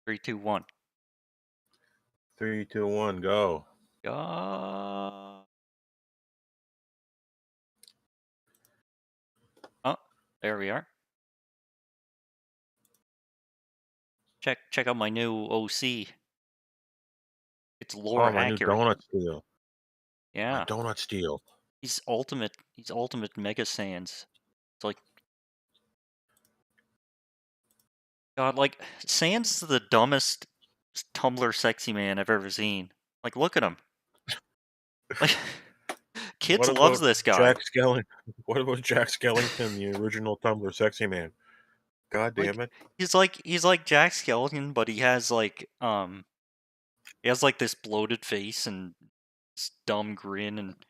3, 2, 1. 3, 2, 1, go. Oh, there we are. Check out my new OC. It's Oh, lore my new accurate. donut steal. My Yeah. donut steal. He's ultimate Mega Sans. It's like God, like Sans is the dumbest Tumblr sexy man I've ever seen. Like, look at him. Like, kids What loves about this guy. Jack Skellington? What about Jack Skellington, the original Tumblr sexy man? God Like, damn it. he's like Jack Skellington, but he has like this bloated face and this dumb grin and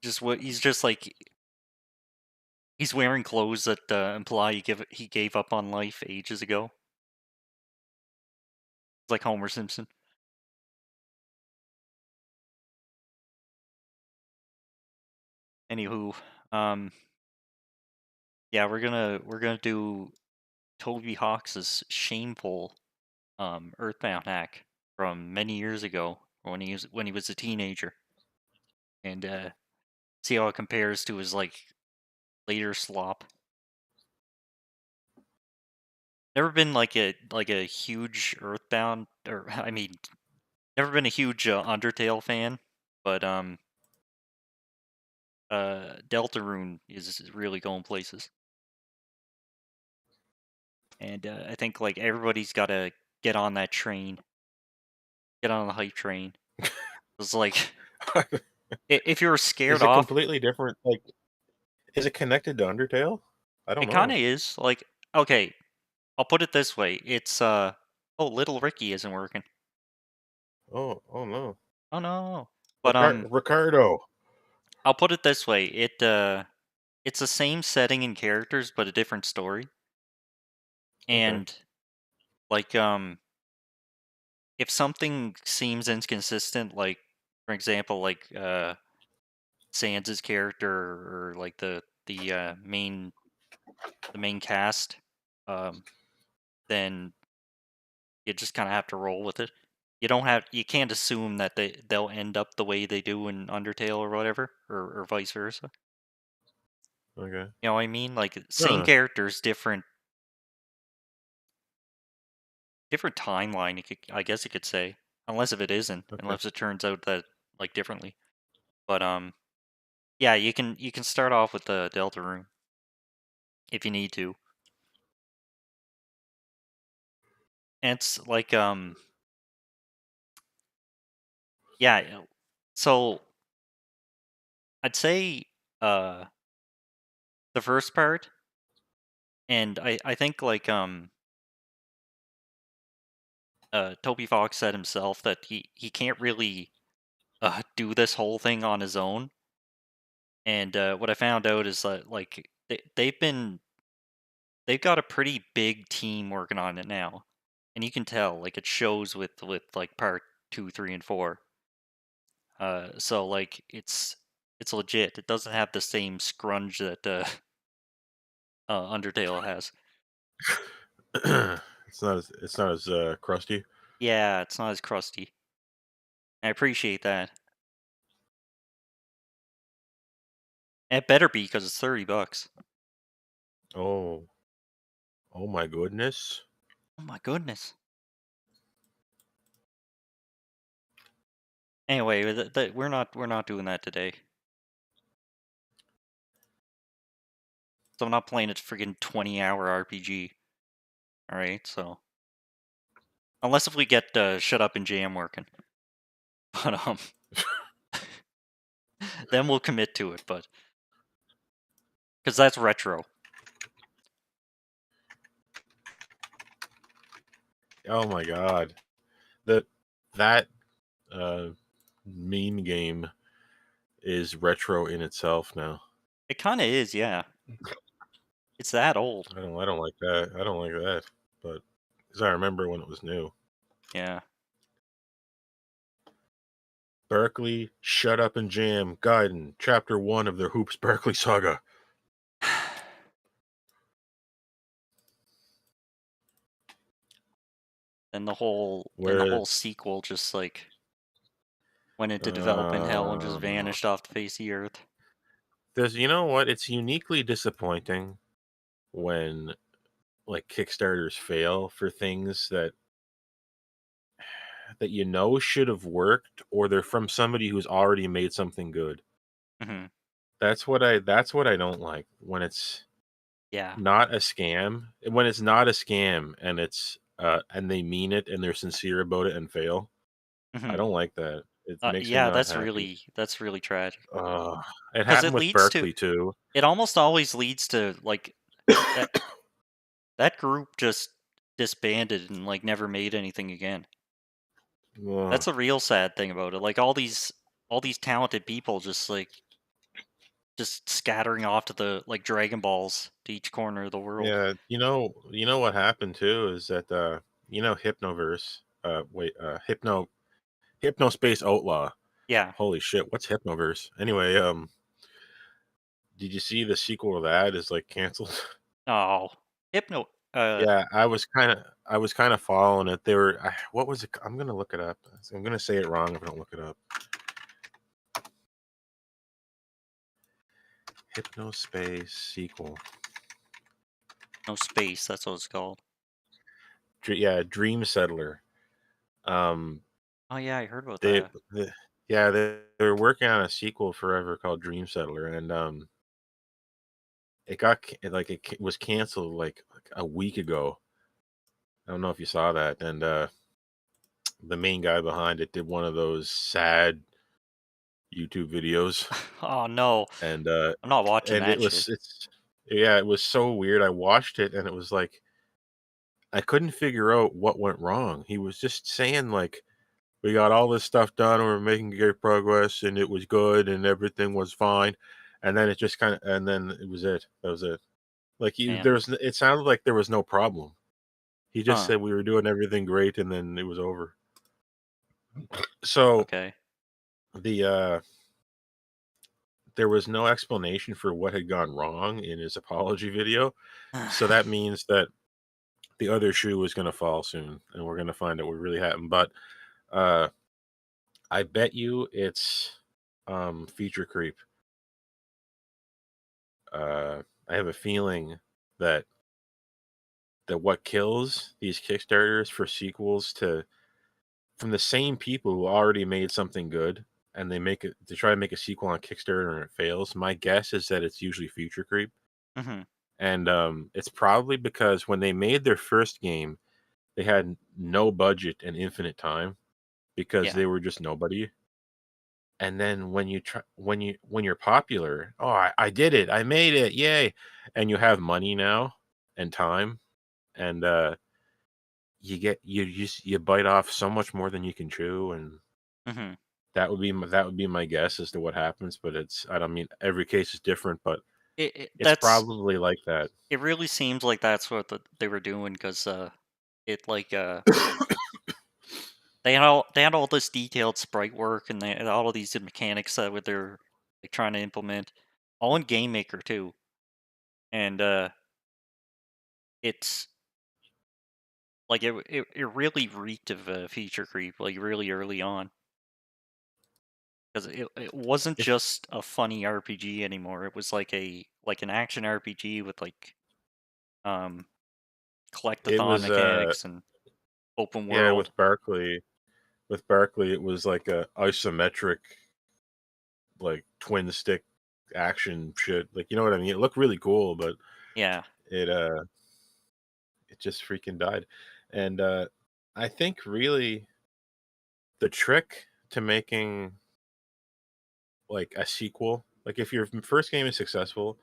just what he's just like he's wearing clothes that imply he gave up on life ages ago. It's like Homer Simpson. Anywho, um, yeah, we're gonna do Toby Hawks's shameful Earthbound hack from many years ago when he was a teenager, and see how it compares to his like later slop. Never been like a huge Earthbound, or I mean, never been a huge Undertale fan, but Deltarune is really going places, and I think like everybody's got to get on that train, get on the hype train. It's like if you were scared Is it off, completely different? Like, is it connected to Undertale? I don't it kind know. of is. Like, okay, I'll put it this way: it's oh, little Ricky isn't working. Oh no. Oh no, but Ricardo. I'll put it this way: it's the same setting and characters, but a different story. Okay. And like if something seems inconsistent, like for example, like Sans' character or like the main cast, um, then you just kind of have to roll with it. You can't assume that they'll end up the way they do in Undertale or whatever, or vice versa. Okay. You know what I mean? Like same Huh. characters, different timeline. I guess you could say, unless if it isn't, Okay. unless it turns out that like differently. But yeah, you can start off with the Delta Room if you need to. And it's like yeah, so I'd say uh the first part, and I think like Toby Fox said himself that he can't really do this whole thing on his own. And what I found out is that like they've got a pretty big team working on it now, and you can tell like it shows with like part 2, 3, and 4. So like it's legit. It doesn't have the same scrunge that Undertale has. It's not as crusty. Yeah, it's not as crusty. I appreciate that. And it better be because it's $30. Oh. Oh my goodness. Oh my goodness. Anyway, we're not doing that today. So I'm not playing a freaking 20-hour RPG. All right, so unless if we get Shut Up and Jam working, but then we'll commit to it. But because that's retro. Oh my god. That that uh meme game is retro in itself now. It kind of is, yeah. It's that old. I don't like that. I don't like that. But because I remember when it was new. Yeah. Berkeley, Shut Up and Jam, Gaiden, Chapter 1 of their Hoops Berkeley saga. and the Where whole sequel just like went into development hell and just uh, vanished off the face of the earth. there's you know what? It's uniquely disappointing when like Kickstarters fail for things that you know should have worked, or they're from somebody who's already made something good. Hmm. That's what I don't like when it's Yeah. not a scam. When it's not a scam and it's and they mean it and they're sincere about it and fail. I Hmm. don't like that. It makes me Yeah, not happy. that's really tragic It because happened with Berkeley too. it almost always leads to like that that group just disbanded and like never made anything again. Ugh, That's a real sad thing about it. Like all these talented people just scattering off to the like Dragon Balls to each corner of the world. yeah, you know what happened too is that Hypnoverse. Wait, Hypnospace Outlaw. Yeah. Holy shit, what's Hypnoverse? Anyway, did you see the sequel to that is like canceled? Oh, Hypno. Yeah, I was kind of following it. They were what was it? I'm gonna look it up. I'm gonna say it wrong if I don't look it up. Hypnospace sequel. No space. That's what it's called. Yeah, Dream Settler. Um, Oh yeah, I heard about they, that. the yeah they're working on a sequel forever called Dream Settler, and it was canceled like a week ago. I don't know if you saw that, and the main guy behind it did one of those sad YouTube videos, Oh no, and I'm not watching it that was shit. it's yeah, it was so weird. I watched it and it was like I couldn't figure out what went wrong. He was just saying like we got all this stuff done, and we're making great progress, and it was good, and everything was fine, and then it just kind of, and then it was it. That was it. Like Man. it sounded like there was no problem. He just Huh. said we were doing everything great, and then it was over. So Okay. the there was no explanation for what had gone wrong in his apology video. So that means that the other shoe is going to fall soon, and we're going to find out what really happened. But uh, I bet you it's feature creep. I have a feeling that what kills these Kickstarters for sequels to from the same people who already made something good and they try to make a sequel on Kickstarter and it fails. My guess is that it's usually feature creep. Hmm. And it's probably because when they made their first game, they had no budget and infinite time because Yeah. they were just nobody. And then when you try when you're popular, oh, I did it, I made it, yay! And you have money now and time, and you bite off so much more than you can chew, and Hmm. that would be my guess as to what happens. But I don't mean every case is different, but it's That's probably like that. it. Really seems like that's what they were doing because it like they had all this detailed sprite work and they had all of these mechanics that they're like trying to implement, all in Game Maker too, and it's like it really reeked of feature creep like really early on because it wasn't If just a funny RPG anymore. It was like an action RPG with like um it collectathon was mechanics and open yeah, world. with Barkley, it was like a isometric, like twin stick action shit. Like you know what I mean? It looked really cool, but Yeah. it uh it just freaking died. And I think really the trick to making like a sequel, like if your first game is successful,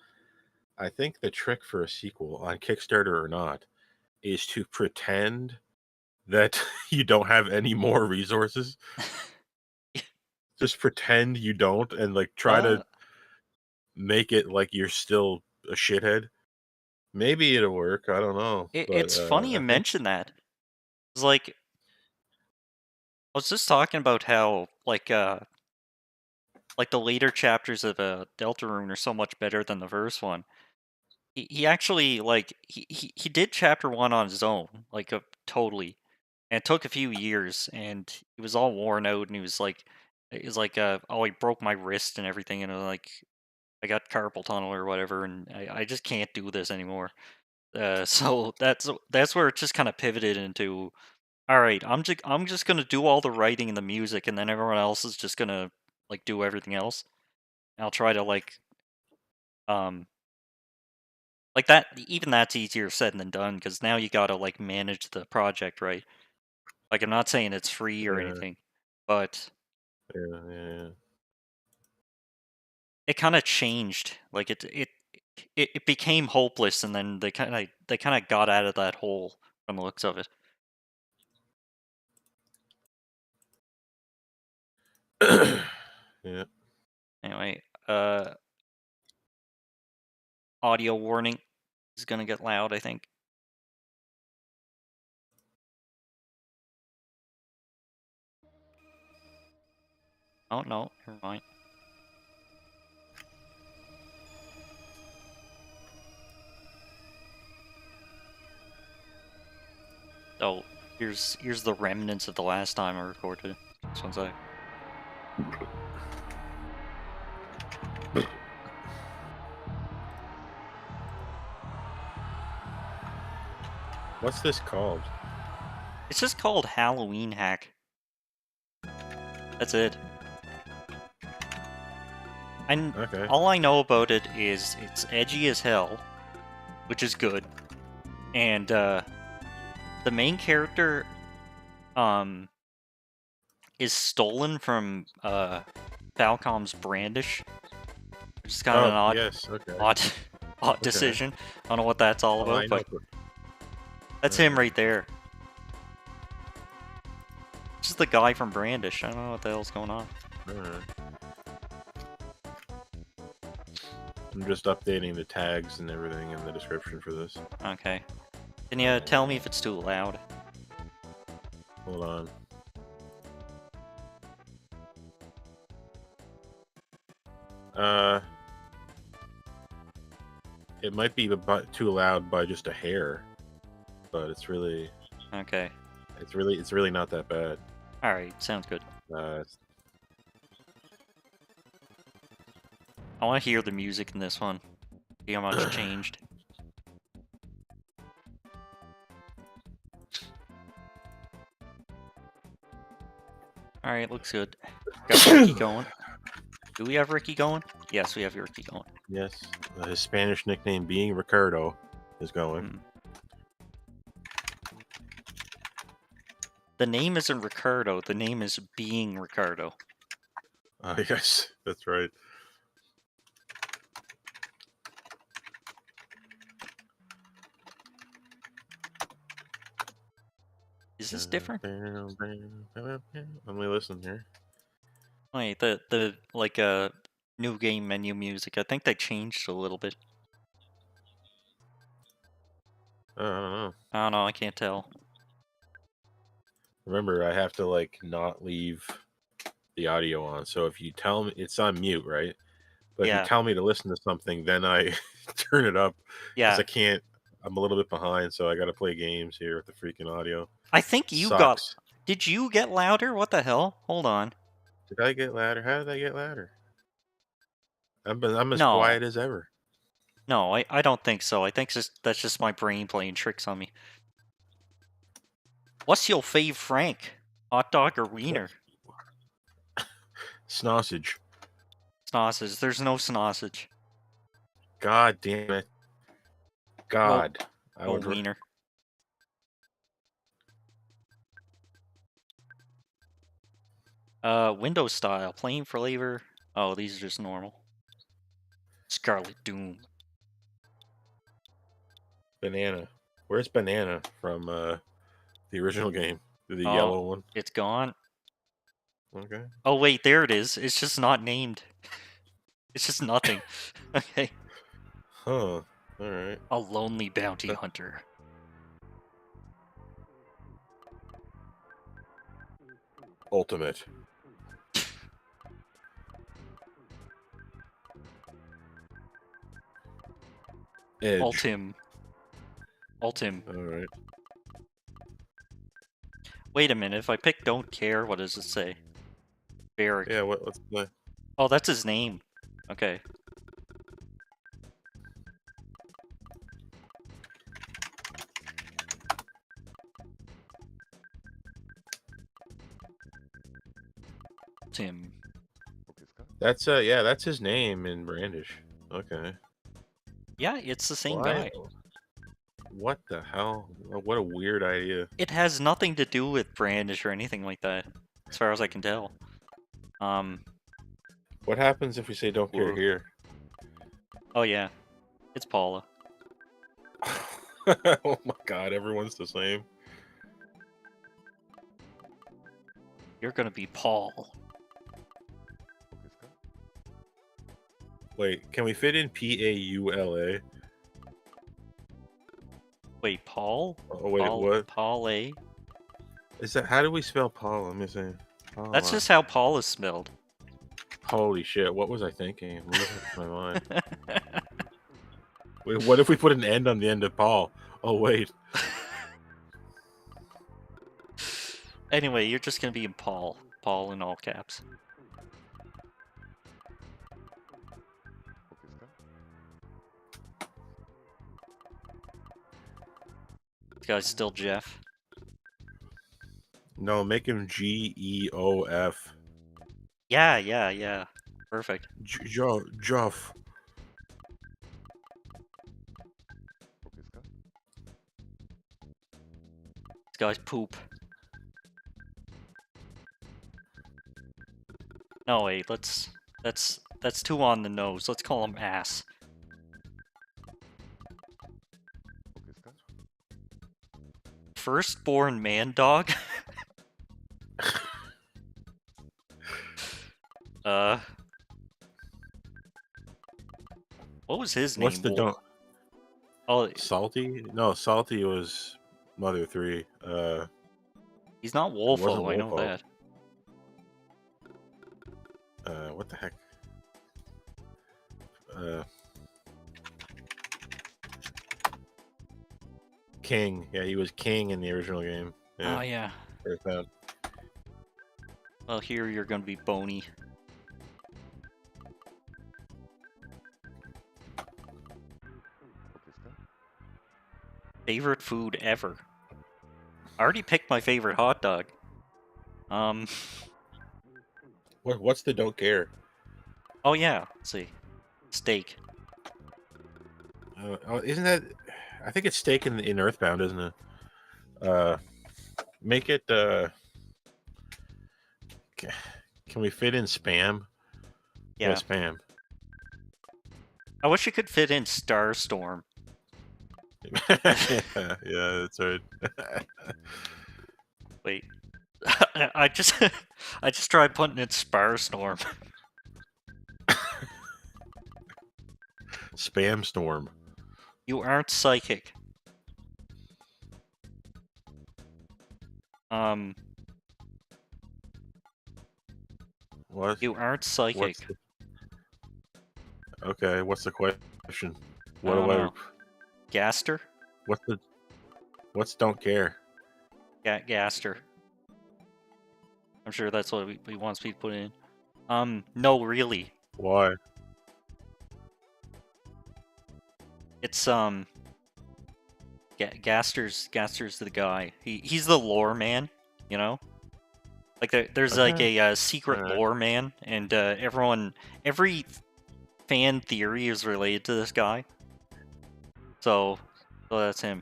I think the trick for a sequel on Kickstarter or not is to pretend that you don't have any more resources. Just pretend you don't and like try to uh, make it like you're still a shithead. Maybe it'll work. I don't know, but it's funny you I think mention that. It's like I was just talking about how like the later chapters of Deltarune are so much better than the first one. He actually like he did chapter one on his own, like totally. And it took a few years, and he was all worn out, and he was like, "Oh, I broke my wrist and everything," and like, I got carpal tunnel or whatever, and I just can't do this anymore. So that's where it just kind of pivoted into, all right, I'm just gonna do all the writing and the music, and then everyone else is just gonna like do everything else. I'll try to um like that. Even that's easier said than done because now you gotta like manage the project, right? Like I'm not saying it's free or Yeah, anything, but yeah, yeah. it kind of changed. Like it became hopeless, and then they kind of got out of that hole from the looks of it. Yeah. Yeah. Anyway, audio warning is gonna get loud, I think. Oh no, never mind. So here's the remnants of the last time I recorded. This one's like, What's this called? it's just called Halloween Hack. That's it. And Okay. all I know about it is it's edgy as hell, which is good. And the main character um is stolen from Falcom's Brandish, which is kind of an Oh, yes. Okay. odd odd Okay. decision. I don't know what that's all Oh, I about, know. but that's him Uh, right there. Just the guy from Brandish. I don't know what the hell's going on. alright. I'm just updating the tags and everything in the description for this. Okay. Can you tell me if it's too loud? Hold on. Uh, it might be too loud by just a hair, but Okay. it's really not that bad. Alright, sounds good. Uh, I want to hear the music in this one. See how much changed. Alright, looks good. Got Ricky going. Do we have Ricky going? Yes, we have Ricky going. yes, his Spanish nickname being Ricardo is going. Hmm. The name isn't Ricardo, the name is being Ricardo. Yes, that's right. Is this different? Let me listen here. Wait, the like new game menu music. I think they changed a little bit. I don't know. I don't know, I can't tell. Remember, I have to like not leave the audio on. So if you tell me it's on mute, right? But if you Yeah. tell me to listen to something, then I turn it up because Yeah. I can't. I'm a little bit behind, so I got to play games here with the freaking audio. I think you got. Sucks. Did you get louder? What the hell? Hold on. Did I get louder? How did I get louder? I'm as No. quiet as ever. No, I don't think so. I think that's just my brain playing tricks on me. What's your fave Frank? Hot dog or What? wiener? Snossage. Sausage. There's no sausage. God damn it. Go God. I go would. wiener. Windows style. Plain flavor. Oh, these are just normal. Scarlet Doom. Banana. Where's banana from the original game? The Oh, yellow one. it's gone. Okay. Oh wait, there it is. It's just not named. It's just nothing. Okay. Huh. All right. A lonely bounty hunter. Ultimate. Edge. Ultim. Ultim. All right. Wait a minute, if I pick don't care, what does it say? Barrick. Yeah, what's the... Oh, that's his name. Okay. Tim. That's yeah, that's his name in Brandish. Okay. Yeah, it's the same Why? guy. What the hell? What a weird idea. It has nothing to do with Brandish or anything like that, as far as I can tell. What happens if we say don't care Whoa. here? Oh yeah, it's Paula. Oh my god, everyone's the same. You're gonna be Paul. Wait, can we fit in Paula? Wait, Paul? Oh wait, what? Paul A? Is that, how do we spell Paul? Let me see. That's Paula. just how Paul is spelled. Holy shit, what was I thinking? I'm losing my mind. Wait, what if we put an end on the end of Paul? Oh wait. Anyway, you're just gonna be Paul. Paul in all caps. This guy's still Jeff. No, make him Geof. Yeah. Perfect. Joff. This guy's poop. No, wait, that's too on the nose. Let's call him ass. Firstborn man dog? What was his What's name? the don't? Oh, Salty? No, Salty was Mother 3. he's not It wasn't Wolfo, I know Wolfo. that. What the heck? King. Yeah, he was King in the original game. Yeah. Oh, yeah. Earthbound. Well, here you're gonna be Boney. Favorite food ever. I already picked my favorite hot dog. What's the don't care? Oh yeah, let's see. Steak. Isn't that? I think it's steak in Earthbound, isn't it? Make it. Can we fit in spam? Yeah. Yeah, spam. I wish you could fit in Starstorm. Yeah, that's right. Wait. I just I just tried putting in Sparstorm. Spam storm. You aren't psychic. What? You aren't psychic. Okay, what's the question? I What don't do I? know. Gaster? What's don't care? Gaster. I'm sure that's what he wants me to put in. No, really. Why? It's Gaster's the guy. He's the lore man, you know? Like there's like Okay. a secret Alright. lore man, and every fan theory is related to this guy. So that's him.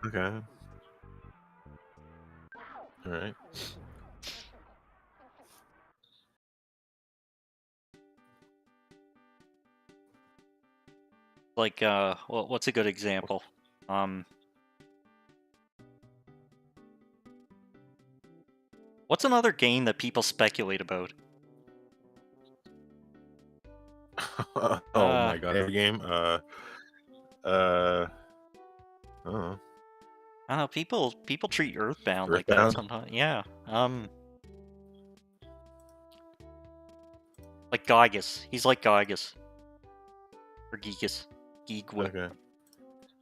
Okay. All right. Like what's a good example? What's another game that people speculate about? Oh my god, every game. Uh, I don't know. I don't know. People treat Earthbound like that Earthbound. sometimes. Yeah. Like Gygus. He's like Gygus. Or Geekus. Geekwa. Okay.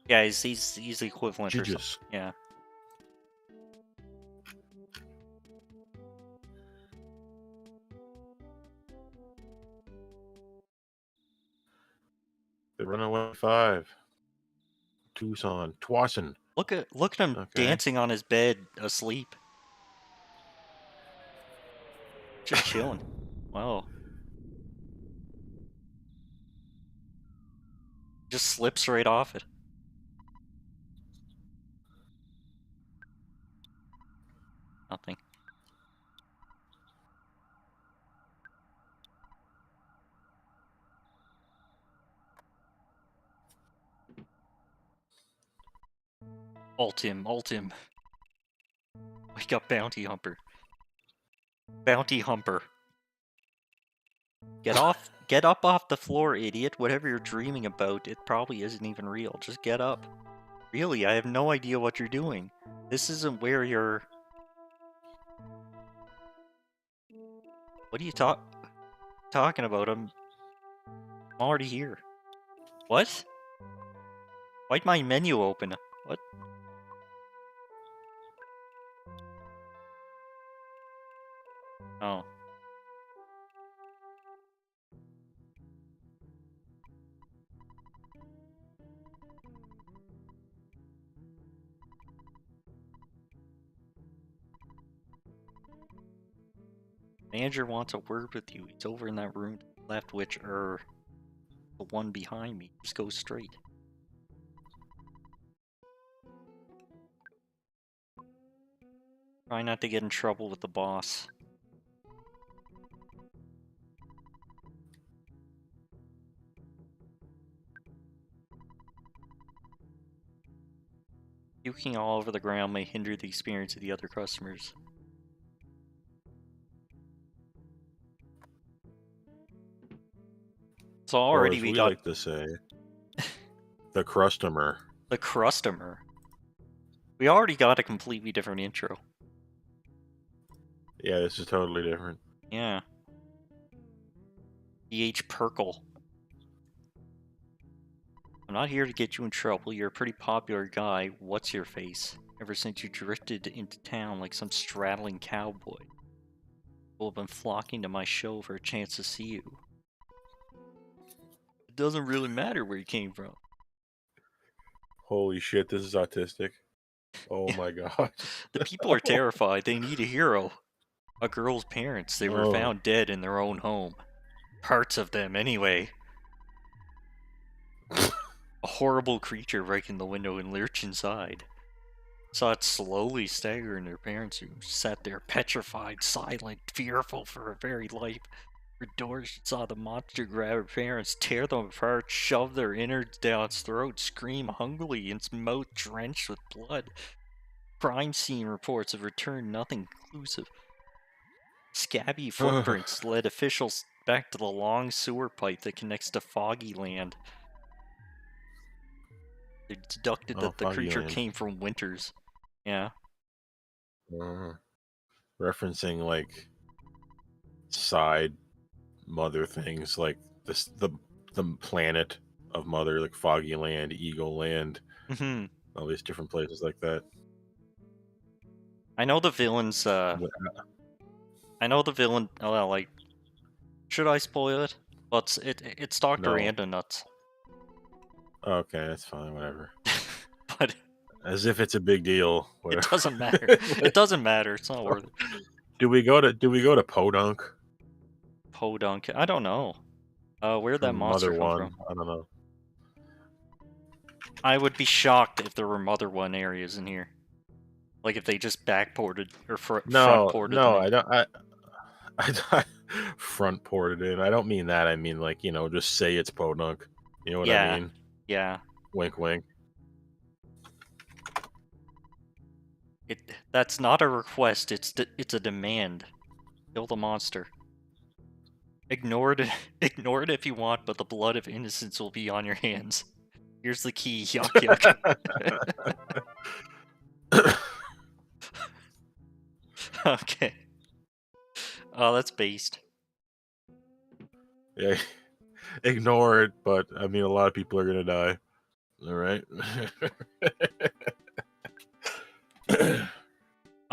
Yeah, he's the equivalent or something. Jesus. Yeah. The Runaway Five. Tucson. Twassen. Look at him Okay. dancing on his bed asleep. Just chilling. Wow. Just slips right off it. Nothing. Ult him, ult him. Wake up, bounty humper. Bounty humper. Get up off the floor, idiot. Whatever you're dreaming about, it probably isn't even real. Just get up. Really, I have no idea what you're doing. This isn't where you're... What are you talking about? I'm already here. What? Why'd my menu open? What? Oh. Manager wants a word with you. He's over in that room left, which the one behind me. Just go straight. Try not to get in trouble with the boss. Puking all over the ground may hinder the experience of the other customers. So Or already as we we got like to say, the customer. the crustomer. We already got a completely different intro. Yeah, this is totally different. Yeah. DH Perkle. I'm not here to get you in trouble. You're a pretty popular guy. What's your face? Ever since you drifted into town like some straddling cowboy. People have been flocking to my show for a chance to see you. It doesn't really matter where you came from. Holy shit, this is autistic. Oh Yeah. my god. The people are terrified. They need a hero. A girl's parents. They were Oh. found dead in their own home. Parts of them, anyway. A horrible creature breaking the window and lurched inside. Saw it slowly stagger in their parents' room. Sat there petrified, silent, fearful for her very life. Her door, she saw the monster grab her parents, tear them apart, shove their innards down its throat, scream hungrily, its mouth drenched with blood. Crime scene reports have returned nothing conclusive. Scabby footprints led officials back to the long sewer pipe that connects to Foggy Land. They deducted Oh, that the Foggy creature Land. came from Winters. Yeah. Referencing like side mother things like this the planet of mother, like Foggy Land, Eagle Land, Mm-hmm. all these different places like that. I know the villain's, I know the villain, well, like, should I spoil it? Well, it's Dr. No. Andonuts. Okay, that's fine, whatever. But As if it's a big deal. it Whatever. doesn't matter. It doesn't matter. It's not worth it. Do we go to Podunk Podunk. I don't know. Where'd that from monster Mother come One? from? I don't know. I would be shocked if there were Mother One areas in here. Like if they just backported or front ported them No, in. I don't. I front ported in. I don't mean that. I mean like just say it's Podunk. You know what I Yeah. mean? Yeah. Wink, wink. That's not a request. It's a demand. Kill the monster. Ignore it. Ignore it if you want, but the blood of innocence will be on your hands. Here's the key. Yuck yuck. Okay. Oh, that's based. Yeah, ignore it, but I mean, a lot of people are gonna die. All right.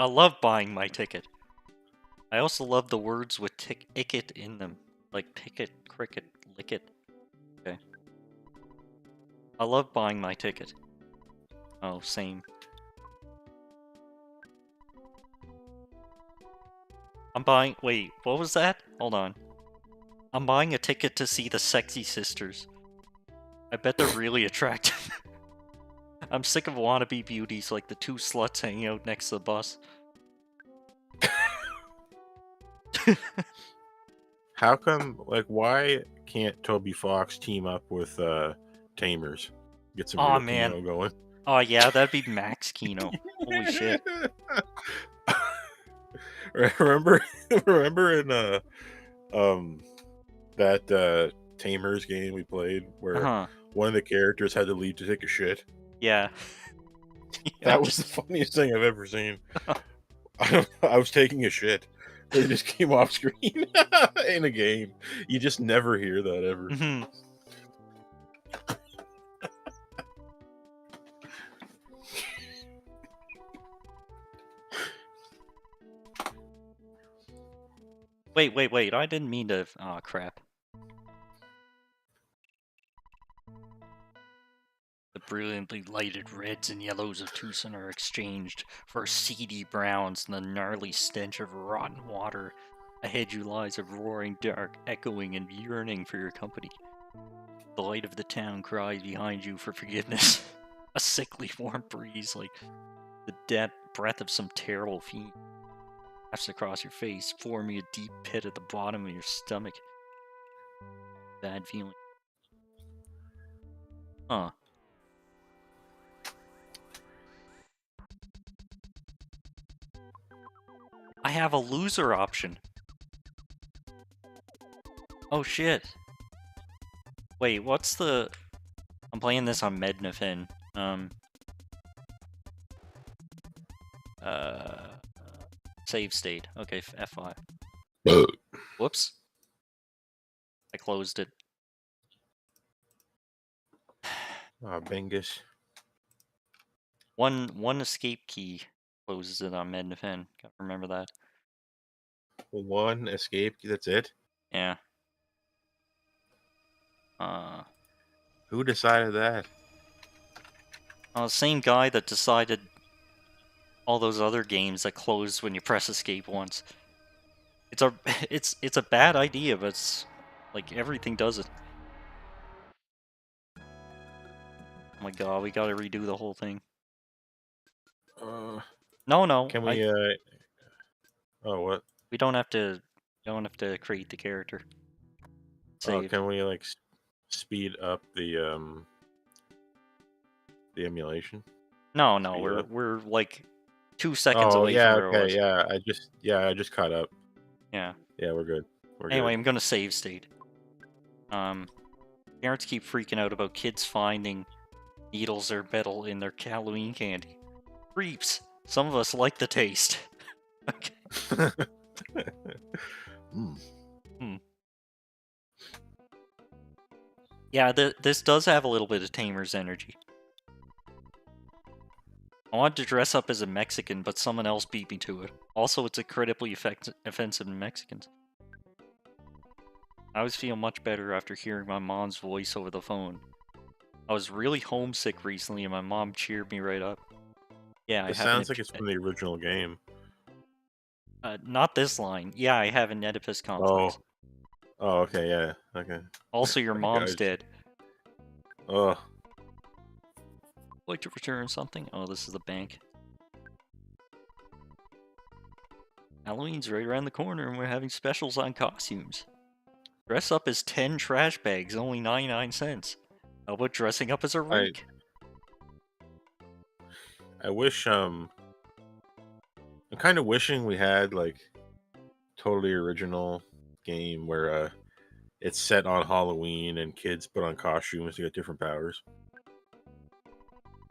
I love buying my ticket. I also love the words with "icket" in them, like picket, cricket, lick it. Okay. I love buying my ticket. Oh, same. I'm buying. Wait, what was that? Hold on. I'm buying a ticket to see the sexy sisters. I bet they're really attractive. I'm sick of wannabe beauties like the two sluts hanging out next to the bus. How come? Like, why can't Toby Fox team up with Tamers? Get some Aw, real man. Kino going. Oh yeah, that'd be Max Kino. Holy shit. remember, remember in that Tamers game we played where Uh-huh. one of the characters had to leave to take a shit. Yeah. Yeah. That was the funniest thing I've ever seen. I was taking a shit. It just came off screen in a game. You just never hear that ever. Mhm. Wait. I didn't mean to. Oh, crap. The brilliantly lighted reds and yellows of Tucson are exchanged for seedy browns and the gnarly stench of rotten water. Ahead you lies a roaring dark, echoing and yearning for your company. The light of the town cries behind you for forgiveness. A sickly warm breeze, like the dead breath of some terrible fiend, passes across your face, forming a deep pit at the bottom of your stomach. Bad feeling. Huh. I have a loser option. Oh shit. Wait, what's the... I'm playing this on Mednafin. Uh, Save state. Okay, F5. Whoops. I closed it. Bingus. One escape key closes it on Mednafin. Gotta remember that. One escape. That's it. Yeah. Who decided that? Same guy that decided all those other games that close when you press escape once. It's a it's a bad idea, but it's like everything does it. Oh my god, we gotta redo the whole thing. No, Can we? Oh, what? we don't have to create the character. Oh, Save. can we like speed up the emulation? No, Speed it up. we're like 2 seconds Oh away yeah, from where it okay, was. I just caught up. Yeah. Yeah, we're good. We're Anyway, good. I'm gonna save state. Parents keep freaking out about kids finding needles or metal in their Halloween candy. Creeps. Some of us like the taste. Okay. Hmm. Yeah, this does have a little bit of Tamer's energy. I wanted to dress up as a Mexican, but someone else beat me to it. Also, it's incredibly offensive to Mexicans. I always feel much better after hearing my mom's voice over the phone. I was really homesick recently and my mom cheered me right up. Yeah, I This have an... sounds like it's from the original game. not this line. Yeah, I have an Oedipus complex. Oh. Oh, okay, yeah, okay. Also, your mom's Guys. dead. Oh. Like to return something? Oh, this is the bank. Halloween's right around the corner and we're having specials on costumes. Dress up as 10 trash bags, only 99 cents. How about dressing up as a rake? I wish I'm kind of wishing we had like totally original game where it's set on Halloween and kids put on costumes to get different powers.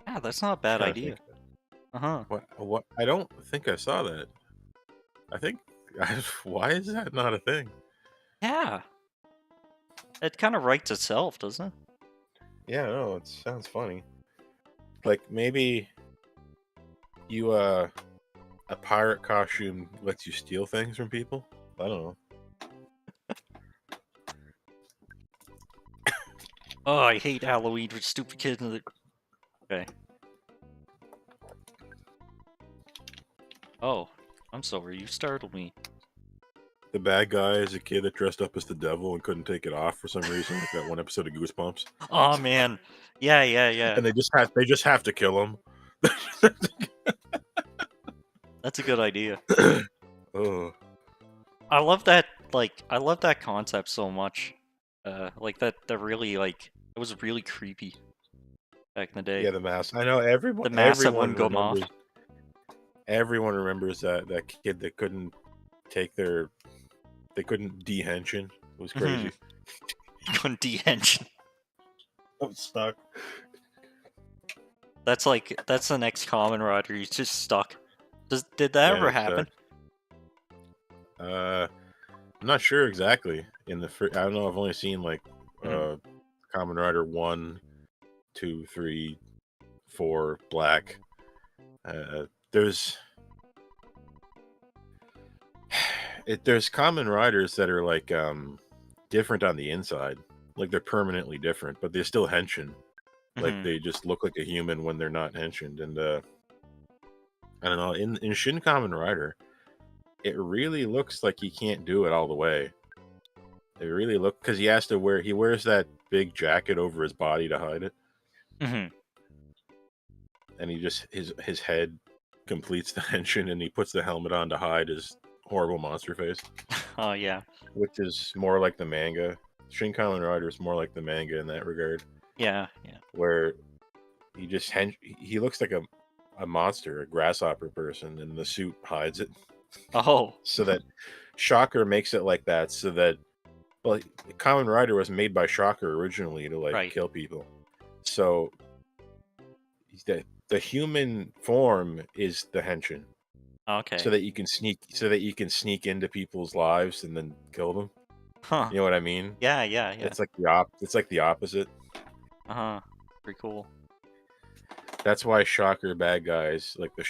Yeah, that's not a bad Trying to think. idea. Uh-huh. What? I don't think I saw that. I think. Why is that not a thing? Yeah. It kind of writes itself, doesn't it? Yeah, no, it sounds funny. Like maybe you a pirate costume lets you steal things from people. I don't know. Oh, I hate Halloween with stupid kids in the... Okay. Oh, I'm sorry, you startled me. The bad guy is a kid that dressed up as the devil and couldn't take it off for some reason, like that one episode of Goosebumps. Oh man. Yeah, yeah, yeah. And they just have to kill him. That's a good idea. Oh, I love that concept so much. Like that really like it was really creepy back in the day. yeah, the mask. I know everyone. The mask that wouldn't come Remembers. off. Everyone remembers that kid that couldn't take their. They couldn't de-hension. It was Mm-hmm. crazy. Couldn't de-engine. I'm stuck. That's the next common rider. He's just stuck. Did that Yeah, ever it's happen? I'm not sure exactly. I don't know. I've only seen like Mhm. Kamen Rider 1, 2, 3, 4, Black. There's there's Kamen Riders that are like different on the inside, like they're permanently different, but they're still henshin. Like Mhm. they just look like a human when they're not henshin. And I don't know. In Shin Kamen Rider, it really looks like he can't do it all the way. It really look because he wears that big jacket over his body to hide it, Mhm. and he just his head completes the henshin, and he puts the helmet on to hide his horrible monster face, Oh yeah. which is more like the manga. Shin Kamen Rider is more like the manga in that regard, Yeah. Yeah. where he looks like a monster, a grasshopper person, and the suit hides it. Oh. So that Shocker makes it like that, so that well, Kamen Rider was made by Shocker originally to like Right. kill people. So the human form is the henshin, Okay. so that you can sneak into people's lives and then kill them. Huh. You know what I mean? Yeah. Yeah. Yeah. It's like the opposite. Uh-huh. Pretty cool. That's why Shocker bad guys like the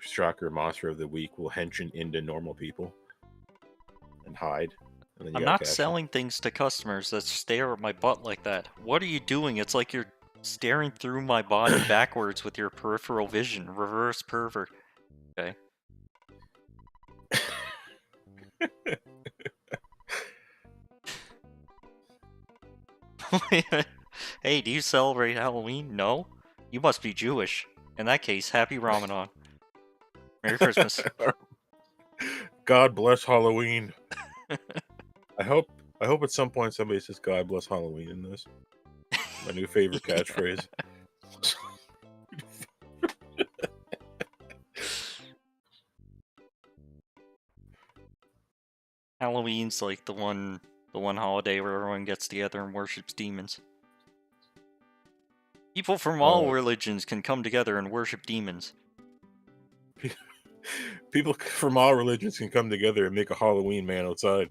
Shocker Monster of the Week will henshin into normal people and hide, and then you I'm gotta not catch them. selling things to customers that stare at my butt like that. What are you doing? It's like you're staring through my body backwards with your peripheral vision. Reverse pervert. Okay. Hey, do you celebrate Halloween? No? You must be Jewish. In that case, happy Ramadan. Merry Christmas. God bless Halloween. I hope I hope at some point somebody says God bless Halloween in this. My new favorite Yeah. catchphrase. Halloween's like the one holiday where everyone gets together and worships demons. People from all Uh, religions can come together and worship demons. People from all religions can come together and make a Halloween man outside.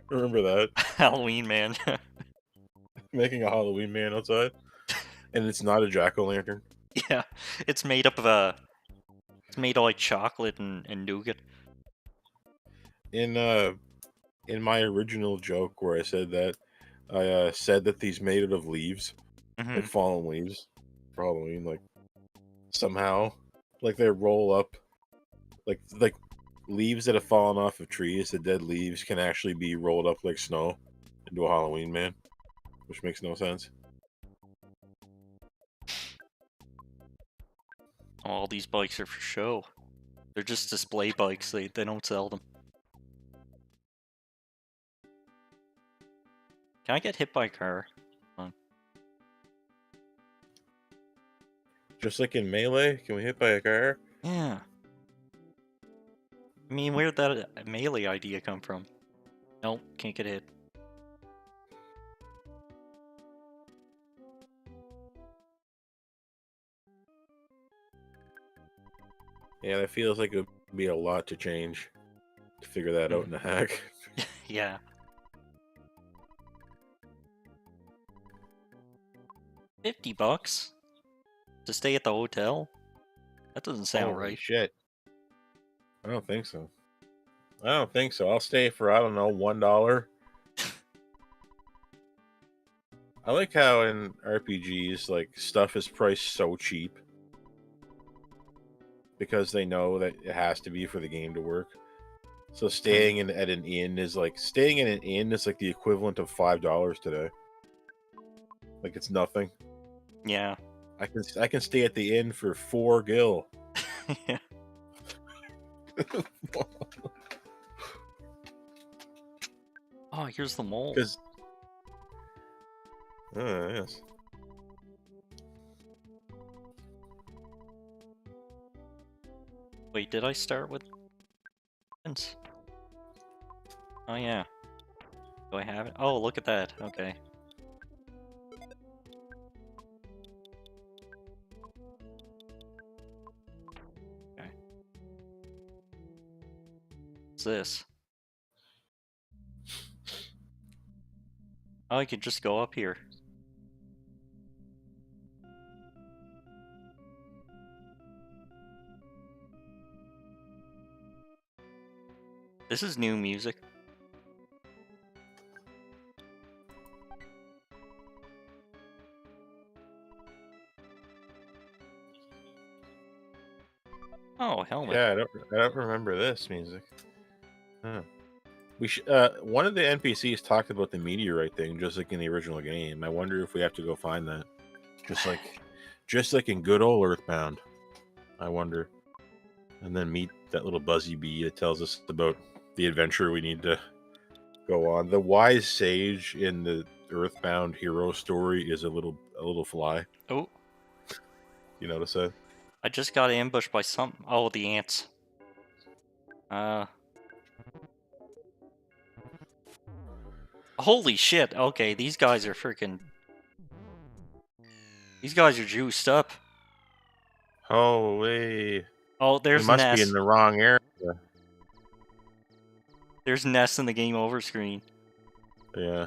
Remember that? Halloween man. Making a Halloween man outside, and it's not a jack o' lantern. Yeah. It's made up of it's made of like chocolate and nougat. In in my original joke where I said that, I said that these made out of leaves, like Hmm. fallen leaves, for Halloween. Like somehow, like they roll up, like leaves that have fallen off of trees. The dead leaves can actually be rolled up like snow into a Halloween man, which makes no sense. All these bikes are for show. They're just display bikes. They don't sell them. Can I get hit by a car? Come on. Just like in Melee, can we hit by a car? Yeah. I mean, where'd that melee idea come from? Nope, can't get hit. Yeah, that feels like it would be a lot to change to figure that out Mm. in a hack. Yeah. 50 bucks? To stay at the hotel? That doesn't sound Holy right. shit. I don't think so. I don't think so. I'll stay for, I don't know, $1. I like how in RPGs, like, stuff is priced so cheap because they know that it has to be for the game to work. So Hmm. staying at an inn is like the equivalent of $5 today. Like it's nothing. Yeah. I can stay at the inn for 4 gil. Yeah. Oh, here's the mole. Because yes. Wait, did I start with weapons? Oh yeah. Do I have it? Oh, look at that. Okay. Okay. What's this? Oh, I could just go up here. This is new music. Oh, helmet. Yeah, I don't remember this music. Huh. One of the NPCs talked about the meteorite thing, just like in the original game. I wonder if we have to go find that, just like, just like in good old Earthbound. I wonder, and then meet that little buzzy bee that tells us about the adventure we need to go on. The wise sage in the Earthbound hero story is a little fly. Oh, You notice that? I just got ambushed by some. Oh, the ants. Holy shit. Okay, these guys are freaking. These guys are juiced up. Holy! Oh, We there's must be in Ness. the wrong area. There's Ness in the game over screen. Yeah.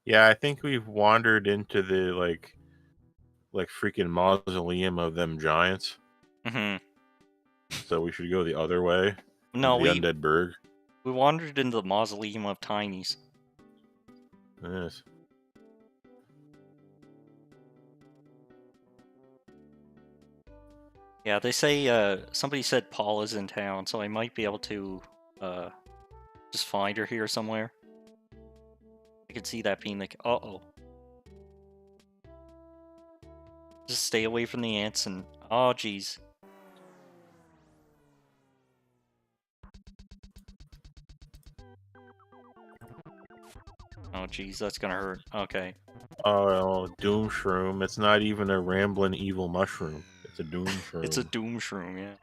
Yeah, I think we've wandered into the like freaking mausoleum of them giants. Mm-hmm. So we should go the other way No, into the we undead berg. we wandered into the mausoleum of Tinies. Yes. Yeah, they say somebody said Paul is in town, so I might be able to just find her here somewhere. I could see that being like, uh-oh. Just stay away from the ants and oh geez. Oh geez, that's gonna hurt. Okay. Oh, doom shroom. It's not even a rambling evil mushroom. It's a doom It's a shroom. doom shroom, yeah.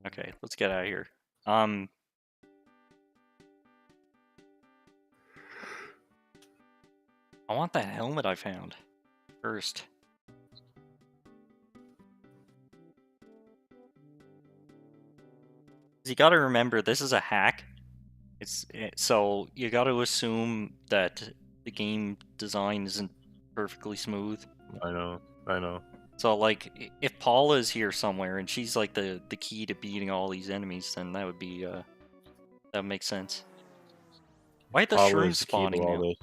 Okay, let's get out of here. I want that helmet I found first. You gotta remember, this is a hack. So you gotta assume that the game design isn't perfectly smooth. I know. I know. So like, if Paula is here somewhere and she's like the key to beating all these enemies, then that would be that would make sense. Why are the Paula shrooms is the key to spawning all now? this.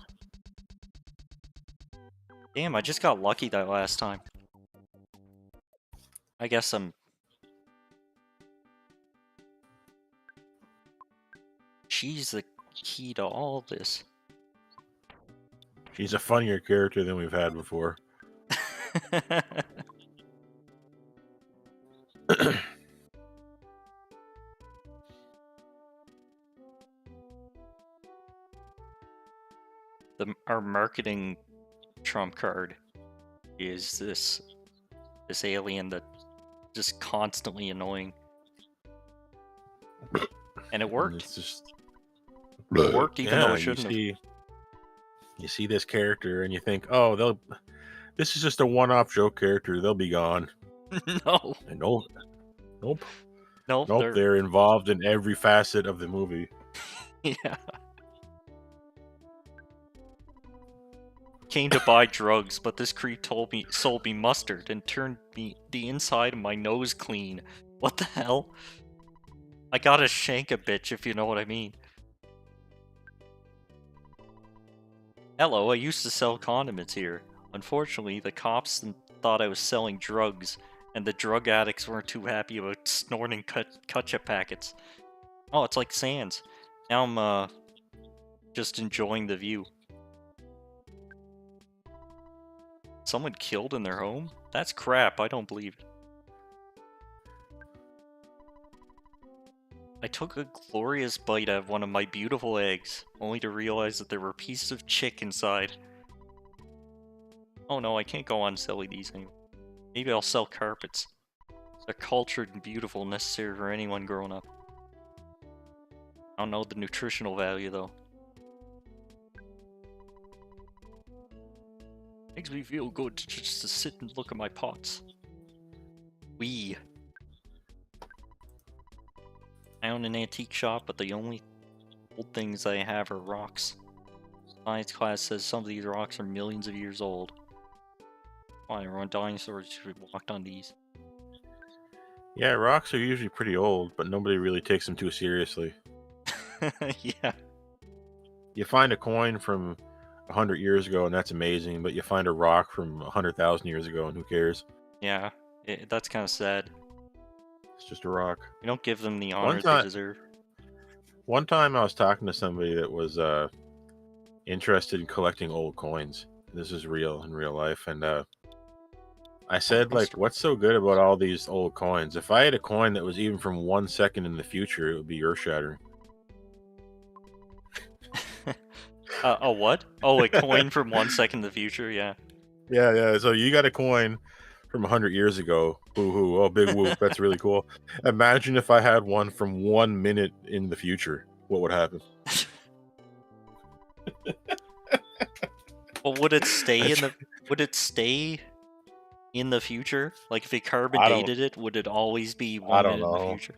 Damn, I just got lucky that last time. I guess she's the key to all this. She's a funnier character than we've had before. Our marketing trump card is this alien that just constantly annoying, and it And worked. it's just It worked even though yeah. it shouldn't have. You see this character and you think, oh, they'll. This is just a one-off joke character. They'll be gone. No. And no, Nope. Nope, Nope. they're They're involved in every facet of the movie. yeah. Came to buy drugs, but this creep sold me mustard and turned the inside of my nose clean. What the hell? I gotta shank a bitch if you know what I mean. Hello, I used to sell condiments here. Unfortunately, the cops thought I was selling drugs, and the drug addicts weren't too happy about snorting ketchup packets. Oh, it's like Sans. Now I'm just enjoying the view. Someone killed in their home? That's crap, I don't believe it. I took a glorious bite out of one of my beautiful eggs, only to realize that there were pieces of chick inside. Oh no, I can't go on selling these anymore. Maybe I'll sell carpets. They're cultured and beautiful, necessary for anyone growing up. I don't know the nutritional value though. Makes me feel good just to sit and look at my pots. I own an antique shop, but the only old things I have are rocks. Science class says some of these rocks are millions of years old. Why, everyone dinosaurs should have walked on these. Yeah, rocks are usually pretty old, but nobody really takes them too seriously. Yeah. You find a coin from 100 years ago, and that's amazing, but you find a rock from 100,000 years ago, and who cares? Yeah. That's kind of sad. It's just a rock. We don't give them the One honor they time, deserve. one time I was talking to somebody that was interested in collecting old coins. This is real in real life, and I Oh, said, no like, what's so good about all these old coins? If I had a coin that was even from 1 second in the future, it would be earth-shattering. A what? Oh, a coin from 1 second in the future, yeah. Yeah. So you got a coin from 100 years ago. Boo hoo. Oh, big whoop. That's really cool. Imagine if I had one from 1 minute in the future. What would happen? Well, would it stay That's- in the future? Like if it carbon I don't. dated it, would it always be I one don't minute in the know. future?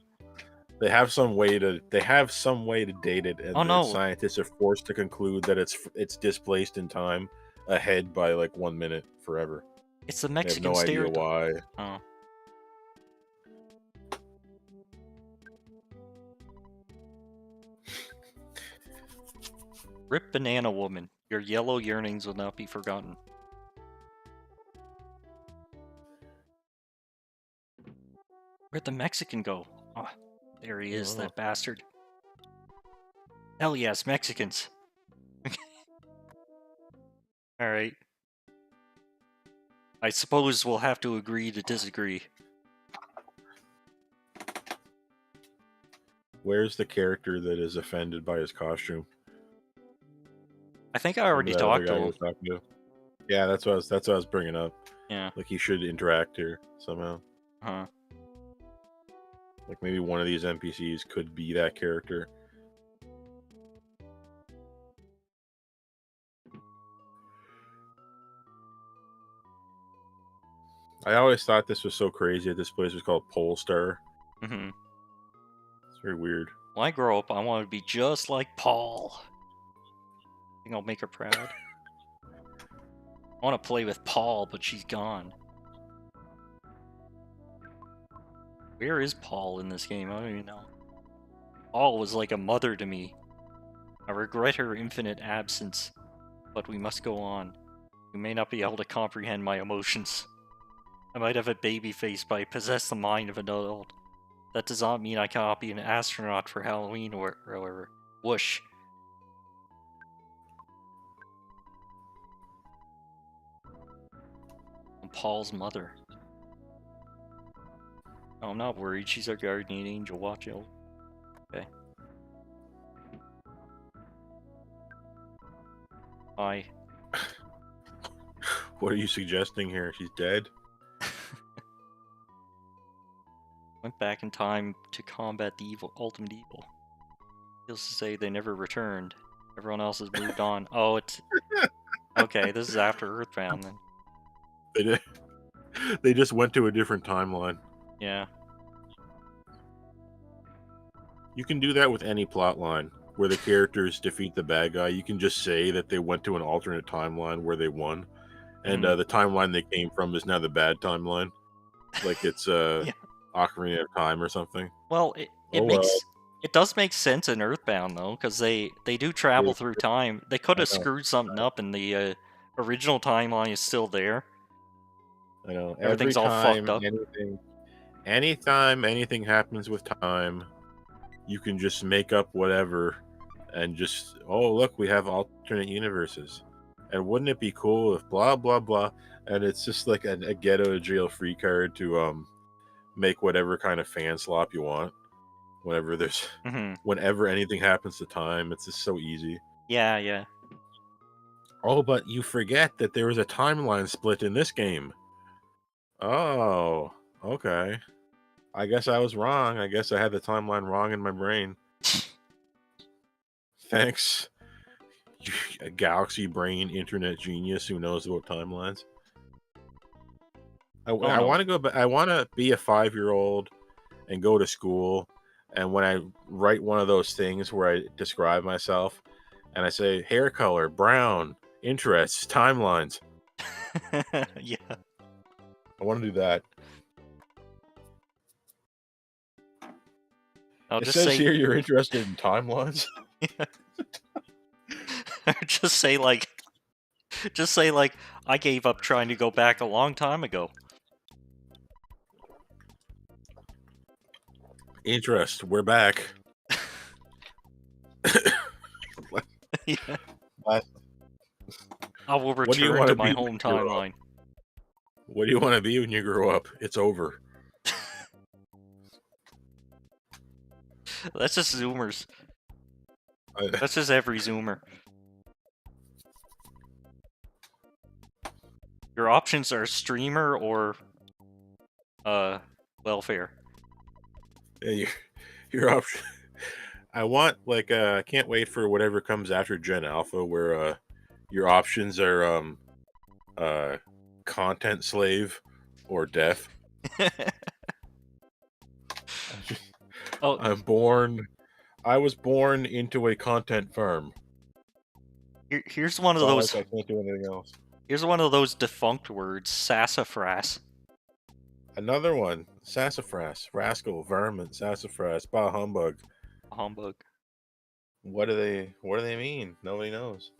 They have some way to. They have some way to date it, Oh and the no, scientists are forced to conclude that it's displaced in time ahead by like 1 minute forever. it's the They have Mexican no idea stereotype. why. Oh. Rip Banana Woman. Your yellow yearnings will not be forgotten. Where'd the Mexican go? Oh, there he is, Oh. that bastard. Hell yes, Mexicans. Alright. I suppose we'll have to agree to disagree. Where's the character that is offended by his costume? I think I Remember already that other talked to guy I him. was talking to? Yeah, that's what I was bringing up. Yeah. Like he should interact here somehow. Huh. Like maybe one of these NPCs could be that character. I always thought this was so crazy that this place was called Polestar. Mm-hmm. It's very weird. When I grow up, I want to be just like Paul. I think I'll make her proud. I want to play with Paul, but she's gone. Where is Paul in this game? I don't even know. Paul was like a mother to me. I regret her infinite absence, but we must go on. You may not be able to comprehend my emotions. I might have a baby face, but I possess the mind of an adult. That does not mean I cannot be an astronaut for Halloween or whatever. Whoosh. I'm Paul's mother. Oh, I'm not worried. She's our guardian angel. Watch out. Okay. Bye. What are you suggesting here? She's dead? Went back in time to combat the evil, ultimate evil. Feels to say they never returned. Everyone else has moved on. Oh, it's... Okay, this is after Earthbound then. They did. They just went to a different timeline. Yeah. You can do that with any plot line where the characters defeat the bad guy. You can just say that they went to an alternate timeline where they won, and Mhm. the timeline they came from is now the bad timeline. Like it's Yeah. Ocarina of Time or something. Well, Oh well, it does make sense in Earthbound though, because they do travel dude, through time. They could I have know, screwed something up, and the original timeline is still there. I know. Every Everything's all fucked time up. anytime anything happens with time, you can just make up whatever and just, oh look, we have alternate universes. And wouldn't it be cool if blah blah blah? And it's just like a get out of jail free card to make whatever kind of fan slop you want. Whenever there's Hmm. whenever anything happens to time, it's just so easy. Yeah, yeah. Oh, but you forget that there was a timeline split in this game. Oh, okay. I guess I was wrong. I guess I had the timeline wrong in my brain. Thanks, you a galaxy brain internet genius who knows about timelines. Oh I want no. to go back. I want to be a 5-year-old and go to school. And when I write one of those things where I describe myself and I say hair color, brown, interests, timelines, Yeah. I want to do that. I'll It just says say, here you're interested in timelines. just say like, just say like, I gave up trying to go back a long time ago. Interest, we're back. Yeah. What I will what do you return want to to my be when home you grow up? timeline. What do you want to be when you grow up? It's over. That's just Zoomers. I, That's just every Zoomer. Your options are streamer or welfare. yeah, your option. I want like I can't wait for whatever comes after Gen Alpha, where your options are uh content slave or death. Oh, I'm born. I was born into a content farm. here's one It's of not like those. I can't do anything else. Here's one of those defunct words, sassafras. Another one: sassafras, rascal, varmint, sassafras, bah humbug. Humbug. What do they? What do they mean? Nobody knows.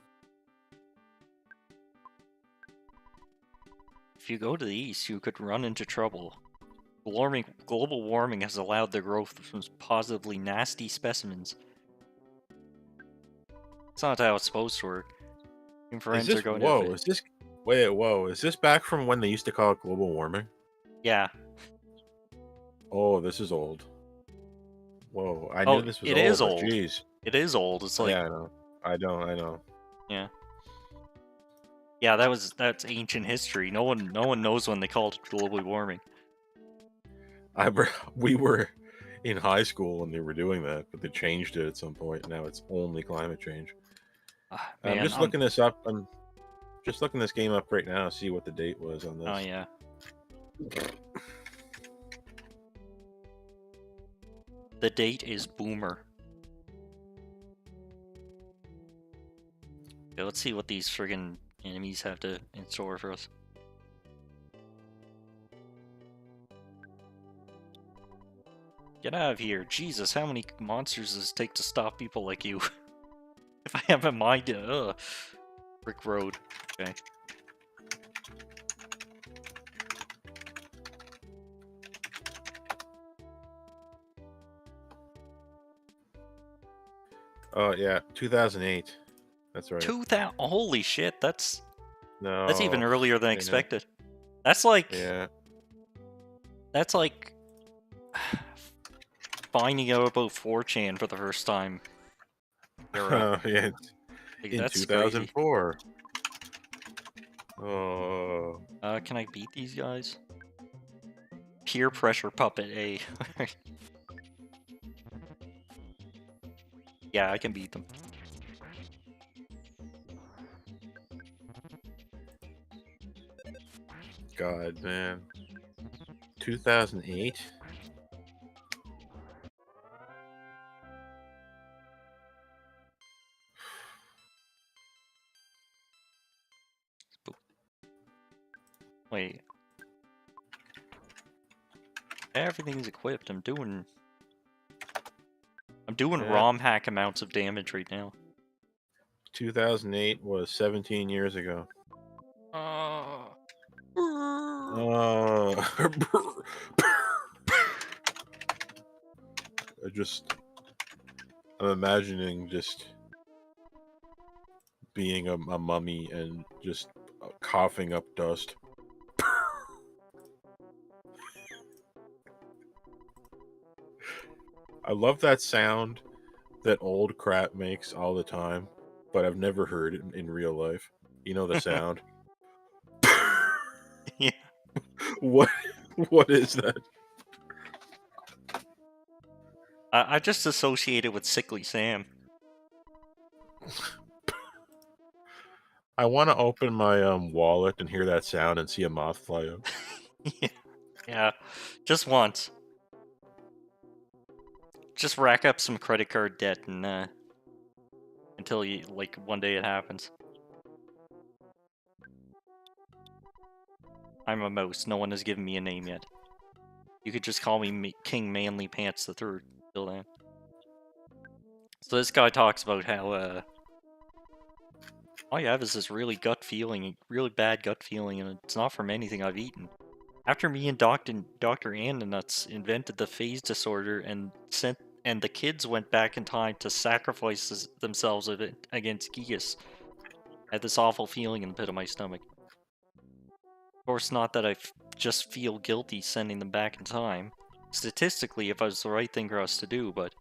If you go to the east, you could run into trouble. Global warming has allowed the growth of some positively nasty specimens. It's not how it's supposed to work. Is Influenza are this going to whoa? Is this wait? Whoa! Is this back from when they used to call it global warming? yeah. Oh, this is old. Whoa! I knew Oh, this was it is old, but old. geez. It is old. It's like, Yeah, I know. I don't. I know. yeah. Yeah, that's ancient history. No one knows when they called it global warming. We were in high school when they were doing that, but they changed it at some point. Now it's only climate change. Ah, I'm man, just looking this up. I'm just looking this game up right now. See what the date was on oh this. yeah. The date is boomer. Okay, let's see what these friggin' enemies have to in store for us. Get out of here. Jesus, how many monsters does it take to stop people like you? If I have a mind, Brick Road. Okay. Oh yeah, 2008. That's right. 2000. Holy shit, that's even No, earlier than I know. expected. That's like Yeah. that's like finding out about 4chan for the first time era. Yeah. Like, In that's crazy. 2004. Oh. Can I beat these guys? Peer pressure puppet A. Yeah, I can beat them. God, man. 2008. Wait. Everything's equipped. I'm doing Yeah, ROM hack amounts of damage right now. 2008 was 17 years ago. Uh, Uh, I just, I'm imagining just being a mummy and just coughing up dust. I love that sound that old crap makes all the time, but I've never heard it in real life. You know the sound. yeah. What? What is that? I just associate it with Sickly Sam. I want to open my wallet and hear that sound and see a moth fly out. Yeah. Yeah. Just once. Just rack up some credit card debt and until you like one day it happens. I'm a mouse. No one has given me a name yet. You could just call me King Manly Pants the Third. Till then. So this guy talks about how all you have is this really really bad gut feeling, and it's not from anything I've eaten. After me and Dr. Nuts invented the phase disorder and the kids went back in time to sacrifice themselves against Gigas, I had this awful feeling in the pit of my stomach. Of course, not that just feel guilty sending them back in time. Statistically, if it was the right thing for us to do, but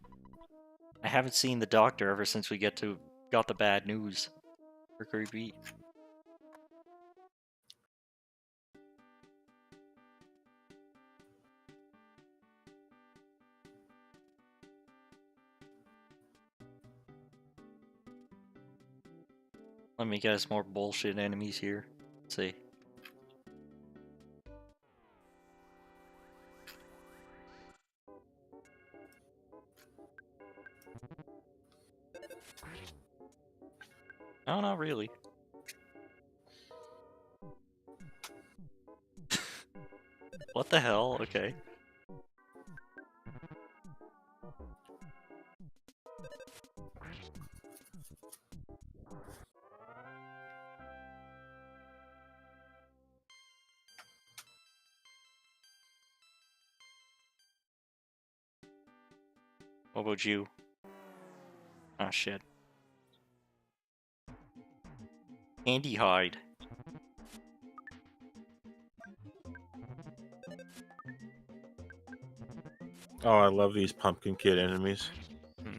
I haven't seen the doctor ever since we got the bad news. Creepy. Let me guess more bullshit enemies here. Let's see. No, not really. What the hell? Okay. What about you? Ah, shit. Candy hide. Oh, I love these pumpkin kid enemies. Hmm.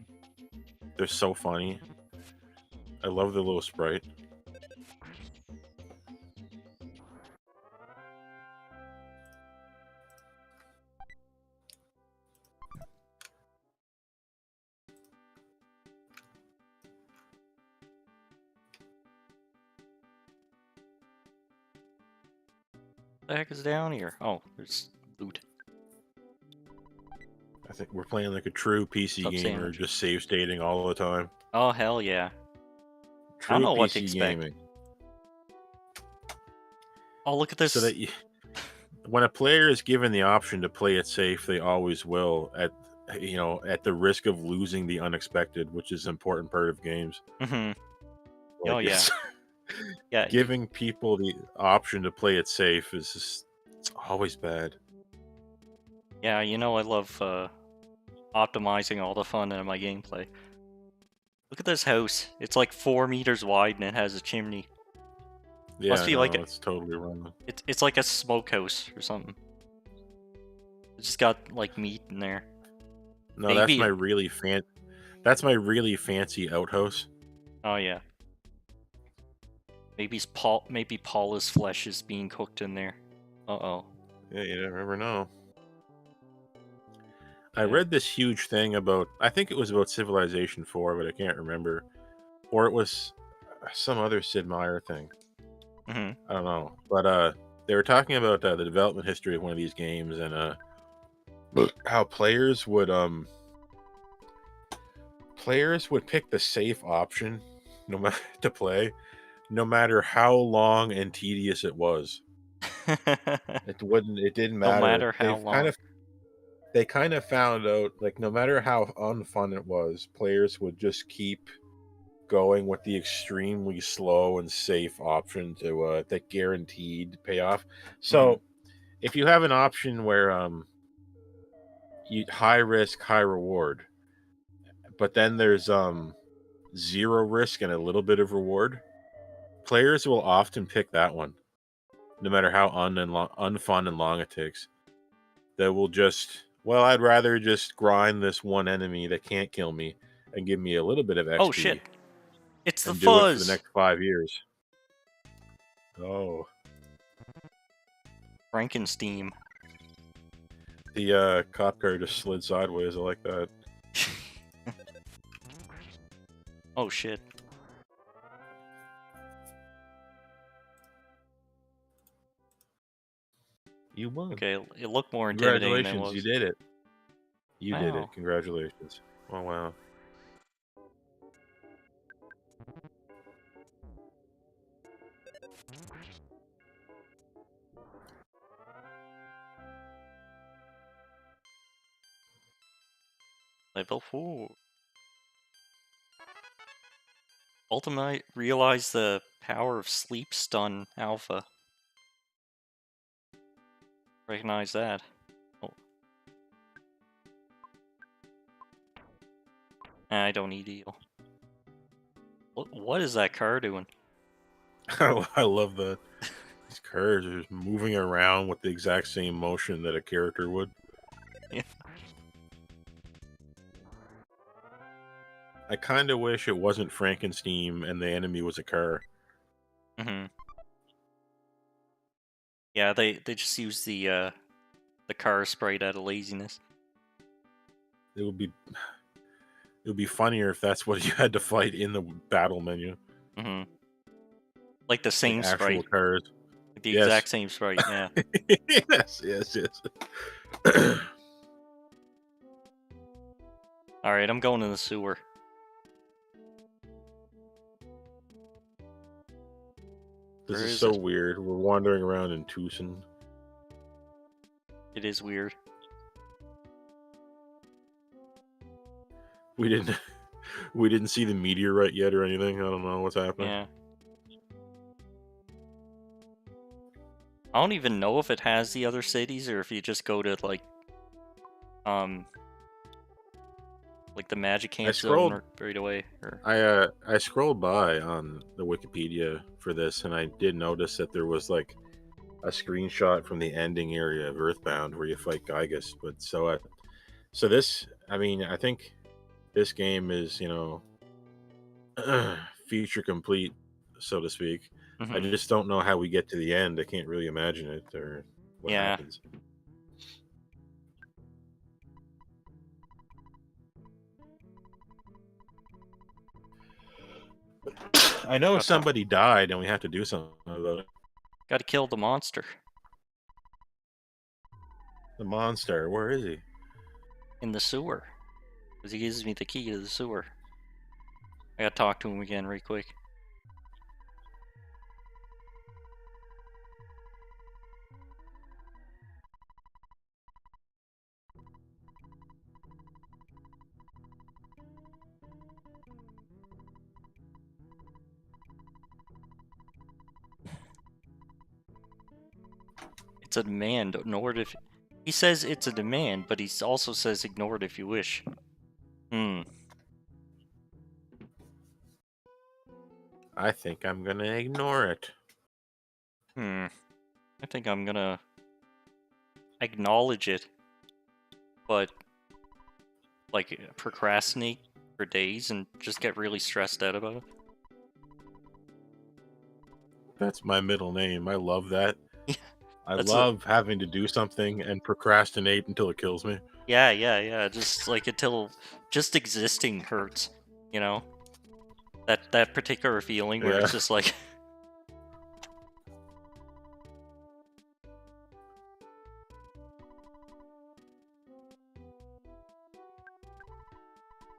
They're so funny. I love the little sprite. What the heck is down here? Oh, there's loot. I think we're playing like a true PC Sub gamer, sandwich. just save stating all the time. Oh, hell yeah. I don't True know what to PC expect. gaming. Oh, look at So this. that when a player is given the option to play it safe, they always will at the risk of losing the unexpected, which is an important part of games. Mm-hmm. Oh, Like yeah. it's Yeah, giving people the option to play it safe is just it's always bad. yeah, I love optimizing all the fun in my gameplay. Look at this house. It's like 4 meters wide and it has a chimney. Must Yeah, be like no, it's totally wrong. it's like a smokehouse or something. It's just got like meat in there. No, Maybe. that's my really fancy outhouse. Oh yeah. Maybe Paula's flesh is being cooked in there. Uh-oh. Yeah, you never know. I Yeah. read this huge thing about, I think it was about Civilization 4, but I can't remember. Or it was some other Sid Meier thing. Mm-hmm. I don't know. But they were talking about the development history of one of these games and how players would pick the safe option no matter to play, no matter how long and tedious it was. It didn't No matter. matter how long. They kind of found out, like, no matter how unfun it was, players would just keep going with the extremely slow and safe option to that guaranteed payoff. Mhm. So if you have an option where you high risk, high reward, but then there's zero risk and a little bit of reward, players will often pick that one, no matter how unfun and long it takes. They will just, well, I'd rather just grind this one enemy that can't kill me and give me a little bit of Oh shit! XP It's the and do it for the fuzz! next 5 years. Oh, Frankenstein. the cop car just slid sideways. I like that. Oh shit. You won. Okay, it looked more intimidating than it Congratulations, you was. did it. You did it. Wow. Congratulations. Oh wow. Level 4. Ultimate realize the power of sleep stun alpha. Recognize that. Oh, I don't need heal. What is that car doing? I love that. These cars are just moving around with the exact same motion that a character would. Yeah. I kind of wish it wasn't Frankenstein and the enemy was a car. Mm-hmm. Yeah, they just use the car sprite out of laziness. It would be funnier if that's what you had to fight in the battle menu, Mm-hmm. Like the like same actual sprite. cars. Like the Yes. exact same sprite, yeah. Yes. Alright, I'm going in the sewer. This Where is is so it? weird. We're wandering around in Tucson. It is weird. We didn't we didn't see the meteorite yet or anything. I don't know what's happening. Yeah. I don't even know if it has the other cities or if you just go to um like the magic I camp zone scrolled right away. Or I scrolled by on the Wikipedia for this, and I did notice that there was like a screenshot from the ending area of Earthbound where you fight Gygus. But so this, I mean, I think this game is, feature complete, so to speak. I Mhm. just don't know how we get to the end. I can't really imagine it or what Yeah. happens. I know Got to somebody died, and we have to do something about it. Gotta kill the monster The monster, where is he? in the sewer. Because he gives me the key to the sewer. I gotta talk to him again right quick. It's a demand. Ignore it if... He says it's a demand, but he also says ignore it if you wish. Hmm. I think I'm gonna ignore it. I think I'm gonna acknowledge it, but like procrastinate for days and just get really stressed out about it. That's my middle name. I love that. I That's a... love having to do something and procrastinate until it kills me. Yeah. Just like until just existing hurts, you know? That particular feeling where Yeah. it's just like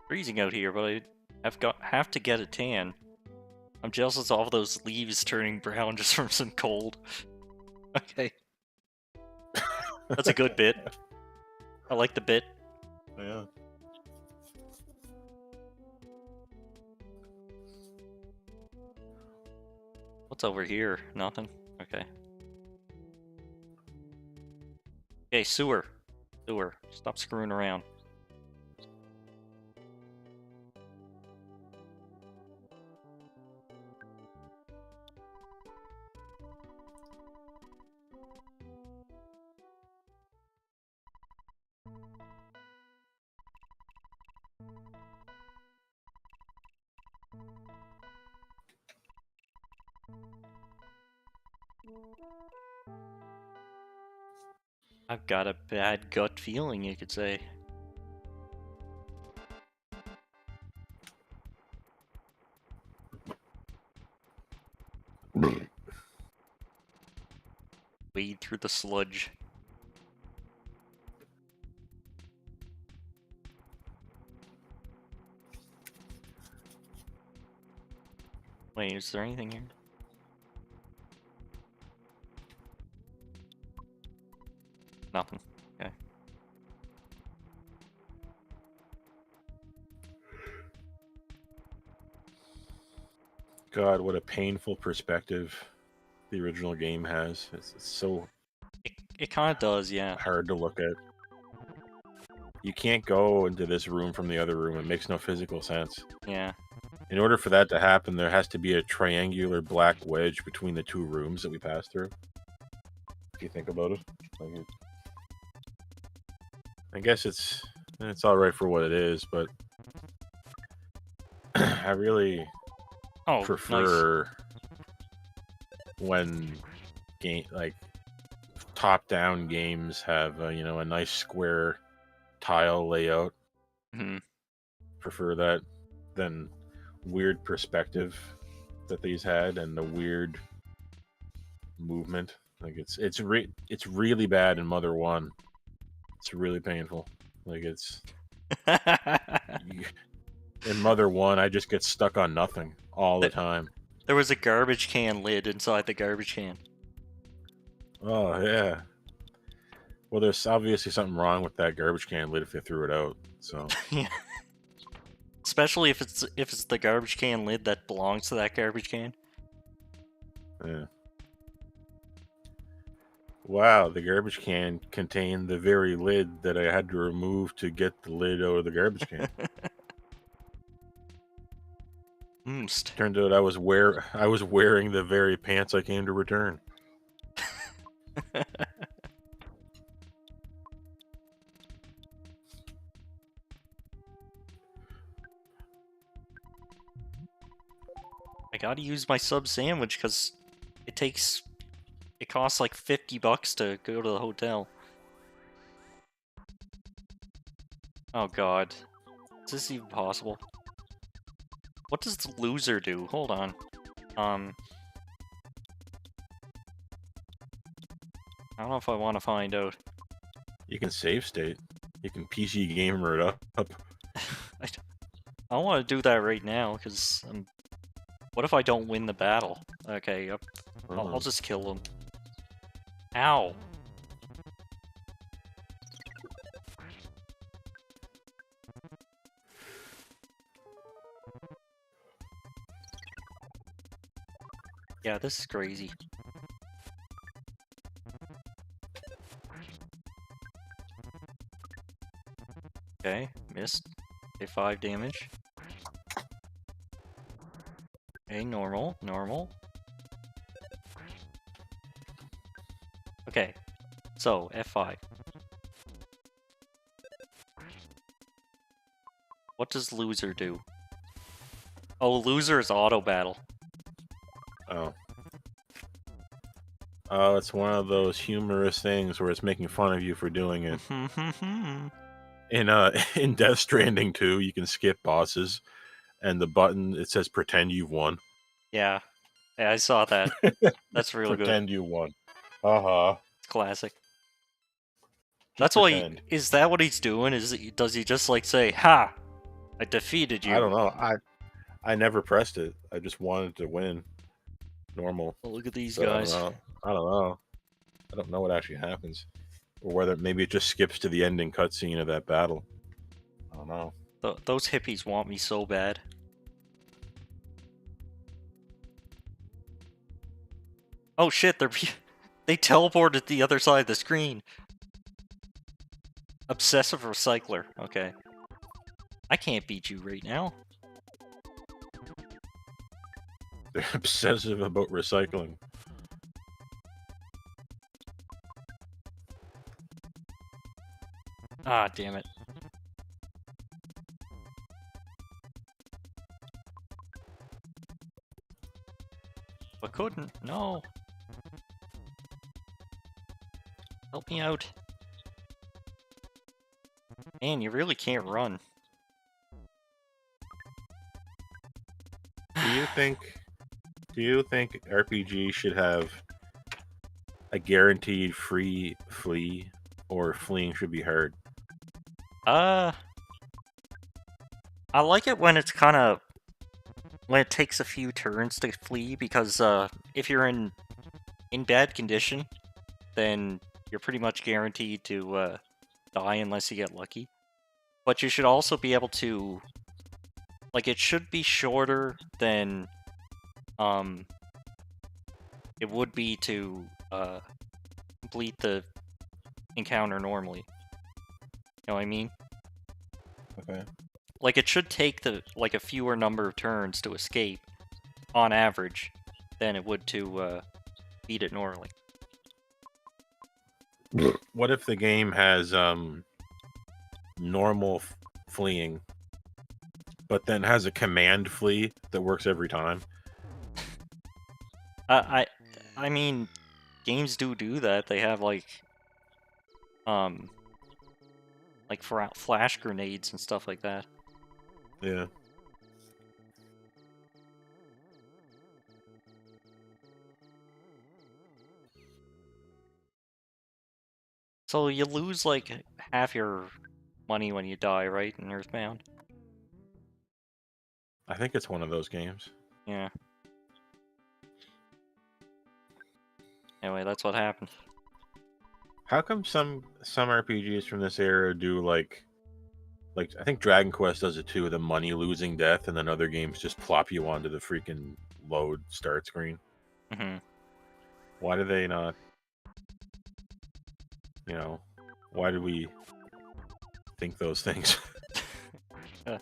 freezing out here, but have to get a tan. I'm jealous of all those leaves turning brown just from some cold. Okay, that's a good bit. I like the bit. Yeah. What's over here? Nothing. Okay. Okay, sewer. Sewer. Stop screwing around. I've got a bad gut feeling, you could say. Wade through the sludge. Wait, is there anything here? Nothing. Okay. God, what a painful perspective the original game has. It's so It kind of does, yeah. hard to look at. You can't go into this room from the other room. It makes no physical sense. Yeah. In order for that to happen, there has to be a triangular black wedge between the two rooms that we pass through. If you think about it, like I guess it's all right for what it is, but I really Oh, nice. prefer when like top-down games have a nice square tile layout. Hmm. Prefer that than weird perspective that these had and the weird movement. Like it's really bad in Mother 1. It's really painful. Like in Mother 1, I just get stuck on nothing all the time. There was a garbage can lid inside the garbage can. Oh yeah. Well, there's obviously something wrong with that garbage can lid if they threw it out. So Yeah. Especially if it's the garbage can lid that belongs to that garbage can. yeah. Wow, the garbage can contained the very lid that I had to remove to get the lid out of the garbage can. Turned out I was wearing the very pants I came to return. I gotta use my sub sandwich because it costs like $50 to go to the hotel. Oh god. Is this even possible? What does the loser do? Hold on. I don't know if I want to find out. You can save state. You can PC gamer it up. I don't want to do that right now, because what if I don't win the battle? Okay, I'll just kill him. Ow! Yeah, this is crazy. Okay, missed. Okay, 5 damage. Okay, normal. Okay, so F5. What does loser do? Oh, loser is auto battle. Oh. Oh, it's one of those humorous things where it's making fun of you for doing it. In Death Stranding 2, you can skip bosses, and the button it says "Pretend you've won." Yeah, I saw that. That's real good. Pretend you won. It's classic. Just That's why. pretend. Is that what he's doing? Does he just like say, "Ha, I defeated you"? I don't know. I never pressed it. I just wanted to win. Normal. Well, look at these So, guys. I don't know. I don't know what actually happens, or whether maybe it just skips to the ending cutscene of that battle. I don't know. Those hippies want me so bad. Oh shit, they teleported to the other side of the screen. Obsessive recycler. Okay. I can't beat you right now. They're obsessive about recycling. Ah, damn it. But couldn't. No. Help me out. Man, you really can't run. Do you think? Do you think RPG should have a guaranteed free flee, or fleeing should be hard? Uh, I like it when it's kind of when it takes a few turns to flee because if you're in bad condition, then you're pretty much guaranteed to die unless you get lucky. But you should also be able to, like, it should be shorter than um it would be to complete the encounter normally. You know what I mean? Okay. Like, it should take a fewer number of turns to escape on average than it would to beat it normally. What if the game has normal fleeing, but then has a command flee that works every time? I I mean, games do that. They have um like flash grenades and stuff like that. Yeah. So you lose like half your money when you die, right? In Earthbound. I think it's one of those games. Yeah. Anyway, that's what happened. How come some RPGs from this era do like I think Dragon Quest does it too, the money losing death, and then other games just plop you onto the freaking load start screen? Hmm. Why do they not? You know, why do we think those things? uh,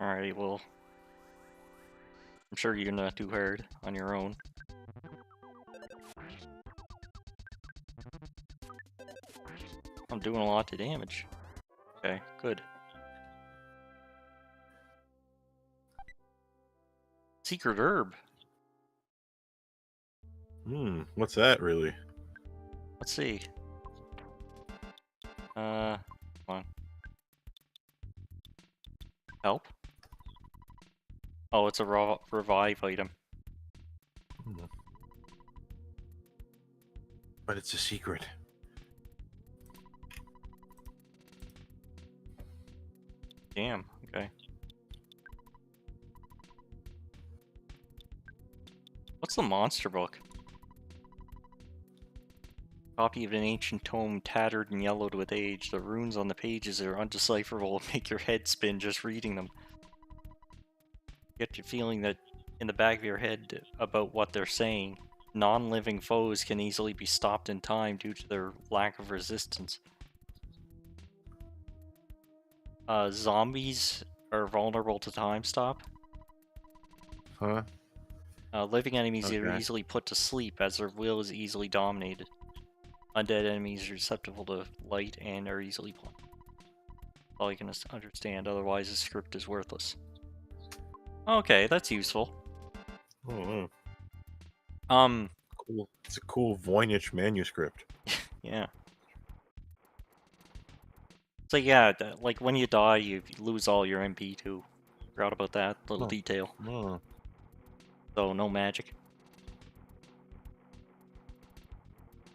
Alright, well, I'm sure you're not too hard on your own. I'm doing a lot of damage. Okay, good. Secret herb. What's that really? Let's see. Come on. Help? Oh, it's a revive item. Hmm. But it's a secret. Damn, okay. What's the monster book? Copy of an ancient tome tattered and yellowed with age. The runes on the pages are undecipherable and make your head spin just reading them. You get the feeling that in the back of your head about what they're saying. Non-living foes can easily be stopped in time due to their lack of resistance. Zombies are vulnerable to time stop. Huh? Living enemies are Okay. easily put to sleep as their will is easily dominated. Undead enemies are susceptible to light and are easily punished. All you can understand, otherwise the script is worthless. Okay, that's useful. Oh, Um, cool. It's a cool Voynich manuscript. yeah. So yeah, like when you die, you lose all your MP too. Forgot about that little Oh, detail. oh. so no magic.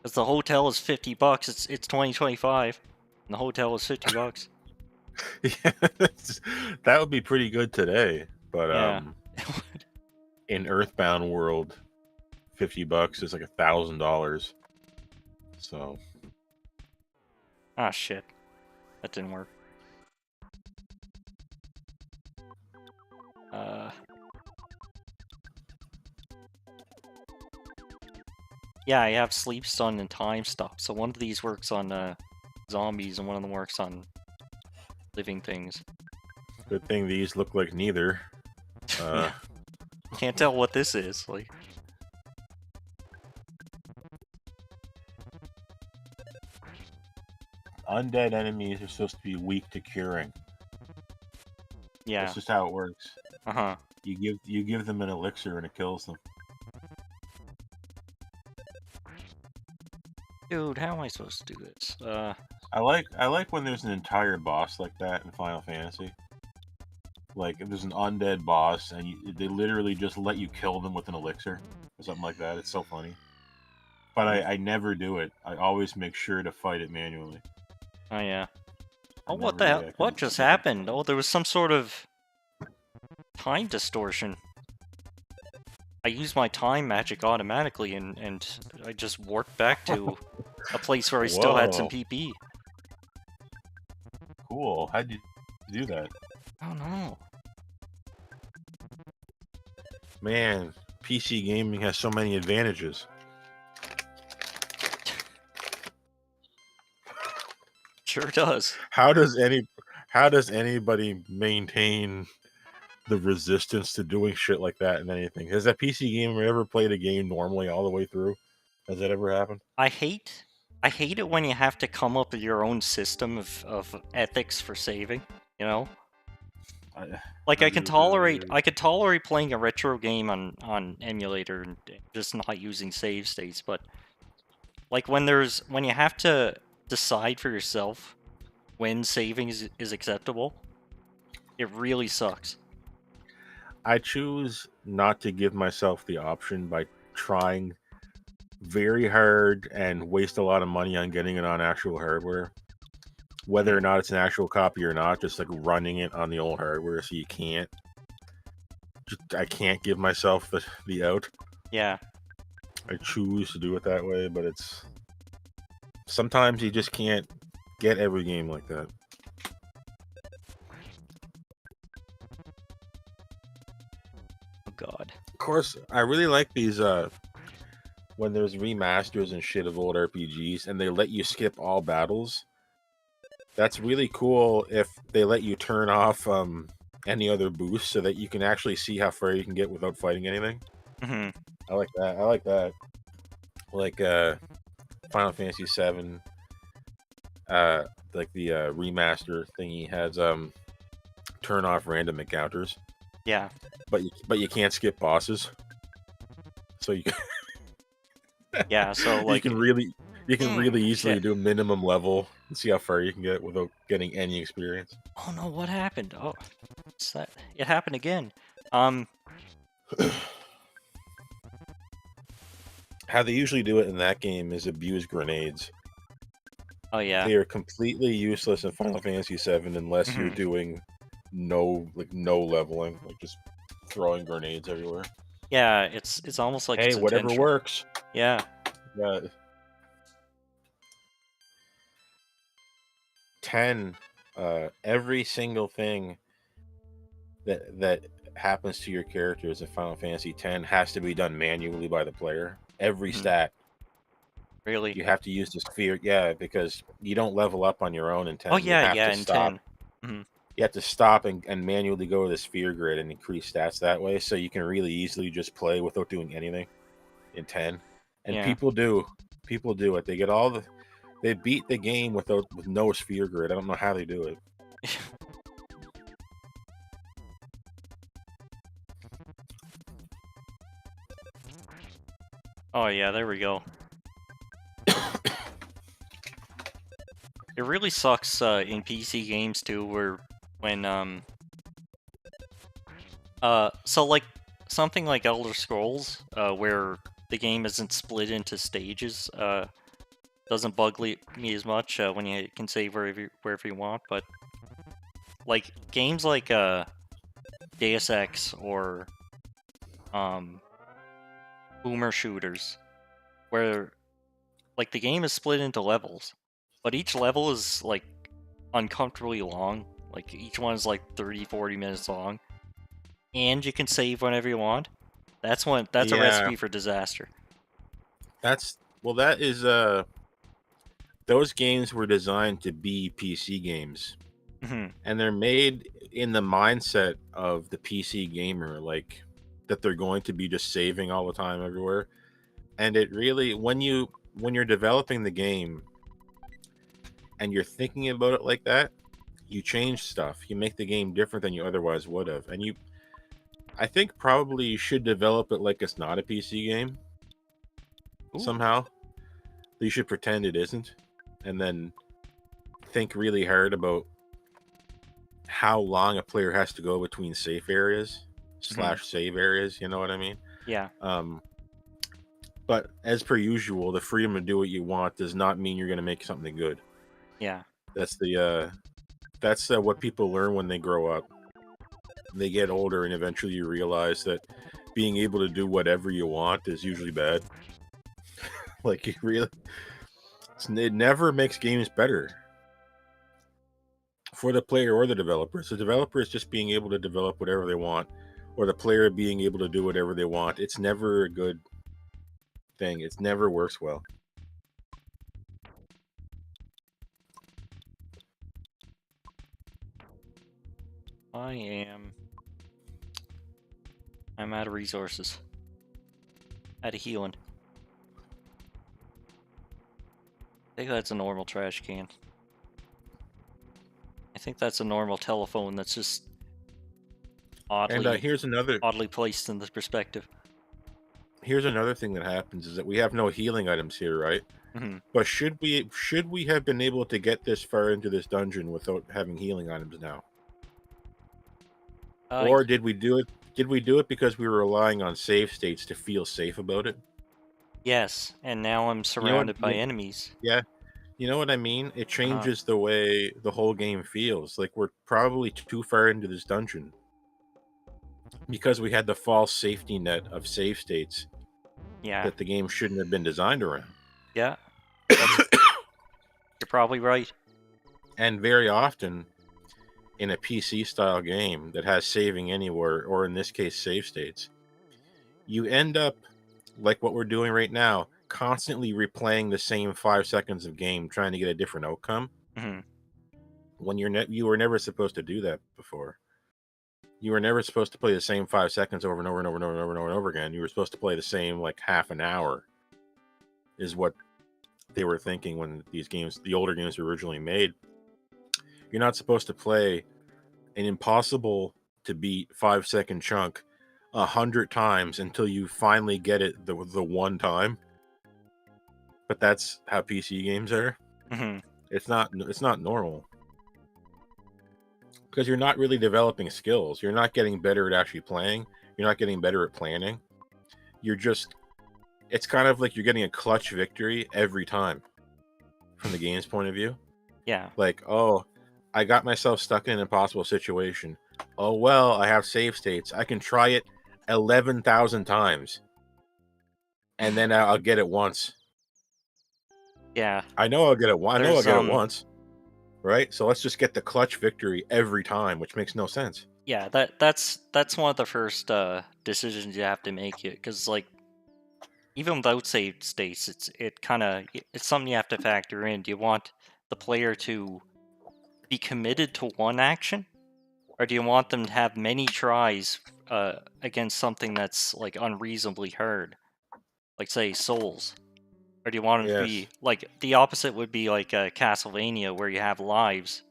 Because the hotel is $50. It's 2025, and the hotel is $50. Yeah, that would be pretty good today. But Yeah. in Earthbound world, $50 is like $1,000. So Ah, shit. That didn't work. Yeah, I have sleep stun and time stop. So one of these works on zombies, and one of them works on living things. good thing these look like neither. Yeah. Can't tell what this is. Like, undead enemies are supposed to be weak to curing. yeah. That's just how it works. Uh-huh. You give them an elixir and it kills them. Dude, how am I supposed to do this? I like when there's an entire boss like that in Final Fantasy. Like if there's an undead boss and they literally just let you kill them with an elixir or something like that. It's so funny. But I never do it. I always make sure to fight it manually. Oh, yeah. I Oh, what never, the hell? yeah, 'cause What just happened? Oh, there was some sort of time distortion. I used my time magic automatically, and I just warped back to a place where I still had some Whoa. PP. Cool. How'd you do that? Oh, no. Man, PC gaming has so many advantages. Sure does. How does anybody maintain the resistance to doing shit like that in anything? Has that PC gamer ever played a game normally all the way through? Has that ever happened? I hate it when you have to come up with your own system of ethics for saving, you know? Like I could tolerate playing a retro game on emulator and just not using save states, but like when you have to decide for yourself when saving is acceptable, it really sucks. I choose not to give myself the option by trying very hard and waste a lot of money on getting it on actual hardware. Whether or not it's an actual copy or not, just like running it on the old hardware, so you can't. I can't give myself the out. Yeah. I choose to do it that way, but it's sometimes you just can't get every game like that. Oh god. Of course, I really like these when there's remasters and shit of old RPGs and they let you skip all battles. That's really cool if they let you turn off any other boosts so that you can actually see how far you can get without fighting anything. Mm-hmm. I like that. I like that. Like Final Fantasy VII, like the remaster thingy has turn off random encounters. Yeah. But you can't skip bosses. So you Yeah, so like you can really easily shit. do minimum level and see how far you can get without getting any experience. Oh no, what happened? Oh, what's that? It happened again. How they usually do it in that game is abuse grenades. Oh yeah. They are completely useless in Final Fantasy VII unless you're Mhm. doing no leveling, like just throwing grenades everywhere. Yeah, it's almost like Hey, it's whatever intentional. works. Yeah. Yeah. 10, every single thing that happens to your characters in Final Fantasy X has to be done manually by the player. Every Mhm. stat. Really? You have to use the sphere, yeah, because you don't level up on your own in Oh 10. You yeah, have yeah, to in stop. 10. Mhm. You have to stop and manually go to the sphere grid and increase stats that way, so you can really easily just play without doing anything in 10. And Yeah. people do it. They beat the game with no sphere grid. I don't know how they do it. Oh yeah, there we go. It really sucks in PC games too, where when so something like Elder Scrolls, where the game isn't split into stages, doesn't me as much when you can save wherever you want. But like games like Deus Ex or um, Boomer shooters, where like the game is split into levels, but each level is like uncomfortably long. Like each one is like 30, 40 minutes long, and you can save whenever you want. That's a Yeah, recipe for disaster. that is those games were designed to be PC games, Hmm. and they're made in the mindset of the PC gamer, like that they're going to be just saving all the time everywhere. And it really, when you're developing the game and you're thinking about it like that, you change stuff. You make the game different than you otherwise would have. And I think probably you should develop it like it's not a PC game Ooh. somehow. You should pretend it isn't, and then think really hard about how long a player has to go between safe areas Hmm. slash save areas. You know what I mean? Yeah. Um, but as per usual, the freedom to do what you want does not mean you're going to make something good. Yeah. That's what people learn when they grow up. They get older, and eventually you realize that being able to do whatever you want is usually bad. Like it never makes games better for the player or the developer. So the developer is just being able to develop whatever they want, or the player being able to do whatever they want. It's never a good thing. It never works well. I am. I'm out of resources. Out of healing. I think that's a normal trash can. I think that's a normal telephone that's just And oddly here's another placed in this perspective. thing that happens is that we have no healing items here, right? Hmm. But should we have been able to get this far into this dungeon without having healing items now? Uh, Or did we do it? Did we do it because we were relying on save states to feel safe about it? yes, and now I'm You know what? surrounded by enemies. Yeah, you know what I mean. It Uh-huh. changes the way the whole game feels. Like we're probably too far into this dungeon because we had the false safety net of save states Yeah. that the game shouldn't have been designed around. Yeah. That's You're probably right. And very often in a PC style game that has saving anywhere, or in this case, save states, you end up like what we're doing right now, constantly replaying the same 5 seconds of game, trying to get a different outcome. Hmm. When you were never supposed to do that before. You were never supposed to play the same 5 seconds over and over and over and over and over and over and over again. You were supposed to play the same like half an hour. Is what they were thinking when the older games were originally made. You're not supposed to play an impossible to beat 5 second chunk 100 times until you finally get it the one time. But that's how PC games are. Hmm. It's not normal because you're not really developing skills. You're not getting better at actually playing. You're not getting better at planning. You're just it's kind of like you're getting a clutch victory every time from the game's point of view. Yeah. Like, oh, I got myself stuck in an impossible situation. Oh well, I have save states. I can try it 11,000 times, and then I'll get it once. Yeah. I know I'll get it. I know I'll There's get it once, right? So let's just get the clutch victory every time, which makes no sense. yeah, that's one of the first decisions you have to make it, because like even without save states, it's something you have to factor in. Do you want the player to be committed to one action, or do you want them to have many tries against something that's like unreasonably hard, like say Souls? Or do you want them to Yes. be like the opposite would be like Castlevania, where you have lives,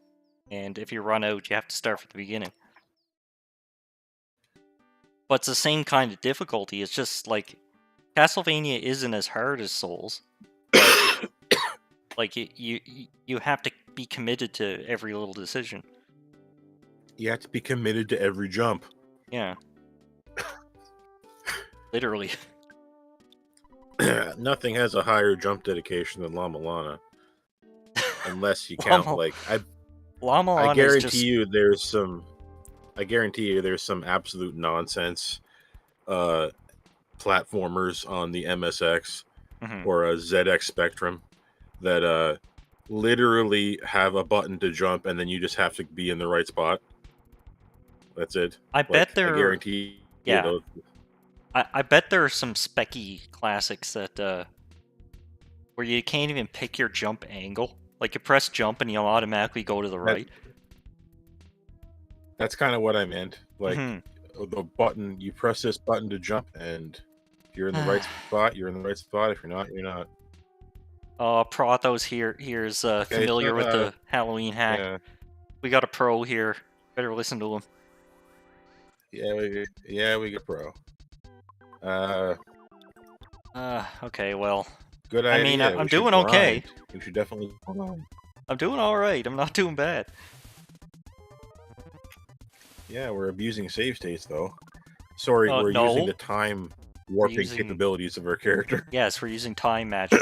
and if you run out, you have to start from the beginning. But it's the same kind of difficulty. It's just like Castlevania isn't as hard as Souls, but like you have to be committed to every little decision. You have to be committed to every jump. Yeah. Literally. Nothing has a higher jump dedication than Llama Lana, unless you count Llama, like Llama I Lana is guarantee just. you there's some absolute nonsense uh platformers on the MSX Mhm. or a ZX Spectrum that literally have a button to jump and then you just have to be in the right spot. That's it. I bet Like I there. guarantee you Yeah, those. I bet there are some specky classics that where you can't even pick your jump angle. Like you press jump and you'll automatically go to the That right. that's kind of what I meant. Like Hmm. the button, you press this button to jump, and if you're in the right spot, you're in the right spot. If you're not, you're not. Prothos here's Okay, so familiar with the Halloween hack. yeah, We got a pro here. Better listen to him. yeah, we get pro. Uh, Okay, well, Good I mean, idea. I'm We should doing okay. grind. We should definitely grind. I'm doing all right. I'm not doing bad. Yeah, we're abusing save states though. Sorry, we're using No, the time we're warping using. capabilities of our character. Yes, we're using time magic.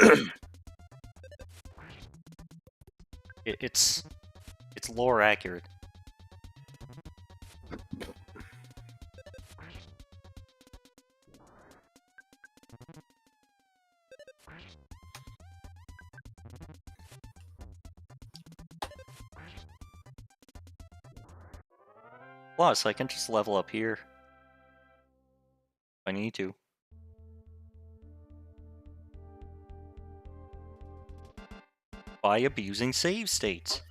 It's lore accurate. Plus, I can just level up here if I need to. By abusing save states.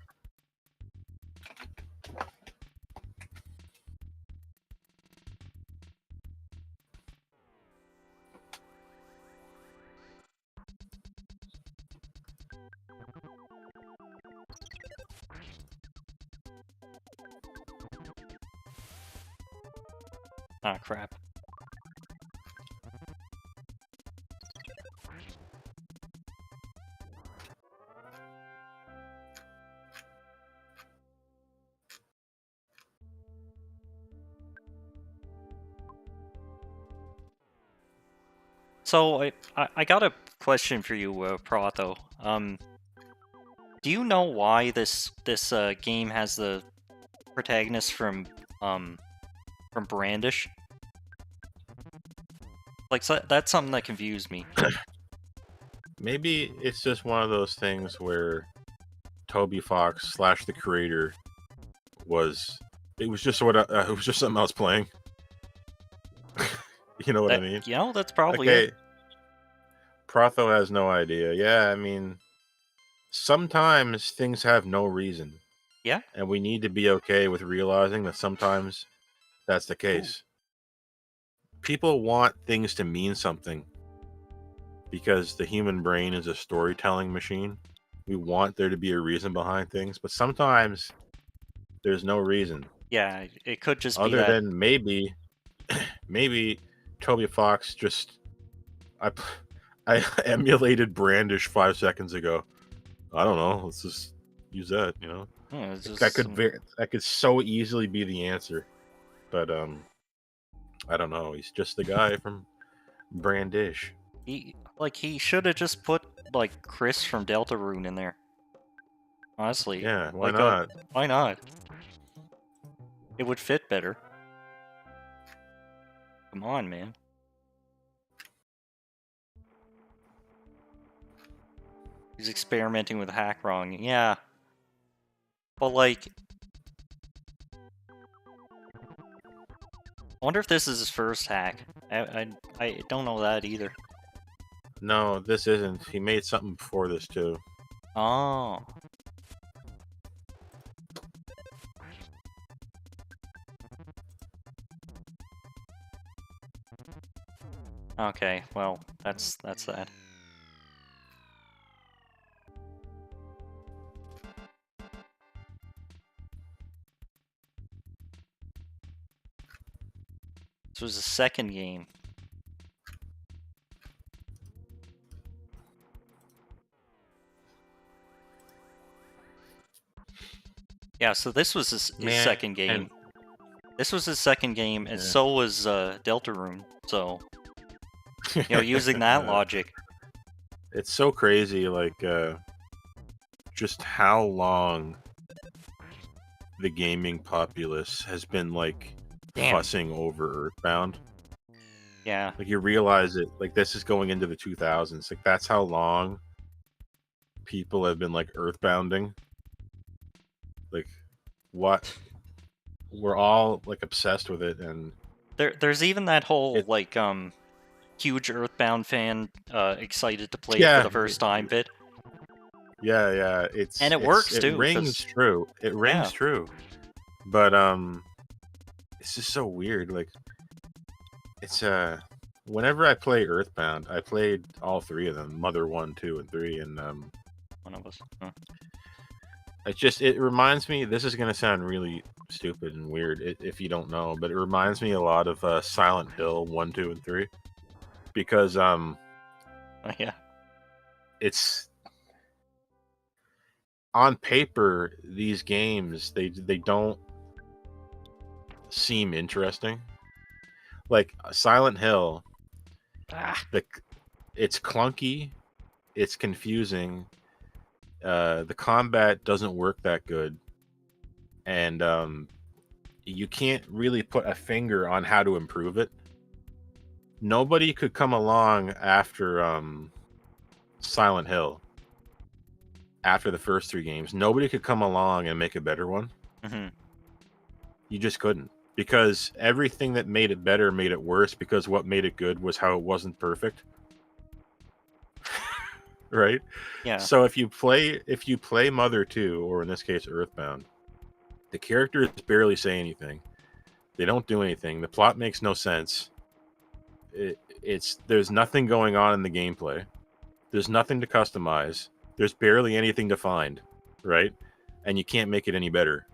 Ah, crap. So I got a question for you, Prato. Do you know why this game has the protagonist from Brandish? Like so, that's something that confused me. Maybe it's just one of those things where Toby Fox slash the creator was. It was just it was just something I was playing. You know what I That mean? that's probably it. Okay, Protho has no idea. Yeah, I mean, sometimes things have no reason, Yeah. and we need to be okay with realizing that sometimes that's the Ooh. case. People want things to mean something because the human brain is a storytelling machine. We want there to be a reason behind things, but sometimes there's no reason Yeah, it could just be other that. than maybe Toby Fox just I I emulated Brandish 5 seconds ago. I don't know. Let's just use that. You know, It's that just could that could so easily be the answer, but I don't know. He's just the guy from Brandish. he should have just put like Chris from Deltarune in there. Honestly, Yeah, why like not? why not? It would fit better. Come on, man. He's experimenting with hack wrong. Yeah, but like, I wonder if this is his first hack. I don't know that either. No, this isn't. He made something before this too. Oh. Okay, well, that's that. This was the second game. Yeah, so this was his Man, second game. This was his second game, and yeah. so was Deltarune. So Using that logic. It's so crazy, like just how long the gaming populace has been like Damn. fussing over Earthbound. Yeah. Like you realize it, like this is going into the 2000s. Like that's how long people have been like Earthbounding. Like what? We're all like obsessed with it, and There's even that whole it. like huge Earthbound fan excited to play it for Yeah, the first time bit. yeah. And it It's works it too, rings because true. It yeah. rings true. But it's just so weird. Like it's whenever I play Earthbound, I played all three of them, Mother 1, 2, and 3, and One of us. Huh. it reminds me. This is gonna sound really stupid and weird if you don't know, but it reminds me a lot of Silent Hill 1, 2, and 3 because Yeah. it's on paper these games they don't seem interesting. Like Silent Hill, Ah. the it's clunky, it's confusing, the combat doesn't work that good, and you can't really put a finger on how to improve it. Nobody could come along after Silent Hill, after the first three games. Nobody could come along and make a better one. Hmm. You just couldn't, because everything that made it better made it worse, because what made it good was how it wasn't perfect. Right? Yeah. So if you play Mother 2, or in this case Earthbound, the characters barely say anything. They don't do anything. The plot makes no sense. It's there's nothing going on in the gameplay. There's nothing to customize. There's barely anything to find, right? And you can't make it any better.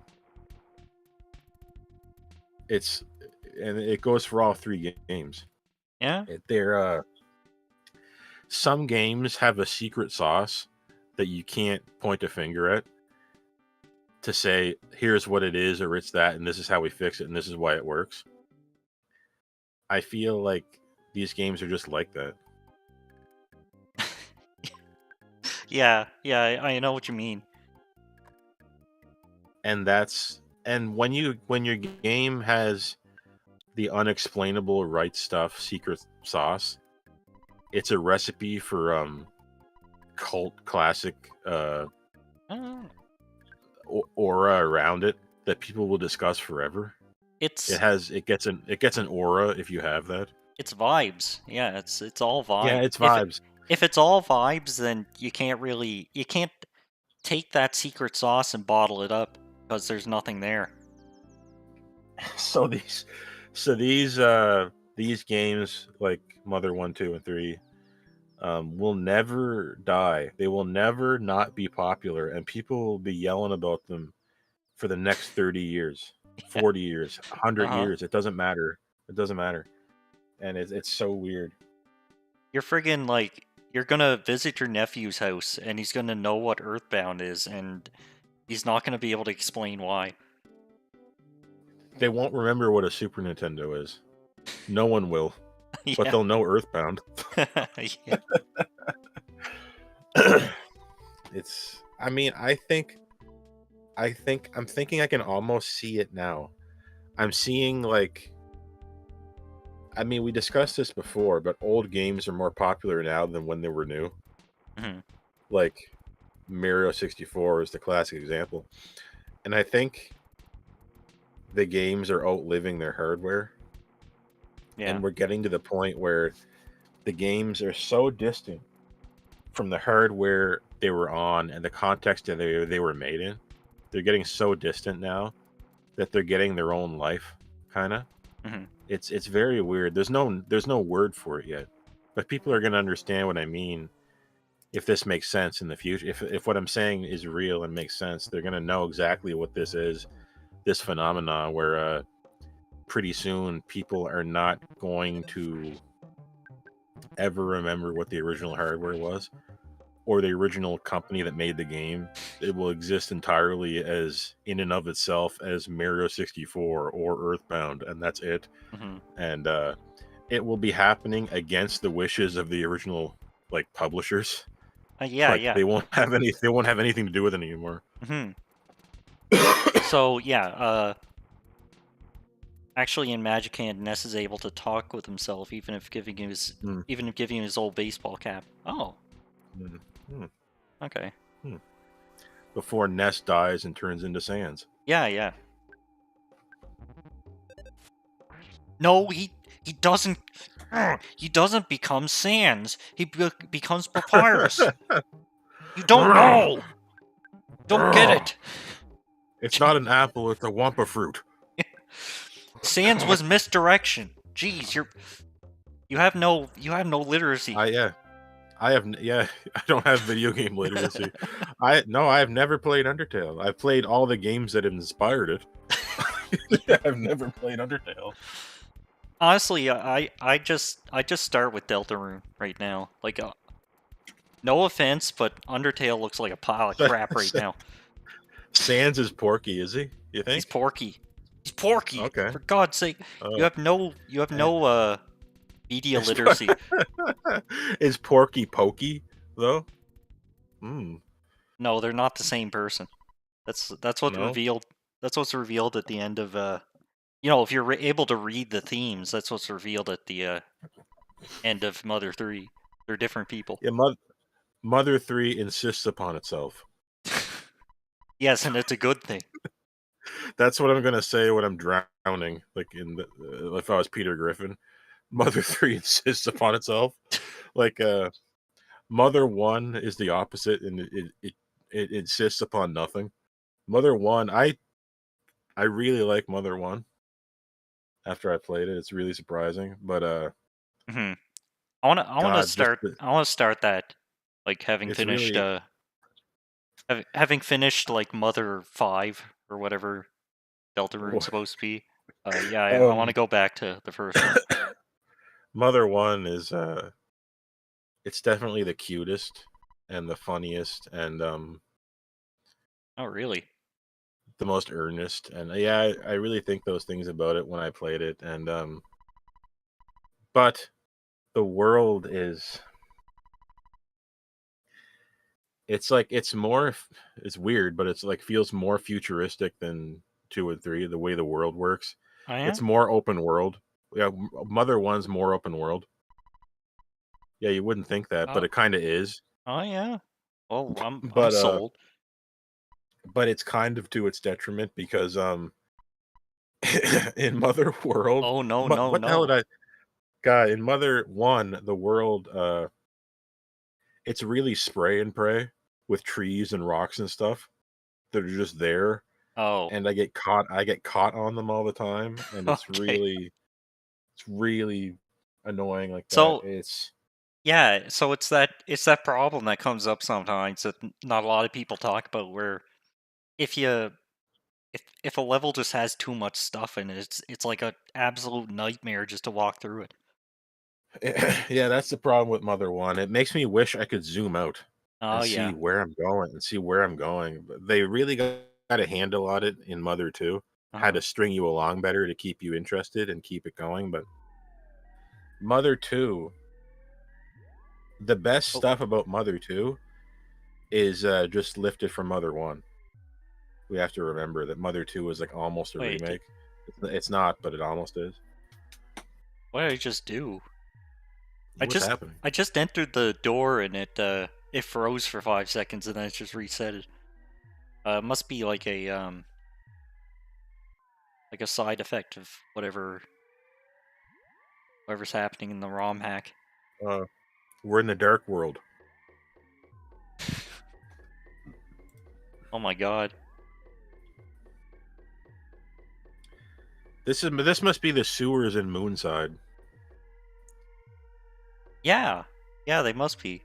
It's and it goes for all three games. Yeah. They're some games have a secret sauce that you can't point a finger at to say here's what it is, or it's that, and this is how we fix it, and this is why it works. I feel like these games are just like that. Yeah. Yeah. I know what you mean. And when your game has the unexplainable right stuff secret sauce, it's a recipe for cult classic Oh. aura around it that people will discuss forever. It's It gets an aura if you have that. it's vibes. Yeah. It's all Yeah, vibe. it's vibes. If it's all vibes, then you can't take that secret sauce and bottle it up because there's nothing there. So these games like Mother 1, 2, and 3 will never die. They will never not be popular, and people will be yelling about them for the next 30 years, Yeah. 40 years, Uh 100 huh. years. It doesn't matter. It doesn't matter. And it's so weird. You're friggin' like you're gonna visit your nephew's house and he's gonna know what Earthbound is and he's not gonna be able to explain why. They won't remember what a Super Nintendo is. No one will, but Yeah. they'll know Earthbound. Yeah. It's I mean, I'm thinking I can almost see it now. I'm seeing like I mean, we discussed this before, but old games are more popular now than when they were new. Mhm. Like Mario 64 is the classic example. And I think the games are outliving their hardware, Yeah. and we're getting to the point where the games are so distant from the hardware they were on and the context that they were made in. They're getting so distant now that they're getting their own life, kind of. Mhm. It's very weird. There's no word for it yet, but people are gonna understand what I mean if this makes sense in the future. If what I'm saying is real and makes sense, they're gonna know exactly what this is. This phenomena where pretty soon people are not going to ever remember what the original hardware was or the original company that made the game. It will exist entirely as in and of itself as Mario 64 or Earthbound, and that's it. Mhm. And it will be happening against the wishes of the original like publishers. Yeah, Like yeah. they won't have anything to do with it anymore. Hmm. So yeah, actually in Magic Hand, Ness is able to talk with himself, Hmm, even if giving him his old baseball cap. Oh, hmm, hmm, okay. hmm. Before Ness dies and turns into Sans. Yeah, yeah. No, he doesn't. He doesn't become Sans. Becomes Papyrus. You don't know. Don't get it. It's not an apple, it's a wampa fruit. Sans was misdirection. Jeez, you have no literacy. I yeah. Yeah, I don't have video game literacy. I have never played Undertale. I've played all the games that have inspired it. I've never played Undertale. Honestly, I just start with Deltarune right now. Like, no offense, but Undertale looks like a pile of crap right now. Sans is Porky, is he? You He's think? Porky. He's Porky. Okay. For God's sake, Oh, you have eh, no media is, literacy. is Porky Pokey though? Hmm. No, they're not the same person. That's what No. revealed. That's what's revealed at the end of You know, if you're able to read the themes, that's what's revealed at the end of Mother 3. They're different people. Yeah, Mother 3 insists upon itself. Yes, and it's a good thing. That's what I'm gonna say when I'm drowning, like if I was Peter Griffin. Mother 3 insists upon itself. Like Mother 1 is the opposite, and it insists upon nothing. Mother 1, I really like Mother 1 after I played it. It's really surprising, but Hmm. God, I wanna start that, like it's really having finished like Mother 5 or whatever Deltarune's supposed to be. Yeah, I want to um go back to the first one. Mother 1 is it's definitely the cutest and the funniest and Oh, really? the most earnest, and yeah, I really think those things about it when I played it, and but the world is it's like it's weird, but it's like feels more futuristic than 2 and 3, the way the world works. Oh yeah. It's more open world. Yeah, Mother 1's more open world. Yeah, you wouldn't think that, but Oh, it kinda is. oh yeah. Well, I'm But, sold. it's kind of to its detriment because, in Mother World Oh no what no what the hell no. did I God, in Mother 1, the world, it's really spray and pray with trees and rocks and stuff that are just there, Oh, and I get caught on them all the time, and okay. it's really annoying like that. So It's yeah, so it's that problem that comes up sometimes that not a lot of people talk about, where if you if a level just has too much stuff in it, it's like a absolute nightmare just to walk through it. yeah, that's the problem with Mother 1. It makes me wish I could zoom out Oh and yeah. see where I'm going and see where I'm going, but they really got a handle on it in Mother 2, how Uh-huh. to string you along better to keep you interested and keep it going, but Mother 2, the best Oh stuff about Mother 2 is, just lifted from Mother 1. We have to remember that Mother 2 is, like, almost a wait, remake. It's not, but it almost is. what did I just do? What's happening? I just entered the door and it froze for 5 seconds and then it just reset it. It must be like a side effect of whatever's happening in the ROM hack. Uh, we're in the dark world. Oh my god. This must be the sewers in Moonside. Yeah. Yeah, they must be.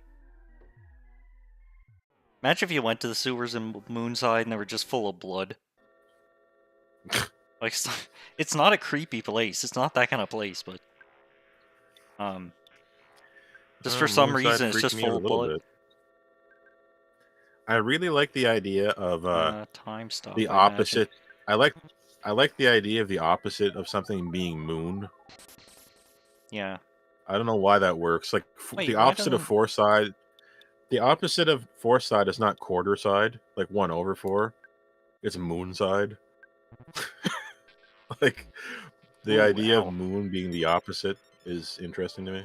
Imagine if you went to the sewers in Moonside and they were just full of blood. Like, it's not a creepy place. It's not that kind of place, but um, just for some Moonside reason, it's freaked just me out full a of little blood. bit. I really like the idea of, Time stop, the I imagine. opposite. I like I like the idea of the opposite of something being moon. Yeah. I don't know why that works. Like Wait, the why opposite of doesn't... four side, the opposite of four side is not quarter side, like 1/4. It's moon side. Like the Ooh, idea of ow. moon being the opposite is interesting to me.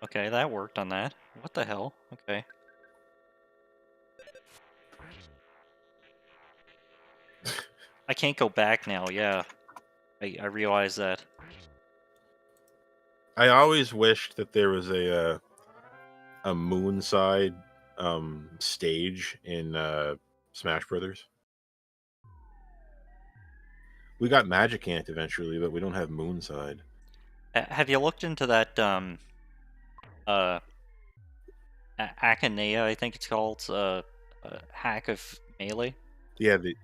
Okay, that worked on that. What the hell? Okay. I can't go back now, yeah. I realize that. I always wished that there was a moon side stage in Smash Brothers. We got Magic Ant eventually, but we don't have moon side. Have you looked into that, uh, Akanea, I think it's called, hack of Melee? Yeah, the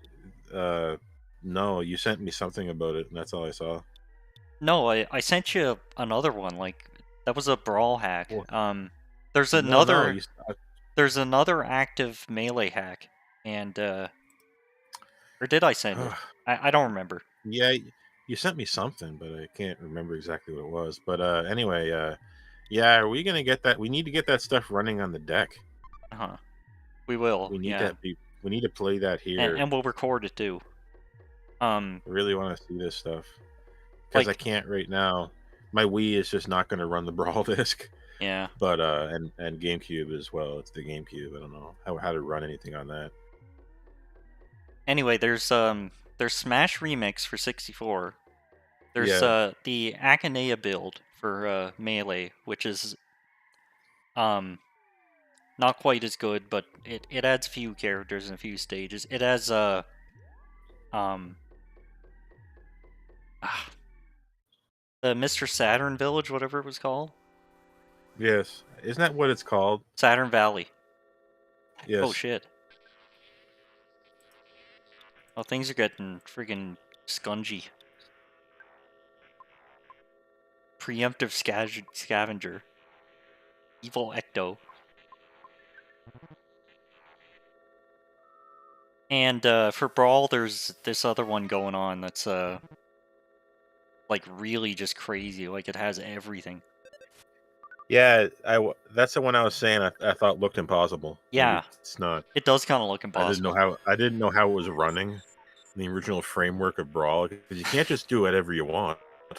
uh no, you sent me something about it, and that's all I saw. No, I sent you another one, like, that was a brawl hack. Well, There's no, another there's another active Melee hack, and, or did I send it? I don't remember. yeah, you sent me something, but I can't remember exactly what it was. But anyway, yeah, are we gonna get that? We need to get that stuff running on the deck. Uh-huh. We will, We need yeah. that. We need to play that here. And we'll record it too. Um, I really want to see this stuff because I like, can't right now. My Wii is just not going to run the Brawl disc, yeah. but and GameCube as well. It's the GameCube. I don't know how to run anything on that. Anyway, there's Smash Remix for 64. There's Yeah, the Akanea build for Melee, which is um not quite as good, but it adds a few characters and a few stages. It has um ah, the Mr. Saturn Village, whatever it was called. yes. Isn't that what it's called? Saturn Valley. Oh Yes. shit. Well, things are getting friggin' scungy. Preemptive scavenger. Evil Ecto. And for Brawl, there's this other one going on that's like really just crazy. Like it has everything. Yeah, that's the one I was saying. I thought looked impossible. Like Yeah, it's not. it does kind of look impossible. I didn't know how it was running in the original framework of Brawl because you can't just do whatever you want.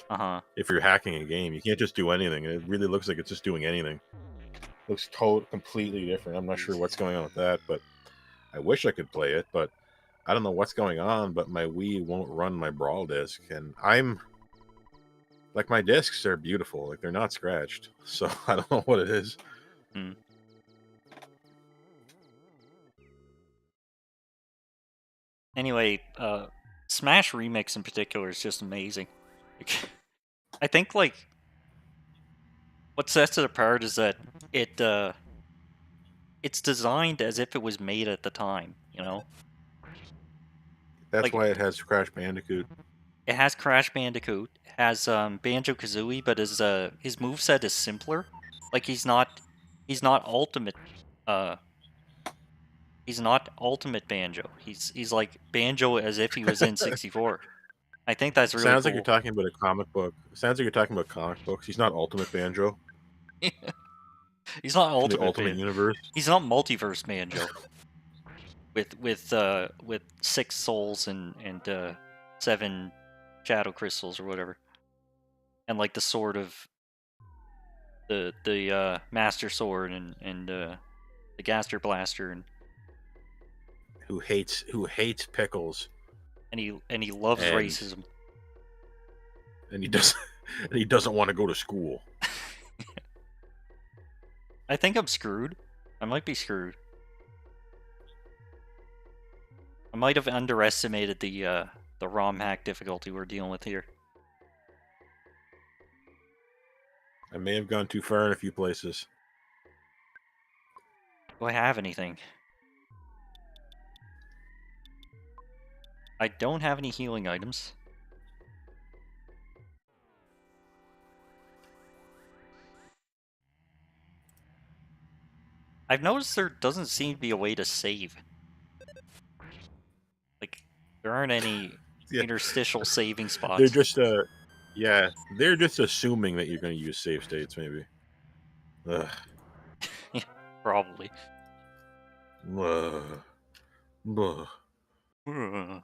Uh huh. If you're hacking a game, you can't just do anything. It really looks like it's just doing anything. Looks completely different. I'm not sure what's going on with that, but I wish I could play it, but I don't know what's going on. But my Wii won't run my Brawl disc, and I'm like my discs are beautiful, like they're not scratched. So I don't know what it is. Hmm. Anyway, Smash Remix in particular is just amazing. Like, I think like what sets it apart is that it it's designed as if it was made at the time. You know, That's like why it has Crash Bandicoot. it has Crash Bandicoot, it has Banjo Kazooie, but his moveset is simpler. Like he's not ultimate uh he's not ultimate Banjo. He's like Banjo as if he was in 64. I think that's really Sounds like you're cool. talking about a comic book. Sounds like you're talking about comic books. He's not Ultimate Banjo He's not from the ultimate Ultimate Banjo. Universe. He's not multiverse Banjo with 6 souls and 7 shadow crystals or whatever. And like the sword of the master sword and the Gaster Blaster Who hates pickles and he loves and racism. and he does and he doesn't want to go to school. I think I'm screwed. I might be screwed. I might have underestimated the ROM hack difficulty we're dealing with here. I may have gone too far in a few places. Do I have anything? I don't have any healing items. I've noticed there doesn't seem to be a way to save. Like, there aren't any Yeah, interstitial saving they're spots. just Yeah, they're just assuming that you're going to use save states, maybe. Ugh. Yeah, probably. Ugh. Ugh. Ugh.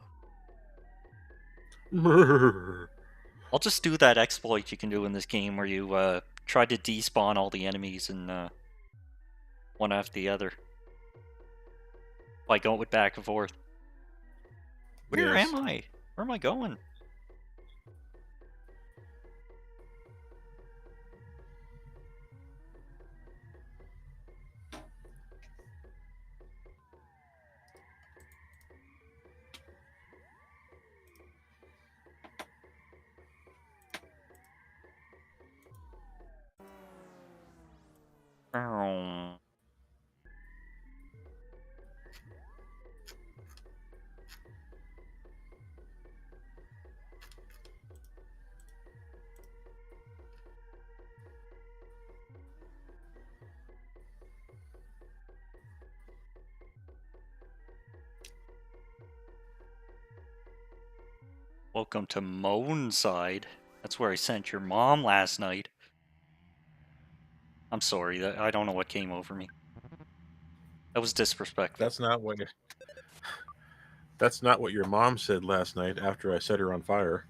Ugh. I'll just do that exploit you can do in this game where you try to despawn all the enemies and one after the other by going with back and forth. Where Yes. am I? Where am I going? Oh. Welcome to Moonside. That's where I sent your mom last night. I'm sorry, that I don't know what came over me. That was disrespectful. That's not what that's not what your mom said last night after I set her on fire.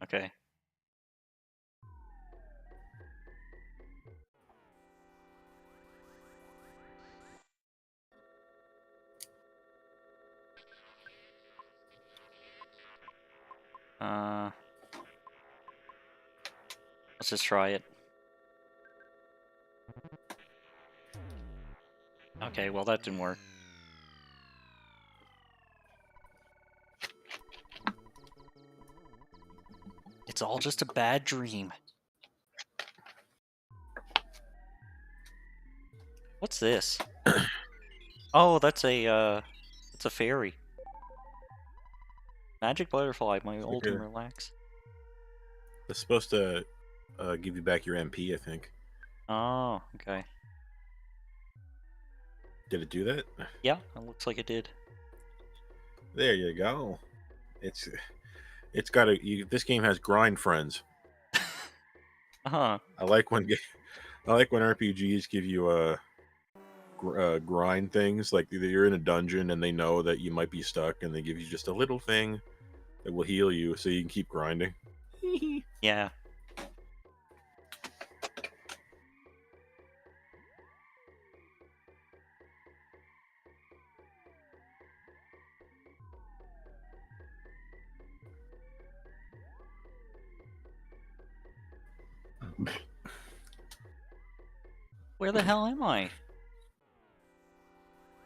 Okay. Uh, let's just try it. Okay, well that didn't work. It's all just a bad dream. What's this? Oh, that's a fairy. Magic butterfly, my It's like old and relax. it's supposed to give you back your MP, I think. Oh, okay. Did it do that? Yeah, it looks like it did. There you go. It's it's got a this game has grind friends. Uh-huh. I like when I like when RPGs give you grind things, like either you're in a dungeon and they know that you might be stuck and they give you just a little thing that will heal you so you can keep grinding. Yeah. Where the hell am I?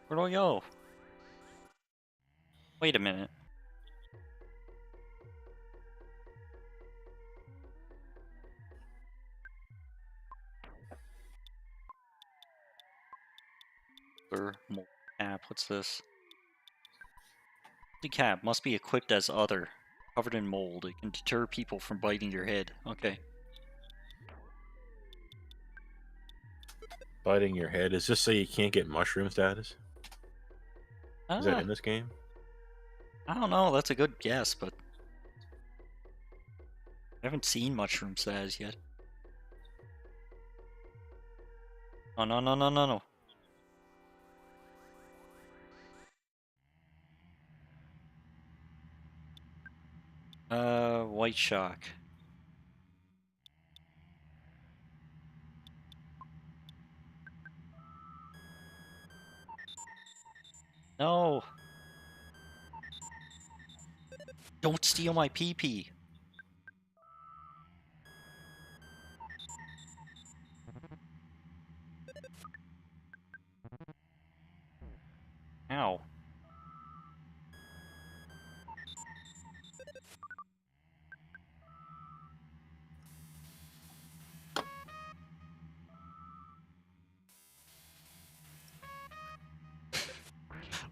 Where do I go? Wait a minute. Mold cap. What's this? The cap must be equipped as other, covered in mold. It can deter people from biting your head. Okay. Biting your head. Is this so you can't get mushroom status? Is that Uh, in this game? I don't know. That's a good guess, but I haven't seen mushroom size yet. Oh no no no no no. White shock. No. Don't steal my pee-pee. Ow.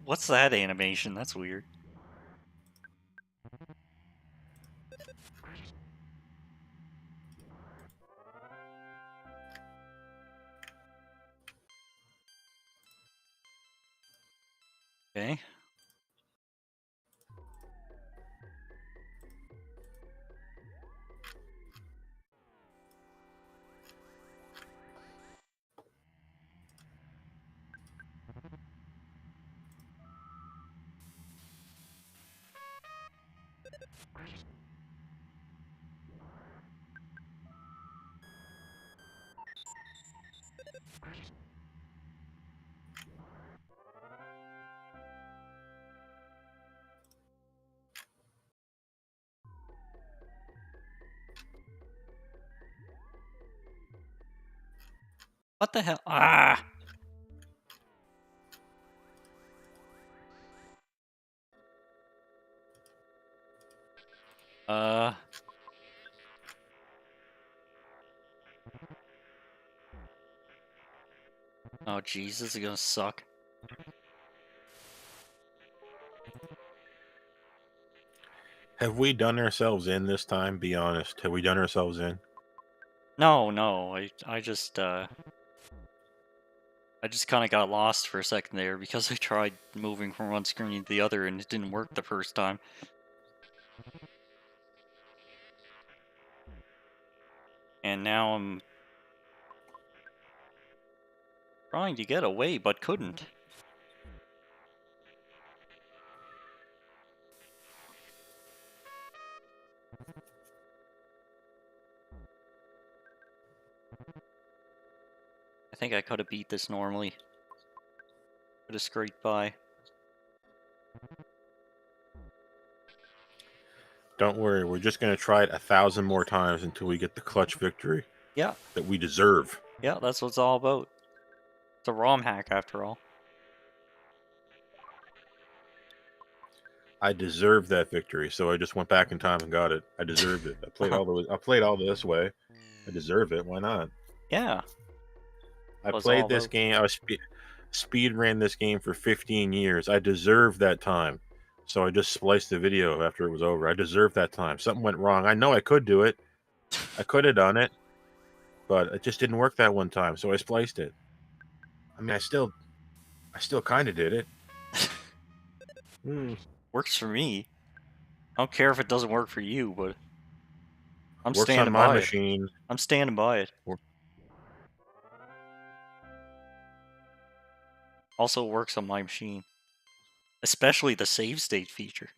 What's that animation? That's weird. Okay. What the hell? Ah! Uh... Oh, jeez, this is gonna suck. Have we done ourselves in this time? Be honest. Have we done ourselves in? No, no, I just kind of got lost for a second there because I tried moving from one screen to the other and it didn't work the first time. And now I'm trying to get away but couldn't. I think I could have beat this normally. Could have scraped by. Don't worry, we're just going to try it 1,000 more times until we get the clutch victory Yeah, that we deserve. yeah, that's what it's all about. It's a ROM hack after all. I deserved that victory, so I just went back in time and got it. I deserved it. I played all this way. I deserve it. Why not? Yeah, I what it's all played this about. game. I was speed ran this game for 15 years. I deserved that time. So I just spliced the video after it was over. I deserved that time. Something went wrong. I know I could do it. I could have done it, but it just didn't work that one time. So I spliced it. I mean, I still kind of did it. Hmm. Works for me. I don't care if it doesn't work for you, but I'm Works on standing my by it. machine. I'm standing by it. Wor- Also works on my machine. Especially the save state feature.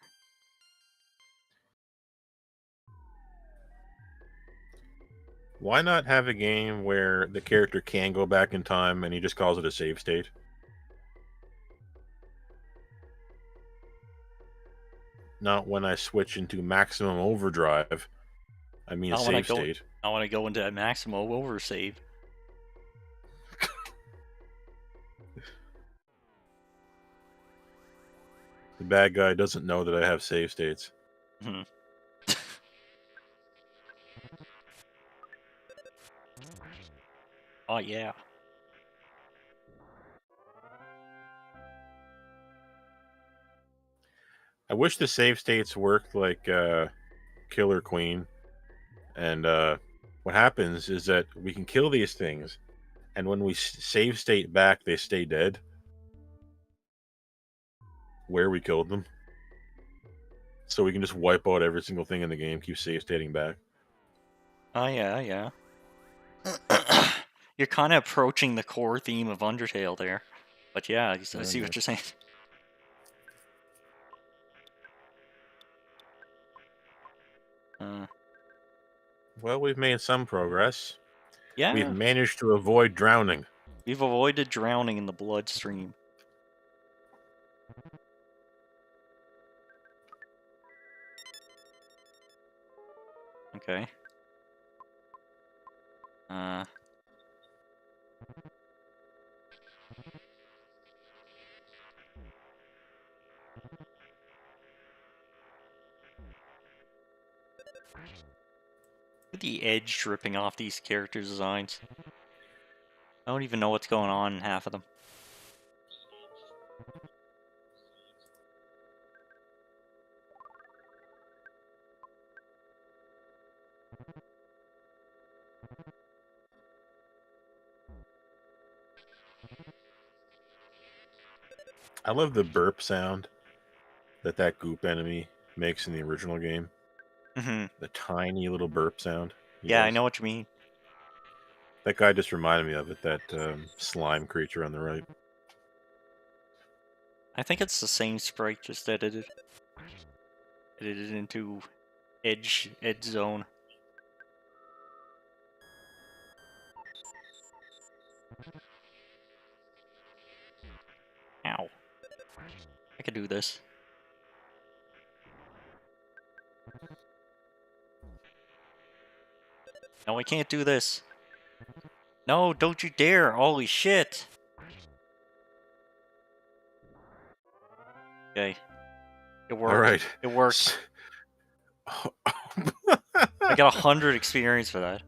Why not have a game where the character can go back in time and he just calls it a save state? Not when I switch into maximum overdrive. I mean a Not when I save go state. not when I go into a maximum oversave. The bad guy doesn't know that I have save states. Hmm. Oh yeah. I wish the save states worked like Killer Queen. And what happens is that we can kill these things, and when we save state back, they stay dead where we killed them. So we can just wipe out every single thing in the game, keep save stating back. Oh yeah, yeah. You're kind of approaching the core theme of Undertale there. But yeah, I see what you're saying. Uh, Well, we've made some progress. We've yeah, managed to avoid drowning. we've avoided drowning in the bloodstream. Okay. Uh, Look at the edge dripping off these characters' designs. I don't even know what's going on in half of them. I love the burp sound that goop enemy makes in the original game. Hmm. The tiny little burp sound he Yeah, I does. know what you mean. That guy just reminded me of it. That slime creature on the right. I think it's the same sprite, just edited into Edge Zone. Ow. I could do this. No, I can't do this. No, don't you dare. Holy shit. Okay. It All worked. right. It worked. I got 100 experience for that.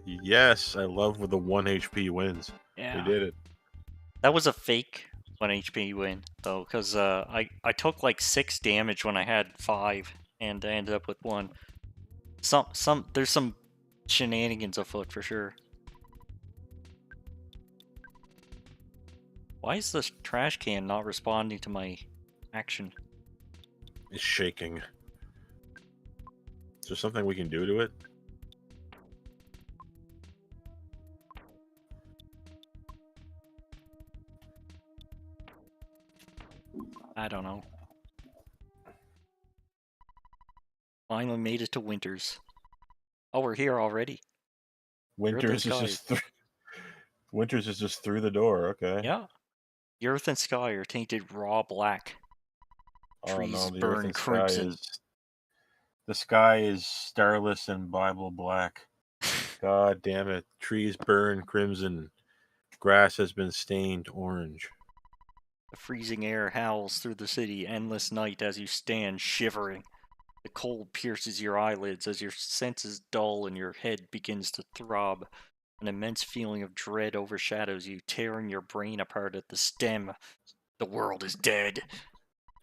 Yes, I love when the 1 HP wins. We Yeah. did it. That was a fake 1 HP win, though, because I took like 6 damage when I had 5, and I ended up with 1. There's some shenanigans afoot for sure. Why is this trash can not responding to my action? It's shaking. Is there something we can do to it? I don't know. Finally made it to Winters. Oh, we're here already. Earth and Winters is sky. just Winters is just through the door. Okay. Yeah. The earth and sky are tainted raw black. Oh no, Trees the earth burn and sky crimson. is the sky is starless and Bible black. God damn it! Trees burn crimson. Grass has been stained orange. The freezing air howls through the city, endless night as you stand shivering. The cold pierces your eyelids as your senses dull and your head begins to throb. An immense feeling of dread overshadows you, tearing your brain apart at the stem. The world is dead.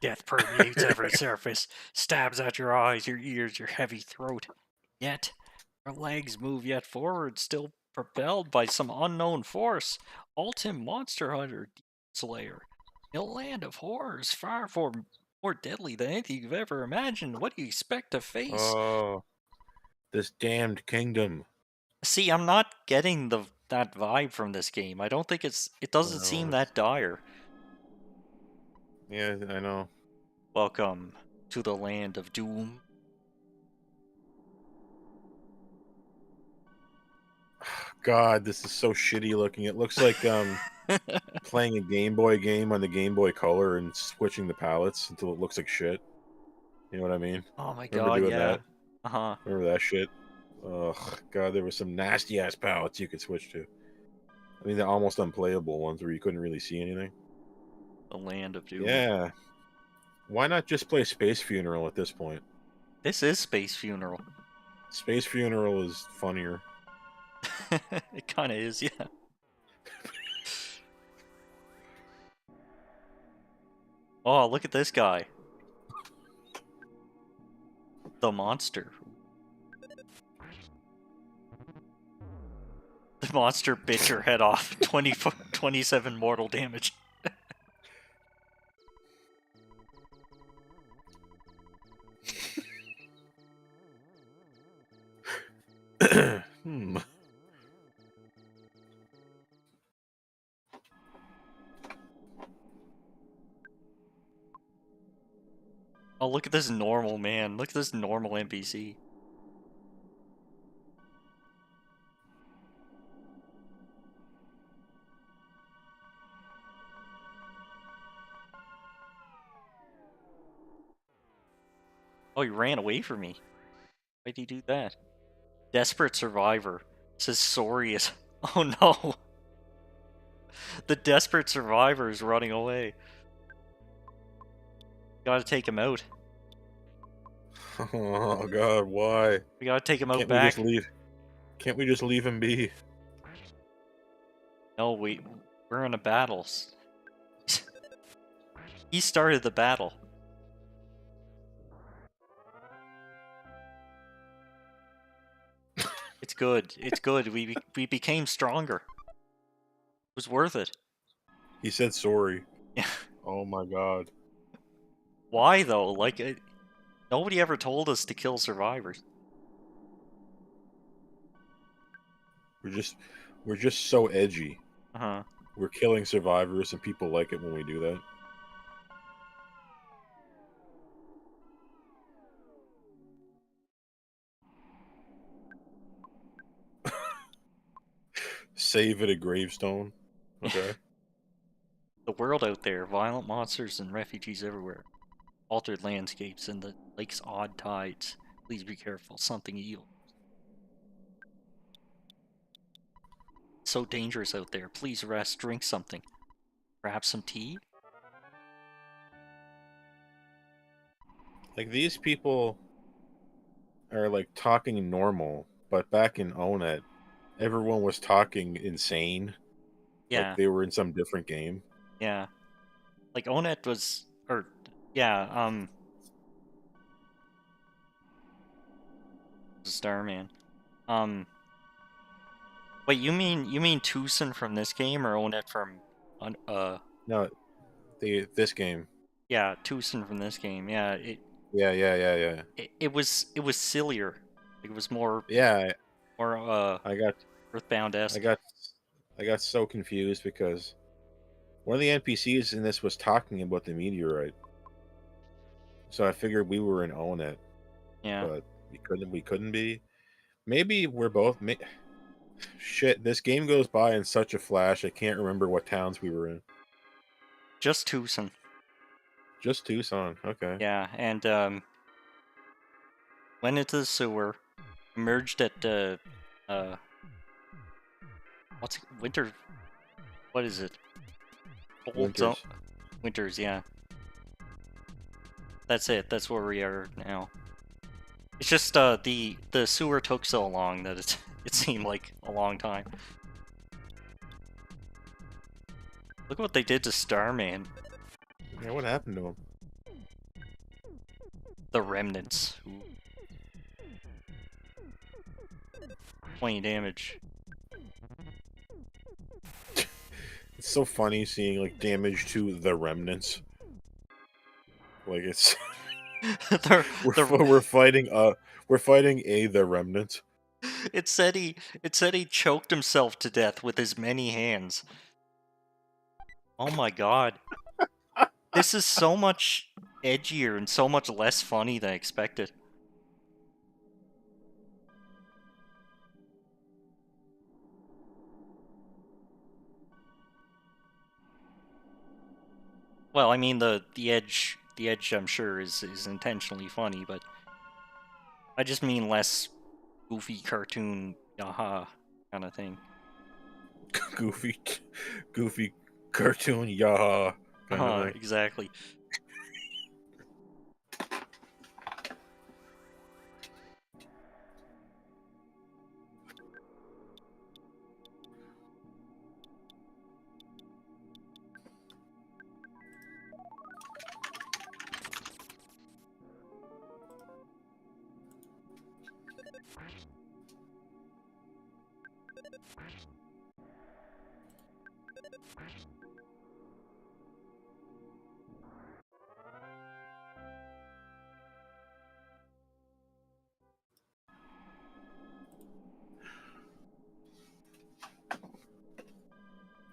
Death permeates every surface, stabs at your eyes, your ears, your heavy throat. Yet, your legs move yet forward, still propelled by some unknown force. Ultim Monster Hunter, Demon Slayer. In a land of horrors far more deadly than anything you've ever imagined. What do you expect to face? Oh, this damned kingdom. See, I'm not getting that vibe from this game. I don't think it doesn't seem No, that dire. yeah, I know. Welcome to the land of doom. God, this is so shitty looking. It looks like playing a Game Boy game on the Game Boy Color and switching the palettes until it looks like shit. You know what I mean? Oh my Remember god, doing yeah. that? Uh-huh. Remember that shit? Ugh, God, there was some nasty ass palettes you could switch to. I mean, the almost unplayable ones where you couldn't really see anything. The land of doom. Yeah. Why not just play Space Funeral at this point? This is Space Funeral. Space Funeral is funnier. It kind of is, yeah. Oh, look at this guy. The monster. The monster bit your head off. 27 mortal damage. Hmm. Oh, look at this normal man. Look at this normal NPC. Oh, he ran away from me. Why'd he do that? Desperate survivor. Says sorry as. Oh no. The desperate survivor is running away. Gotta take him out. Oh God, why? We gotta take him out Can't we just back. leave? Can't we just leave him be? No, we're in a battle. He started the battle. It's good. It's good. We became stronger. It was worth it. He said sorry. Yeah. Oh my god. Why though? Like, nobody ever told us to kill survivors. We're just we're just so edgy. Uh huh. We're killing survivors and people like it when we do that. Save at a gravestone. Okay. The world out there, violent monsters and refugees everywhere, altered landscapes and the lake's odd tides. Please be careful. Something evil. So dangerous out there. Please rest. Drink something. Perhaps some tea. Like these people are like talking normal, but back in Onet, everyone was talking insane. Like Yeah. they were in some different game. Yeah. Like Onet was, or yeah. Starman. Um. Wait, you mean Tucson from this game or Onet from No, this game. yeah, Tucson from this game. Yeah, it Yeah, yeah, yeah, yeah. it was sillier. It was more Yeah, more I got I Earthbound-esque. got I got so confused because one of the NPCs in this was talking about the meteorite. So I figured we were in Onet, Yeah. but we couldn't be. Maybe we're both shit, this game goes by in such a flash. I can't remember what towns we were in. Just Tucson. Just Tucson. Okay. Yeah, and went into the sewer, emerged at uh winter, what is it? Cold zone. Winters. Winters, yeah. That's it. That's where we are now. It's just the sewer took so long that it seemed like a long time. Look what they did to Starman. Yeah, what happened to him? The remnants. Ooh. 20 damage. It's so funny seeing like damage to the remnants. Like it's the, the, we're fighting the remnant. it said he choked himself to death with his many hands. Oh my god. This is so much edgier and so much less funny than I expected. Well, I mean the edge I'm sure is intentionally funny, but I just mean less goofy cartoon yaha kind of thing. goofy goofy cartoon yaha kind of thing. Exactly.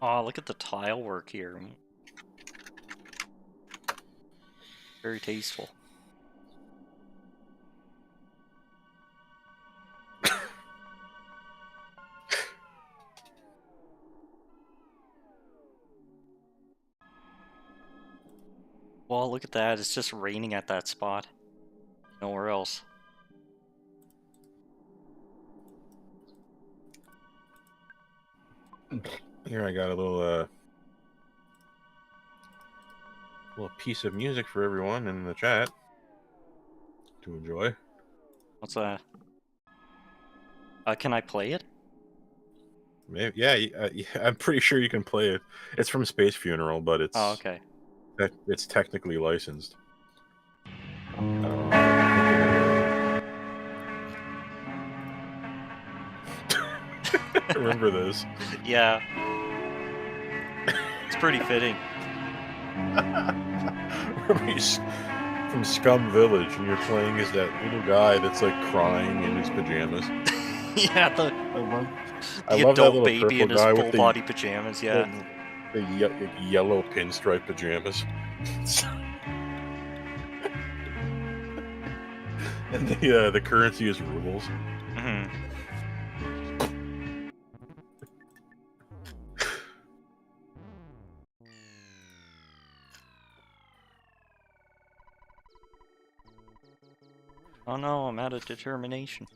Oh, look at the tile work here. Very tasteful. Well, look at that. It's just raining at that spot. Nowhere else. Here I got a little piece of music for everyone in the chat to enjoy. What's that? Can I play it? Maybe, yeah, yeah, I'm pretty sure you can play it. It's from Space Funeral, but Oh, okay. it's technically licensed. I don't know. Remember this? Yeah. It's pretty fitting. He's from Scum Village, and you're playing as that little guy that's like crying in his pajamas. Yeah, I love, I the love that adult little baby purple in his guy with full body pajamas. Yeah. the, yellow pinstripe pajamas, and the currency is rubles. Hmm. Oh no, I'm out of determination.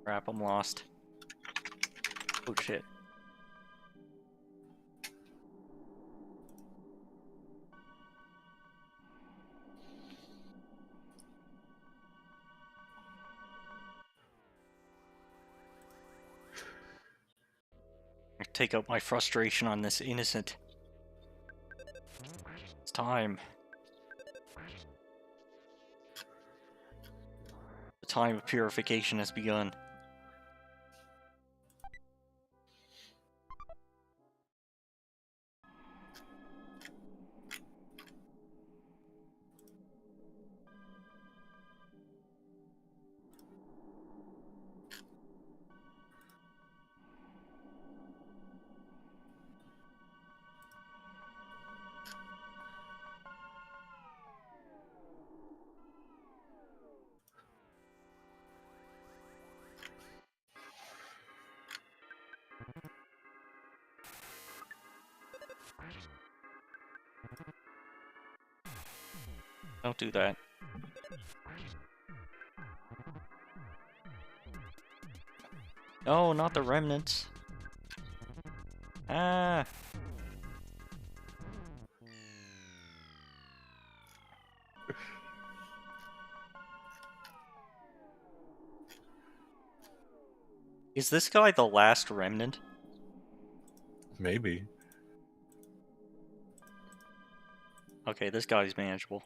Crap, I'm lost. Oh shit. I take out my frustration on this innocent. It's time. The time of purification has begun. Don't do that. Oh, not the remnants. Ah. Is this guy the last remnant? Maybe. Okay, this guy's manageable.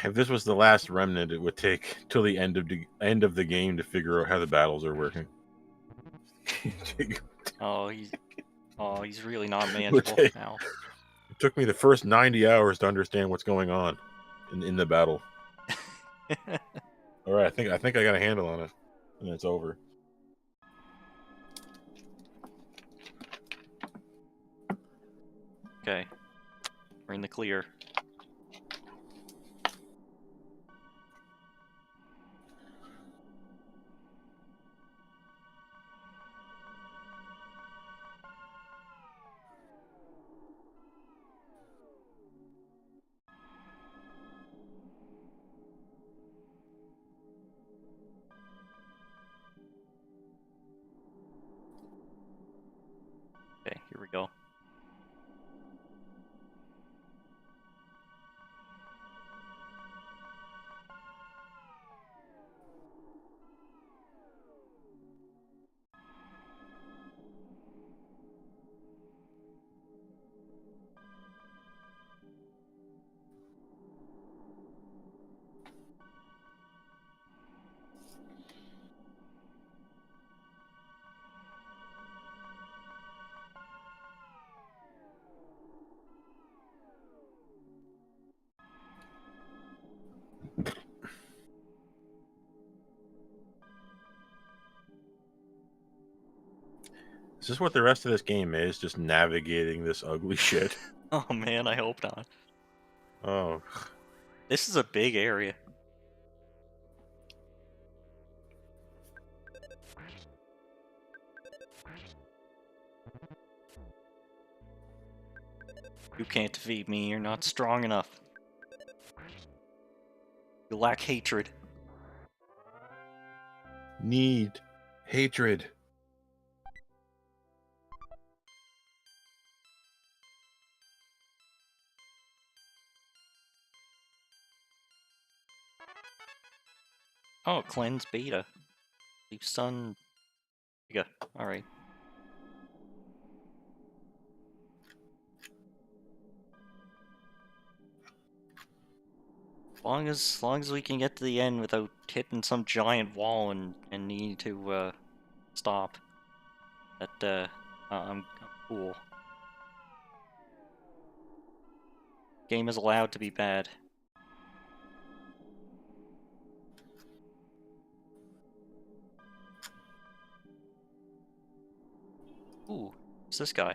If this was the last remnant, it would take till the end of the game to figure out how the battles are working. Oh, he's really not Would manageable take- now. It took me the first 90 hours to understand what's going on in the battle. All right, I think I got a handle on it, and it's over. Okay, we're in the clear. Okay, here we go. Is this what the rest of this game is? Just navigating this ugly shit? Oh man, I hope not. Oh, This is a big area. You can't defeat me, you're not strong enough. You lack hatred. need hatred. Oh, cleanse beta. Leave sun. Yeah. All right. As long as we can get to the end without hitting some giant wall and need to stop. I'm cool. Game is allowed to be bad. Ooh, who's this guy?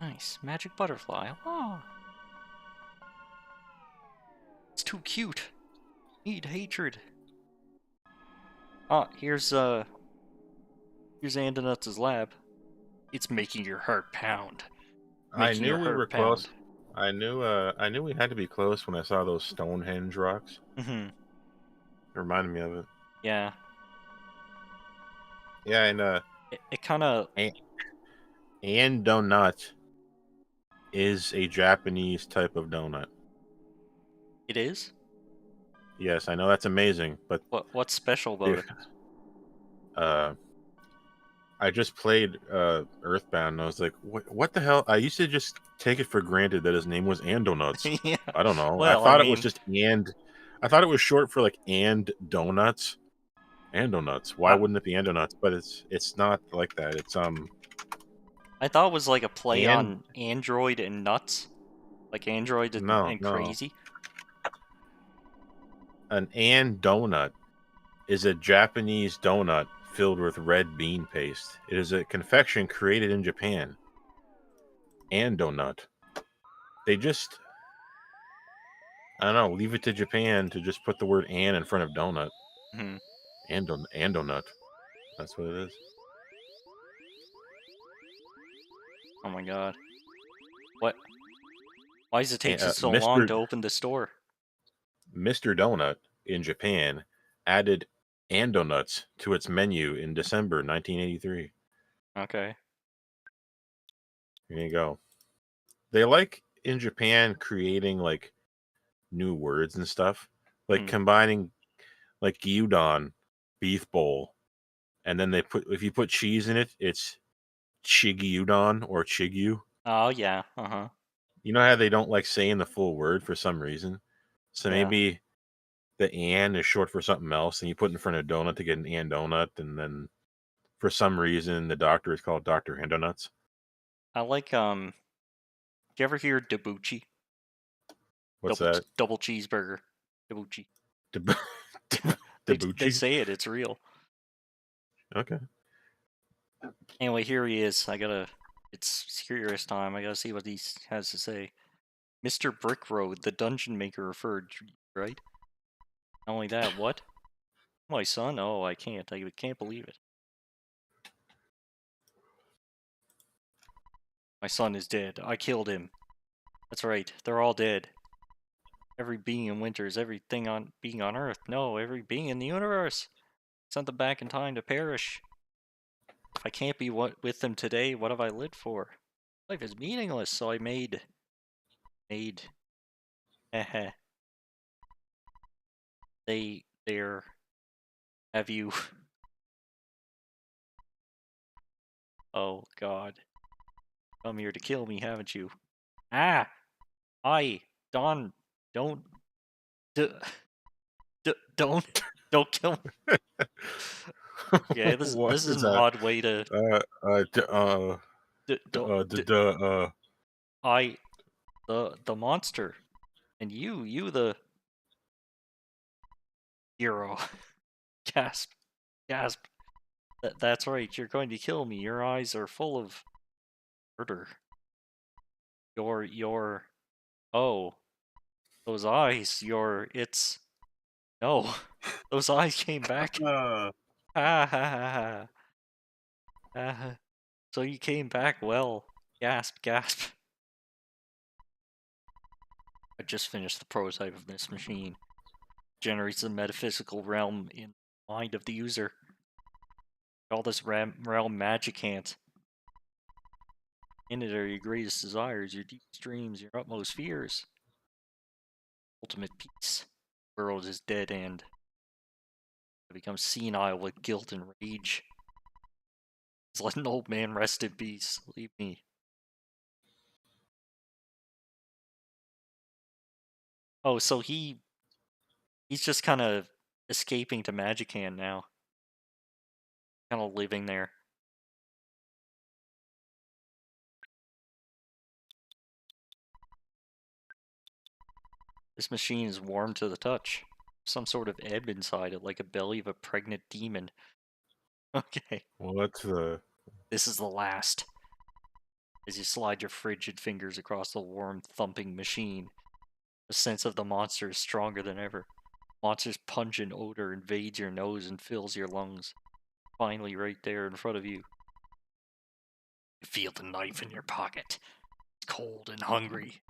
Nice. Magic butterfly. Oh, it's too cute. Need hatred. Ah, here's Andonuts' lab. It's making your heart pound. I Making knew your we were heart close. pound. I knew we had to be close when I saw those Stonehenge rocks. Mm-hmm. It reminded me of it. Yeah. Yeah, and It kind of... and, and donut is a Japanese type of donut. It is? Yes, I know that's amazing, but What's special about the it? uh I just played Earthbound and I was like, what the hell? I used to just take it for granted that his name was Andonuts. Yeah. I don't know. I Well, I thought it was mean, just and I thought it was short for like and donuts. Andonuts. Why I wouldn't it be Andonuts? But it's not like that. It's I thought it was like a play and on Android and nuts. Like Android no, and no. crazy. An and donut is a Japanese donut filled with red bean paste. It is a confection created in Japan. And donut. They just I don't know, leave it to Japan to just put the word "and" in front of donut. Hmm. And donut. That's what it is. Oh my god. What? Why does it take you And, so long to open the store? Mr. Donut in Japan added and donuts to its menu in December 1983. Okay. Here you go. They like in Japan creating like new words and stuff, like Hmm. combining like gyudon, beef bowl, and then they put if you put cheese in it, it's chigyudon or chigyu. Oh yeah. Uh-huh. You know how they don't like saying the full word for some reason? So Yeah. maybe the "and" is short for something else, and you put in front of donut to get an "and" donut, and then for some reason the doctor is called Doctor Handonuts. I like do you ever hear Dabuchi? What's that? Double cheeseburger. Dabuchi. Deb- They Debucci? say it's real. Okay. Anyway, here he is. It's curious time. I gotta see what he has to say. Mr. Brickroad, the dungeon maker referred to, right? Not only that, what? My son? Oh, I can't believe it. My son is dead. I killed him. That's right. They're all dead. Every being in winter is everything on being on Earth. No, every being in the universe. Sent them back in time to perish. If I can't be with them today, what have I lived for? Life is meaningless, so I made. Heh. They're. Have you? Oh God, come here to kill me, haven't you? Ah, I, Don, don't, d- don't, don't kill me. Okay, What this is is an that? odd way to. Don't. I, the monster, and you the hero. Gasp, gasp. That's right. You're going to kill me. Your eyes are full of murder. Your. Oh, those eyes. It's. No, those eyes came back. Uh, Ha ha ha ha. Ha. So you came back well. Gasp, gasp. I just finished the prototype of this machine. generates a metaphysical realm in the mind of the user. All this realm magicant. In it are your greatest desires, your deepest dreams, your utmost fears. Ultimate peace. The world is dead end. I become senile with guilt and rage. Just let an old man rest in peace. Leave me. Oh, so he's just kind of escaping to Magican now. Kind of living there. This machine is warm to the touch. Some sort of ebb inside it, like a belly of a pregnant demon. Okay, What's the this is the last. As you slide your frigid fingers across the warm, thumping machine, the sense of the monster is stronger than ever. Monster's pungent odor invades your nose and fills your lungs. Finally, right there in front of you. You feel the knife in your pocket. It's cold and hungry.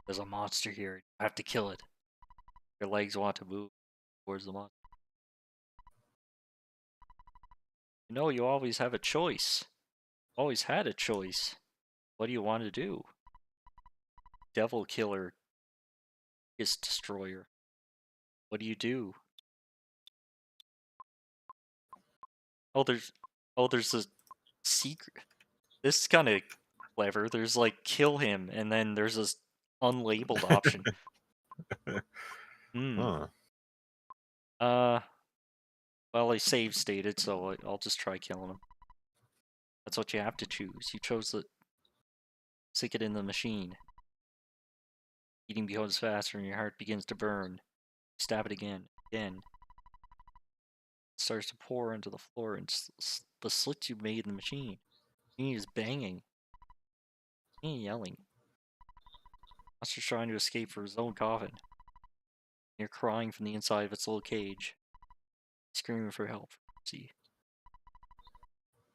There's a monster here. You have to kill it. Your legs want to move towards the monster. You know, you always have a choice. Always had a choice. What do you want to do? Devil killer is destroyer. What do you do? Oh, there's a secret. This is kind of clever. There's like kill him, and then there's this unlabeled option. Hmm. huh? Uh. Well, I save stated, so I'll just try killing him. That's what you have to choose. You chose the stick it in the machine. Eating becomes faster, and your heart begins to burn. Stab it again, again. It starts to pour into the floor, and the slits you made in the machine. He is banging. He yelling. Monster's trying to escape from his own coffin. You're crying from the inside of its little cage, screaming for help. See,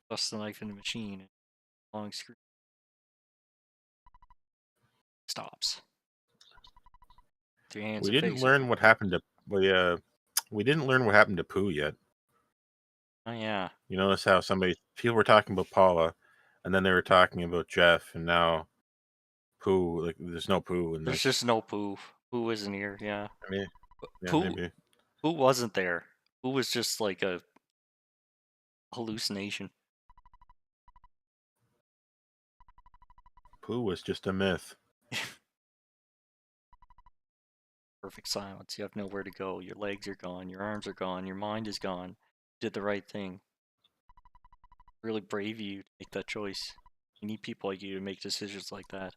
busts the knife in the machine. And long scream stops. With your hands We and didn't face, you learn what happened to we didn't learn what happened to Pooh yet. oh yeah. You notice how people were talking about Paula, and then they were talking about Jeff, and now Pooh. Like, there's no Pooh in There's this. just no Pooh. Pooh isn't here. Yeah, I mean, yeah, Pooh. maybe Pooh wasn't there. Pooh was just like a hallucination. Pooh was just a myth. Perfect silence. You have nowhere to go. Your legs are gone. Your arms are gone. Your mind is gone. You did the right thing. Really brave of you to make that choice. You need people like you to make decisions like that.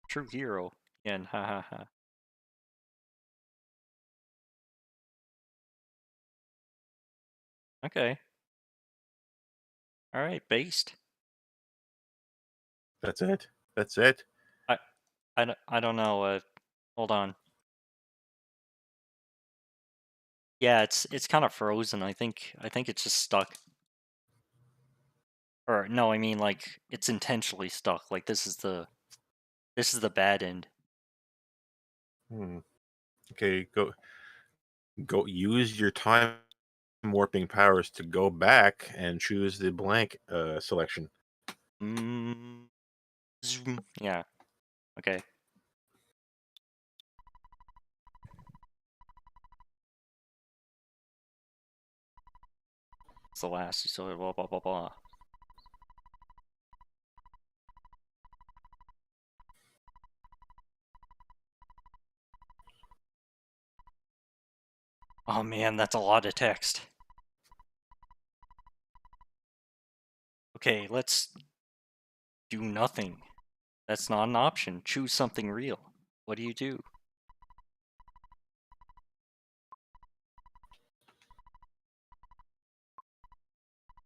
True hero. Again, ha ha ha. Okay. All right, based. That's it. That's it. I I don't know. Hold on. Yeah, it's kind of frozen. I think it's just stuck. Or no, I mean like it's intentionally stuck. Like this is the bad end. Hmm. Okay, go use your time warping powers to go back and choose the blank selection. Mm, zoom. Yeah. Okay. It's the last. You still have blah blah blah blah. Oh man, that's a lot of text. Okay, let's do nothing. That's not an option. Choose something real. What do you do?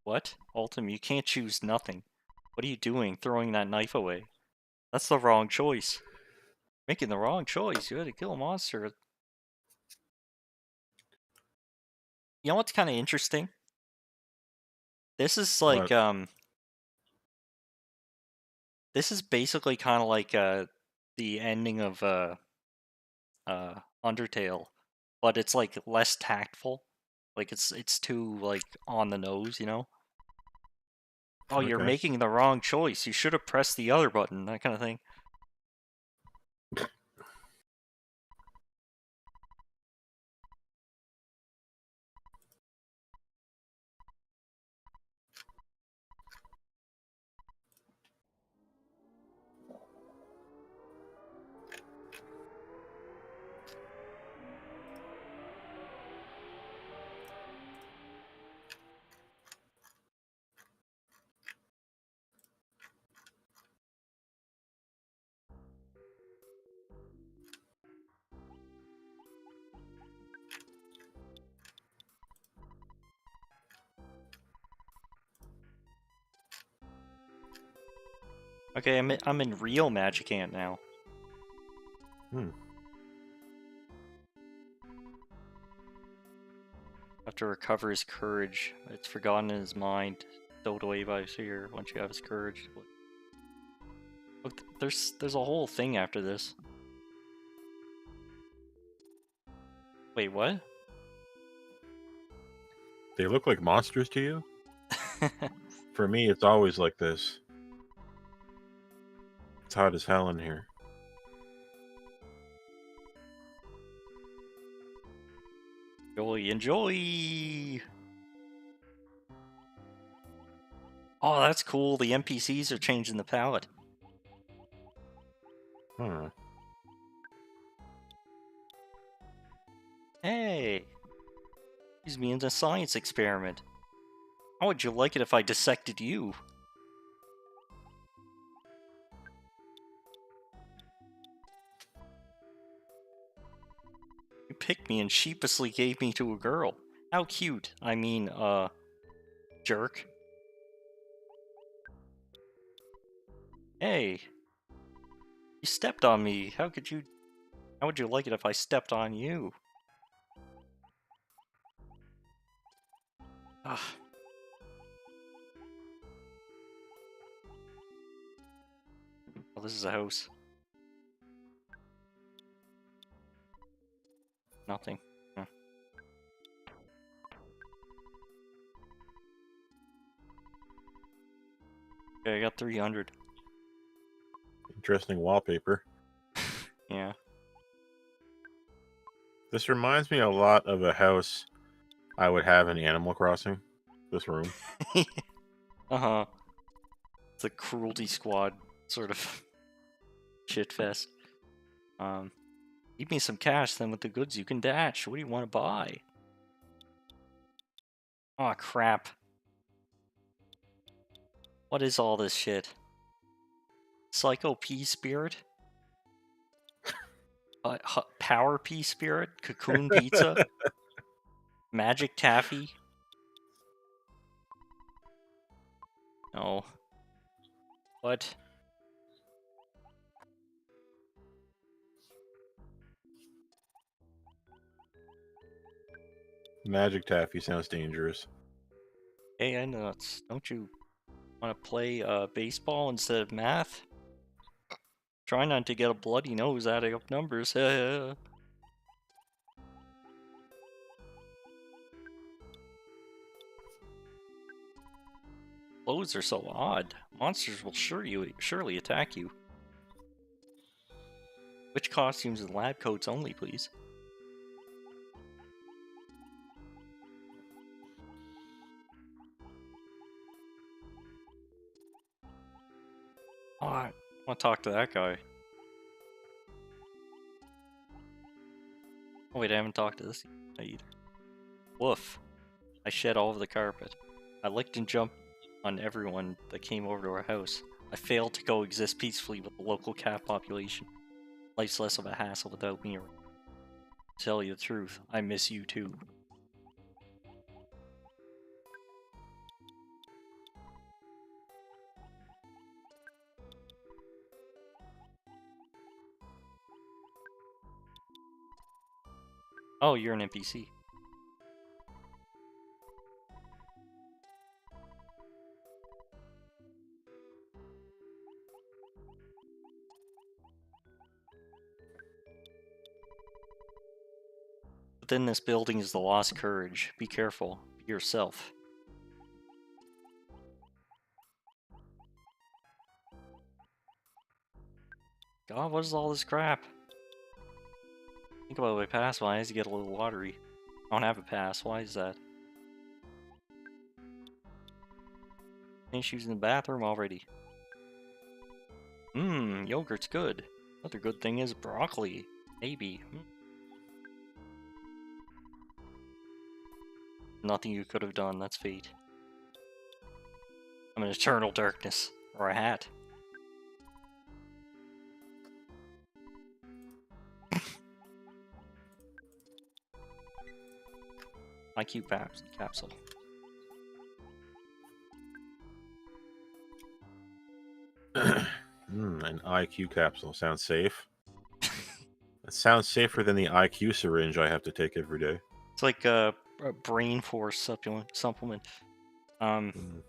What? Ultim, you can't choose nothing. What are you doing throwing that knife away? That's the wrong choice. Making the wrong choice. You had to kill a monster. You know what's kind of interesting? This is like What? this is basically kind of like the ending of Undertale. but it's like less tactful. Like it's too like on the nose, you know? Oh, you're Okay. making the wrong choice. You should have pressed the other button, that kind of thing. Okay, I'm in real Magic Ant now. Hmm. Have to recover his courage. It's forgotten in his mind. Stowed away by fear once you have his courage. Look, there's a whole thing after this. Wait, what? They look like monsters to you? For me, it's always like this. It's hot as hell in here. Enjoy, enjoy! Oh, that's cool. The NPCs are changing the palette. Huh. Hey! Use me in a science experiment. How would you like it if I dissected you? You picked me and sheepishly gave me to a girl. How cute. I mean, jerk. Hey, you stepped on me. How would you like it if I stepped on you? Ah. Oh, this is a house. Nothing. Huh. Okay, I got 300. Interesting wallpaper. Yeah. This reminds me a lot of a house I would have in Animal Crossing. This room. Uh-huh. It's a cruelty squad sort of shit fest. Give me some cash, then with the goods you can dash. What do you want to buy? Aw, crap. What is all this shit? Psycho Pea Spirit? Power Pea Spirit? Cocoon Pizza? Magic Taffy? No. What? Magic Taffy sounds dangerous. Hey, I know don't you want to play baseball instead of math? Try not to get a bloody nose adding up numbers. Clothes are so odd. Monsters will surely attack you. Which costumes and lab coats only, please? Oh, I want to talk to that guy. Oh wait, I haven't talked to this guy either. Woof. I shed all over the carpet. I licked and jumped on everyone that came over to our house. I failed to coexist peacefully with the local cat population. Life's less of a hassle without me around. To tell you the truth, I miss you too. Oh, you're an NPC. Within this building is the lost courage. Be careful. Be yourself. God, what is all this crap? Think about my pass. Why does it get a little watery? I don't have a pass. Why is that? Ain't using the bathroom already. Mmm, yogurt's good. Another good thing is broccoli. Maybe. Nothing you could have done. That's fate. I'm in eternal darkness. Or a hat. IQ capsule. An IQ capsule sounds safe. It sounds safer than the IQ syringe I have to take every day. It's like a brain force supplement. Mm.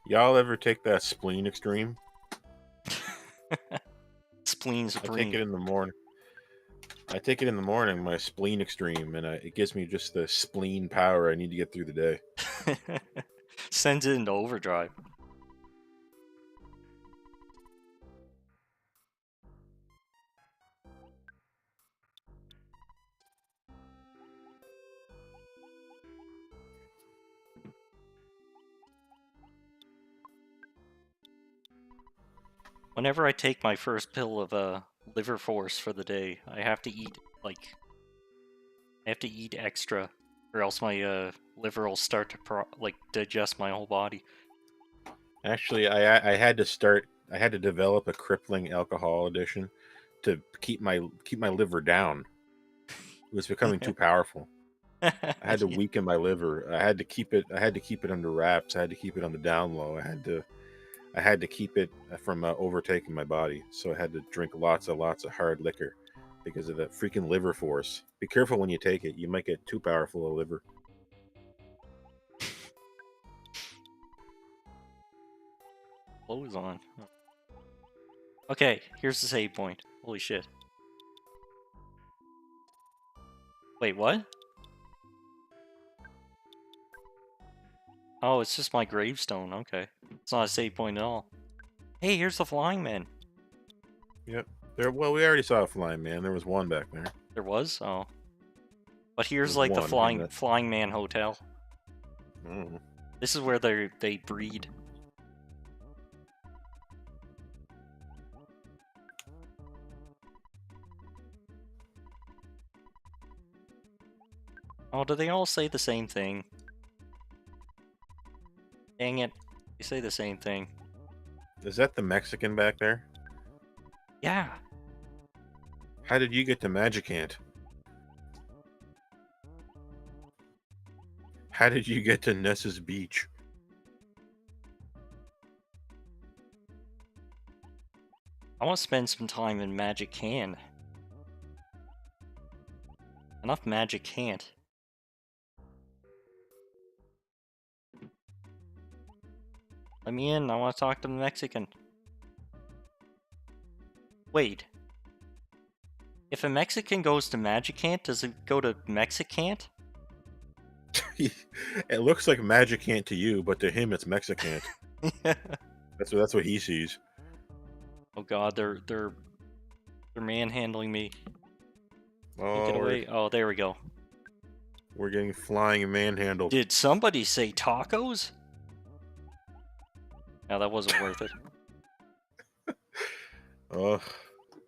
Y'all ever take that spleen extreme? Spleen I supreme. take it in the morning. My spleen extreme, and it gives me just the spleen power I need to get through the day. Sends it into overdrive. Whenever I take my first pill of liver force for the day, I have to eat extra, or else my liver will start to digest my whole body. Actually, I had to develop a crippling alcohol addiction to keep my liver down. It was becoming too powerful. I had to weaken my liver. I had to keep it under wraps. I had to keep it on the down low. I had to keep it from overtaking my body. So I had to drink lots of hard liquor because of the freaking liver force. Be careful when you take it. You might get too powerful a liver. Clothes on. Okay, here's the save point. Holy shit. Wait, what? Oh, it's just my gravestone. Okay. It's not a save point at all. Hey, here's the flying man. Yep. Well, we already saw a flying man. There was one back there. There was? Oh. But here's There's like the one in flying man hotel. Mm. This is where they breed. Oh, do they all say the same thing? Dang it. They say the same thing. Is that the Mexican back there? Yeah. How did you get to Magicant? How did you get to Ness's Beach? I want to spend some time in Magic Can. Enough Magic can't. Let me in. I want to talk to the Mexican. Wait. If a Mexican goes to Magicant, does it go to Mexicant? It looks like Magicant to you, but to him it's Mexicant. That's what he sees. Oh god, they're manhandling me. Take it Oh, away. Oh, there we go. we're getting flying manhandled. Did somebody say tacos? No, that wasn't worth it.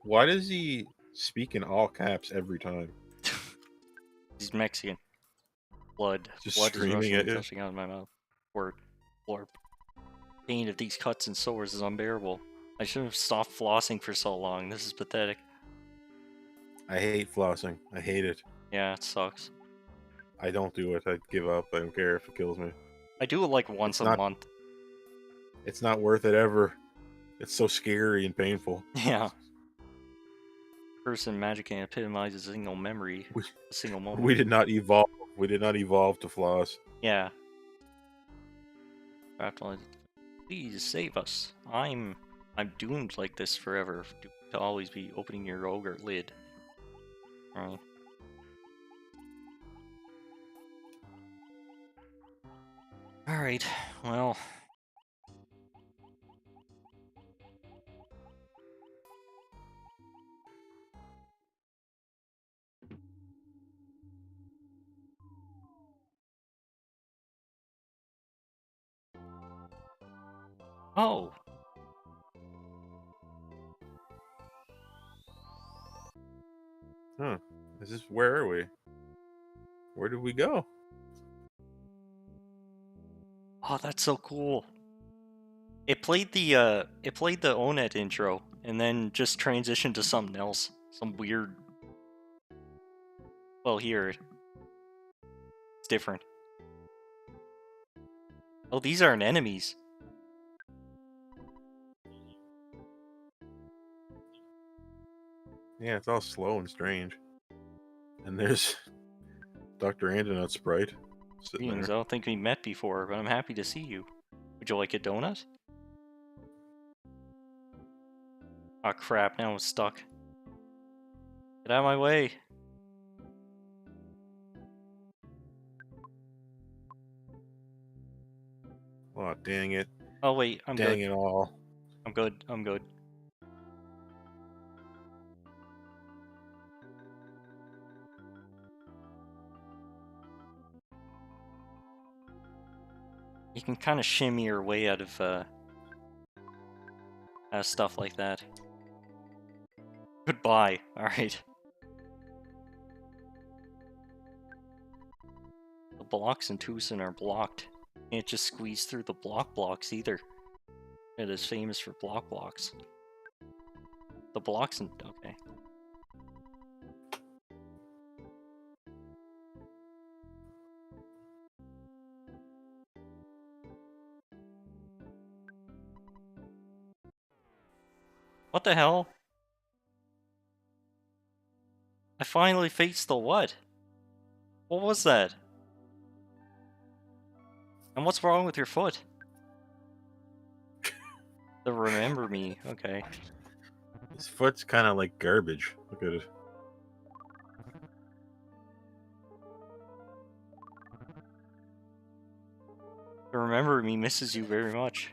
Why does he speak in all caps every time? He's Mexican. Blood. Just Blood is screaming rushing at and you. gushing out of my mouth. Word. Blorp. Pain of these cuts and sores is unbearable. I should have stopped flossing for so long. This is pathetic. I hate flossing. I hate it. Yeah, it sucks. I don't do it. I give up. I don't care if it kills me. I do it like once It's a not. month. It's not worth it ever. It's so scary and painful. Yeah. Person magic can epitomize a single memory, We, a single moment. we did not evolve. We did not evolve to floss. Yeah. Craft on Please save us. I'm doomed like this forever to always be opening your ogre lid. Right. Alright, well. Oh! Huh. Where are we? Where did we go? Oh, that's so cool. It played the Onet intro and then just transitioned to something else. Some weird. Well, here it's different. Oh, these aren't enemies. Yeah, it's all slow and strange. And there's Dr. Antonut Sprite sitting Greetings, I there. don't think we met before, but I'm happy to see you. Would you like a donut? Oh crap, now I'm stuck. Get out of my way. Oh, dang it. Oh wait, I'm good. Dang it all. I'm good. I'm good. You can kind of shimmy your way out of stuff like that. Goodbye. Alright. The blocks in Tucson are blocked. Can't just squeeze through the blocks either. It is famous for blocks. The blocks in... Okay. What the hell? I finally faced the what? What was that? And what's wrong with your foot? The remember me. Okay. His foot's kind of like garbage. Look at it. The remember me misses you very much.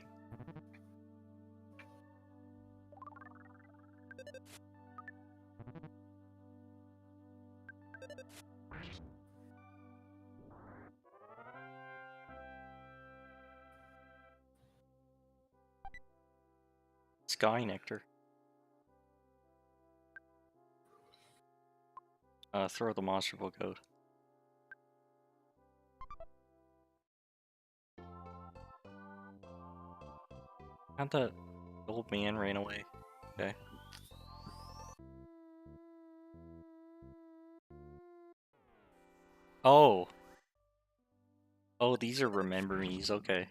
Sky Nectar. Throw the monster book out. How'd the old man ran away? Okay. Oh. Oh, these are remember me's. Okay.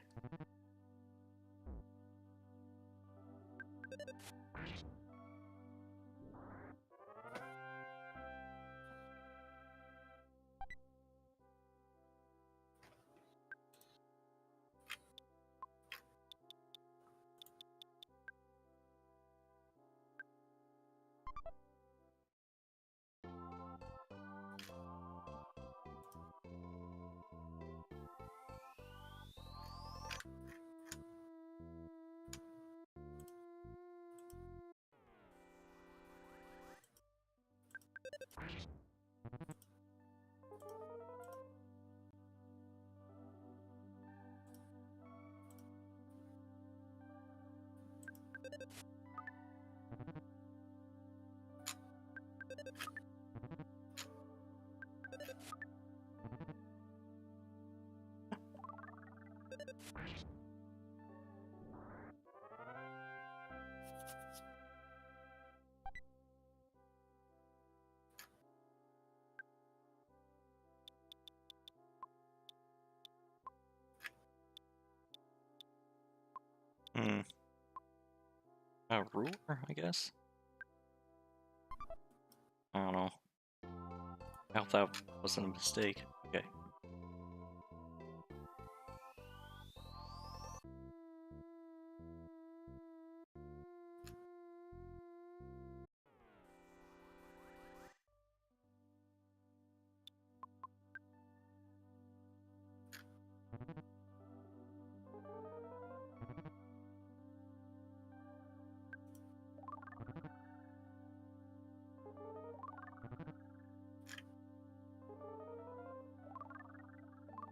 Hmm. A ruler, I guess? I don't know. I hope that wasn't a mistake. Okay.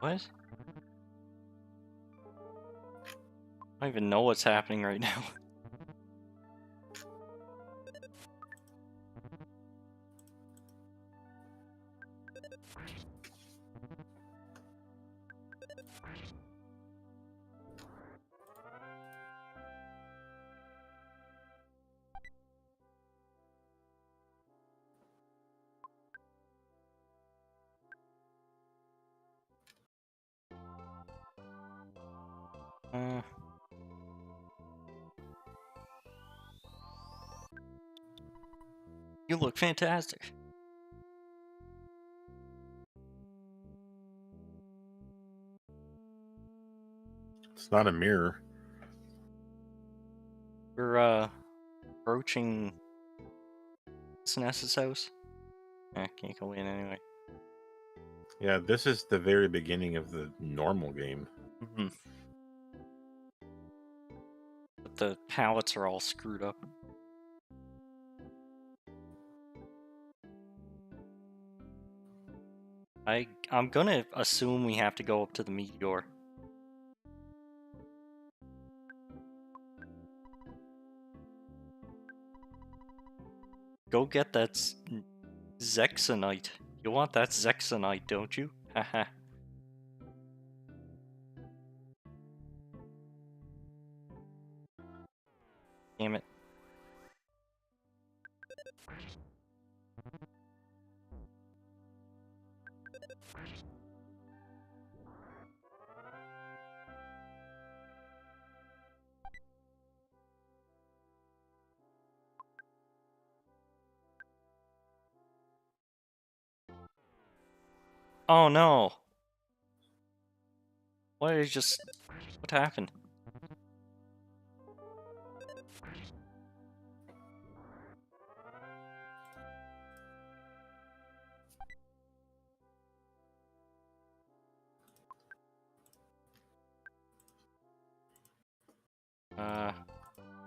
What? I don't even know what's happening right now. Uh, you look fantastic. It's not a mirror. We're approaching Ness's house. Can't go in anyway. Yeah, this is the very beginning of the normal game. Mm-hmm. But the pallets are all screwed up. I'm gonna assume we have to go up to the meteor. Go get that Zexonite. You want that Zexonite, don't you? Haha. Damn it. Oh no! What did I just... What happened?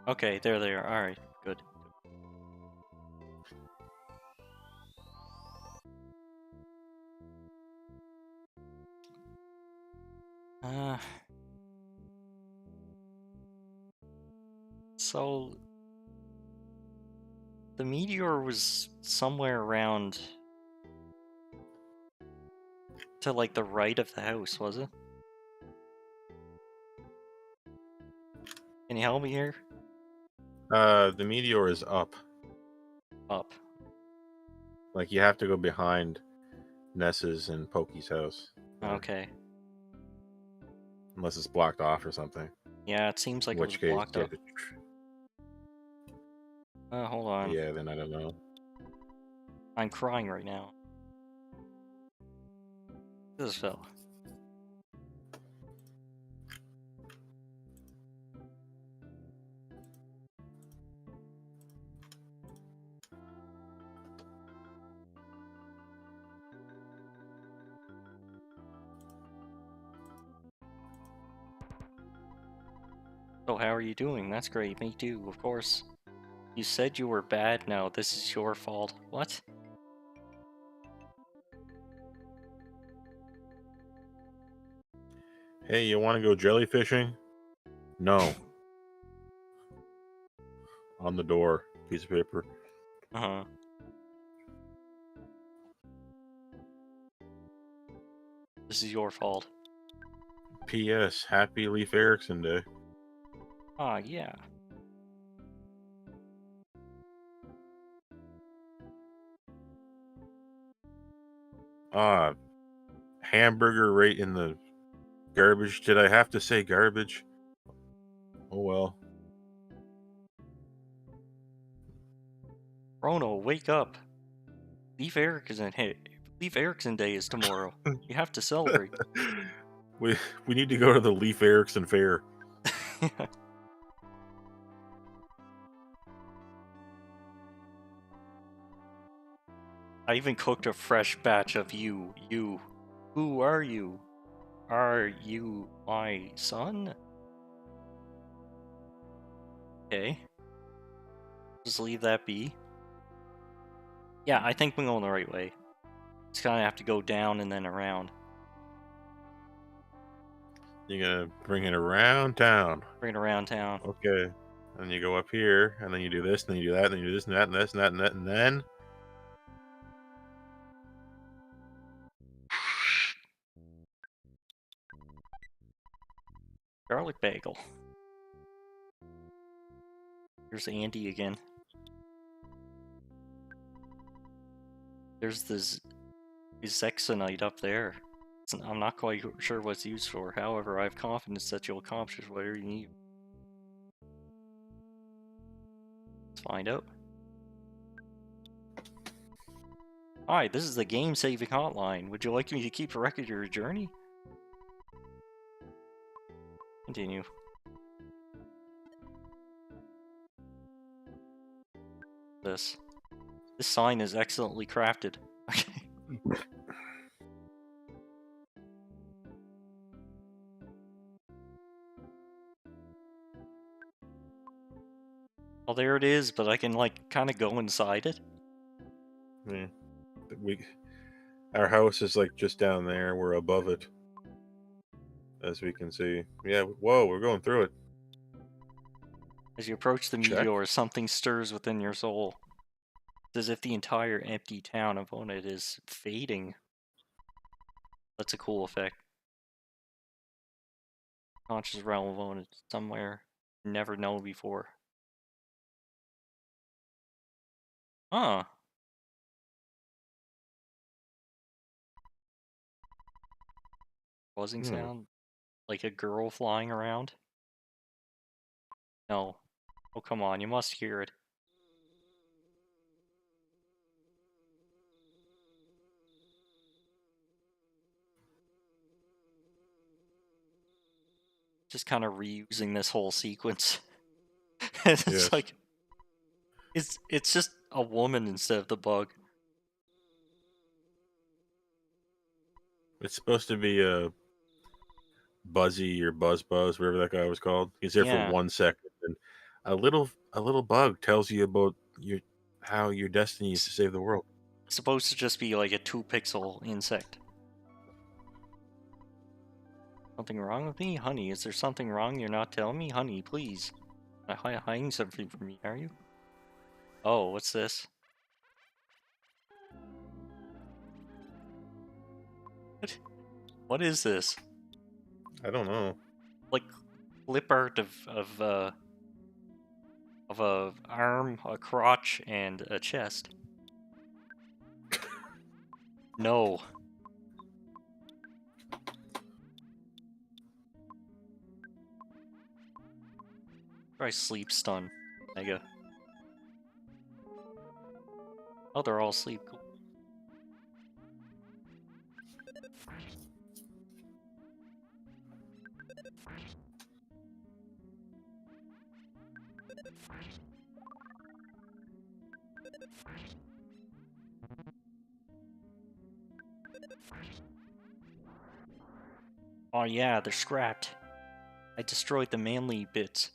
Okay, there they are. Alright, good. Uh... So... The meteor was somewhere around... to, like, the right of the house, was it? Can you help me here? The meteor is up. Up. Like, you have to go behind Ness's and Pokey's house. Okay. Unless it's blocked off or something. Yeah, it seems like In it was which case, blocked you up. have to... Hold on. Yeah, then I don't know. I'm crying right now. This fell. Oh, how are you doing? That's great. Me too, of course. You said you were bad. No, this is your fault. What? Hey, you want to go jellyfishing? No. On the door. Piece of paper. Uh-huh. This is your fault. P.S. Happy Leif Erikson Day. Ah, yeah. Hamburger right in the garbage. Did I have to say garbage? Oh well. Rono, wake up. Leif Erikson Leif Erikson Day is tomorrow. You have to celebrate. we we need to go to the Leif Erikson Fair. I even cooked a fresh batch of you. You. Who are you? Are you my son? Okay. Just leave that be. Yeah, I think we're going the right way. Just kind of have to go down and then around. You're gonna bring it around town. Bring it around town. Okay. And you go up here, and then you do this, and then you do that, and then you do this, and that, and this, and that, and that, and then... Garlic bagel. Here's Andy again. There's this Zexonite up there. I'm not quite sure what it's used for. However, I have confidence that you'll accomplish whatever you need. Let's find out. Hi, this is the game saving hotline. Would you like me to keep a record of your journey? Continue. This sign is excellently crafted. Okay. Well, there it is, but I can like kind of go inside it. Yeah. Our house is like just down there. We're above it, as we can see. Yeah. Whoa, we're going through it. As you approach the Check. meteor, something stirs within your soul. It's as if the entire empty town of Onit is fading. That's a cool effect. Conscious realm of Onit, somewhere never known before. Huh. Buzzing sound? Like a girl flying around? No. Oh, come on, you must hear it. Just kind of reusing this whole sequence. It's Yes. like it's just a woman instead of the bug. It's supposed to be a Buzzy or Buzz, whatever that guy was called. He's there for Yeah. 1 second, and a little bug tells you about how your destiny is to save the world. It's supposed to just be like a 2-pixel insect. Something wrong with me? Honey, is there something wrong you're not telling me? Honey, please. Hiding something from me, are you? Oh, what's this? What is this? I don't know. Like clip art of a arm, a crotch, and a chest. No. Try sleep stun. Mega. Oh, they're all asleep. Cool. Oh yeah, they're scrapped. I destroyed the manly bits.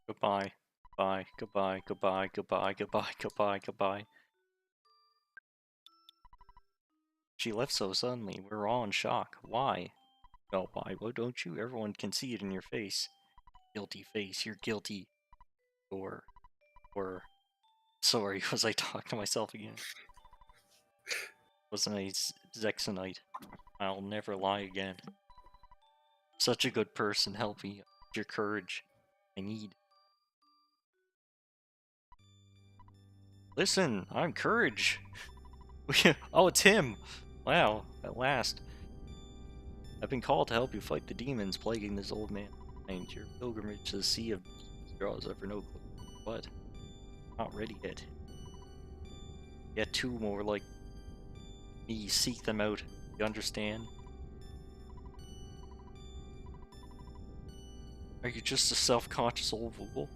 Goodbye. Bye. Goodbye. Goodbye. Goodbye. Goodbye. Goodbye. Goodbye. She left so suddenly. We're all in shock. Why? No, why? Why don't you? Everyone can see it in your face. Guilty face. You're guilty. Or. Sorry, was I talking to myself again? Wasn't I Zexonite? I'll never lie again. Such a good person. Help me. Your courage. I need. Listen, I'm Courage. Oh, it's him. Wow, at last. I've been called to help you fight the demons plaguing this old man. And your pilgrimage to the Sea of Draws over no clue. What? Not ready yet. Yet two more like me seek them out. You understand? Are you just a self-conscious old fool?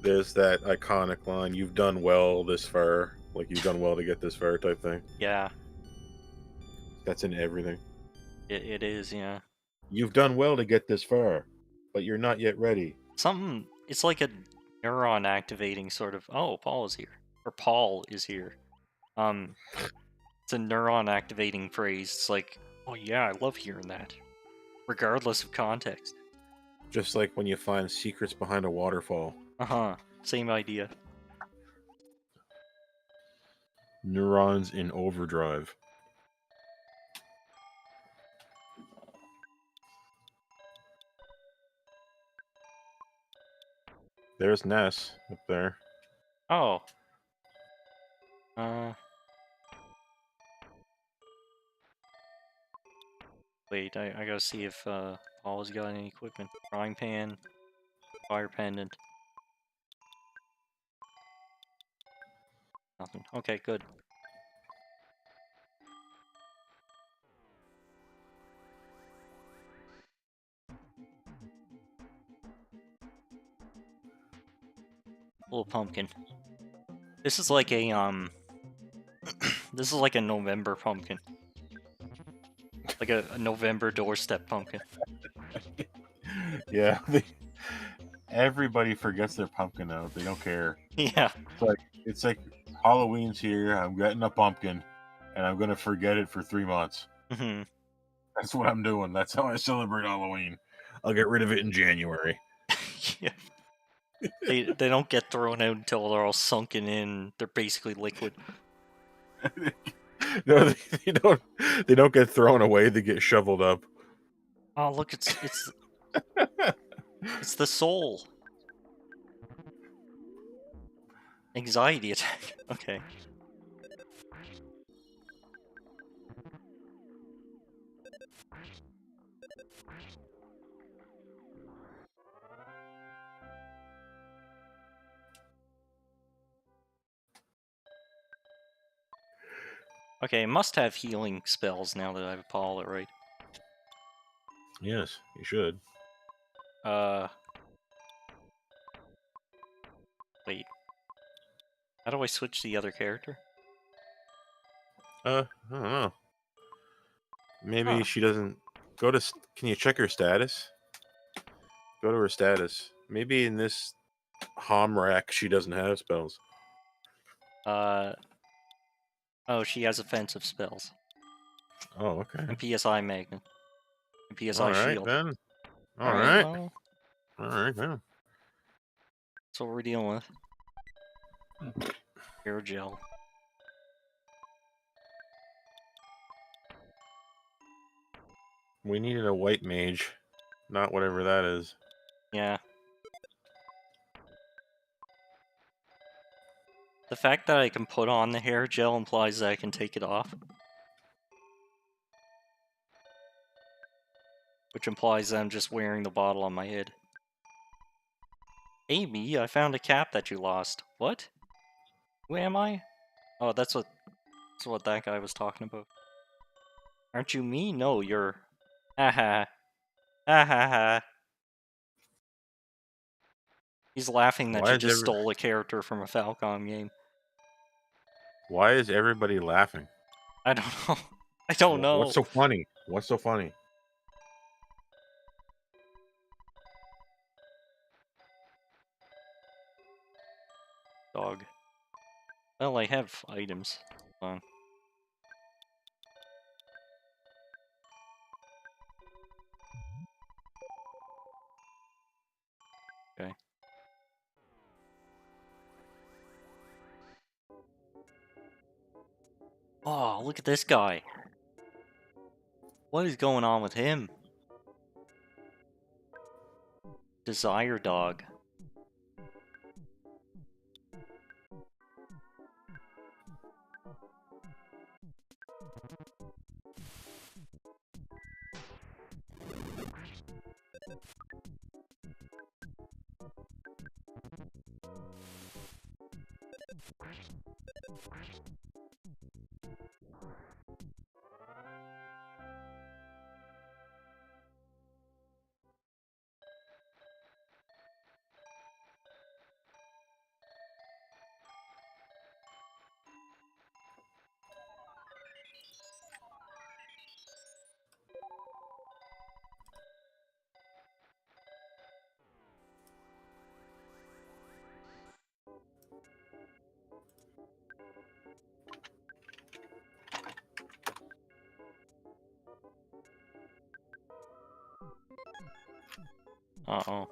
There's that iconic line, "You've done well this far," like you've done well to get this far type thing. Yeah, That's in everything. it is, yeah. You've done well to get this far, but you're not yet ready. Something, it's like a neuron activating sort of, oh, Paul is here. Or Paul is here. Um, it's a neuron activating phrase. It's like, oh yeah, I love hearing that. Regardless of context. Just like when you find secrets behind a waterfall. Uh-huh. Same idea. Neurons in overdrive. There's Ness up there. Oh. Uh wait, I gotta see if Paul's got any equipment. Frying pan, fire pendant. Nothing. Okay, good. Little pumpkin. This is like a this is like a November pumpkin. Like a November doorstep pumpkin. Yeah, everybody forgets their pumpkin out. They don't care. Yeah. It's like Halloween's here. I'm getting a pumpkin, and I'm gonna forget it for 3 months. Hmm. That's what I'm doing. That's how I celebrate Halloween. I'll get rid of it in January. Yeah. They don't get thrown out until they're all sunken in. They're basically liquid. No, they don't get thrown away. They get shoveled up. Oh look, it's the soul. Anxiety attack. Okay. Okay, must have healing spells now that I have Paul right. Yes, you should. Uh wait. How do I switch the other character? I don't know. Maybe Huh. she doesn't go to. Can you check her status? Go to her status. Maybe in this hom rack she doesn't have spells. Uh oh, she has offensive spells. Oh, okay. And PSI Magnet. And All PSI right Shield. then. All Alright, right. well, All right then. that's what we're dealing with. Aerogel. We needed a white mage, not whatever that is. Yeah. The fact that I can put on the hair gel implies that I can take it off. Which implies that I'm just wearing the bottle on my head. Amy, I found a cap that you lost. What? Who am I? Oh, that's what that guy was talking about. Aren't you me? No, you're... Ha ha. Ha ha ha. He's laughing that Why you is just every stole a character from a Falcom game. Why is everybody laughing? I don't know. I don't What's know. so funny? What's so funny? Dog. Well, I have items. Hold on. Okay. Oh, look at this guy. What is going on with him? Desire dog. Uh-oh.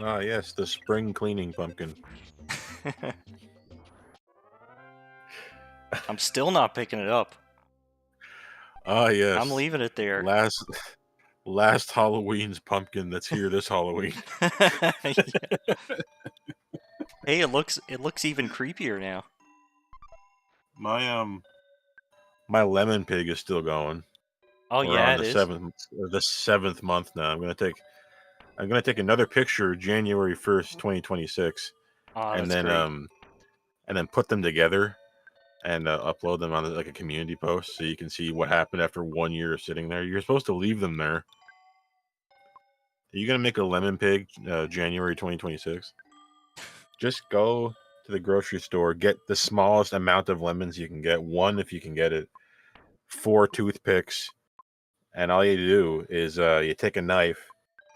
Ah, yes, the spring cleaning pumpkin. I'm still not picking it up. Ah, I'm yes, leaving it there. last last Halloween's pumpkin that's here this Halloween. Yeah. Hey, it looks even creepier now. My lemon pig is still going. Oh We're yeah, on it is. the seventh month now. I'm gonna take another picture January 1st, 2026, Oh, and that's great. then put them together and upload them on like a community post so you can see what happened after 1 year of sitting there. You're supposed to leave them there. Are you gonna make a lemon pig January 2026? Just go to the grocery store, get the smallest amount of lemons you can get, one if you can get it, 4 toothpicks, and all you do is you take a knife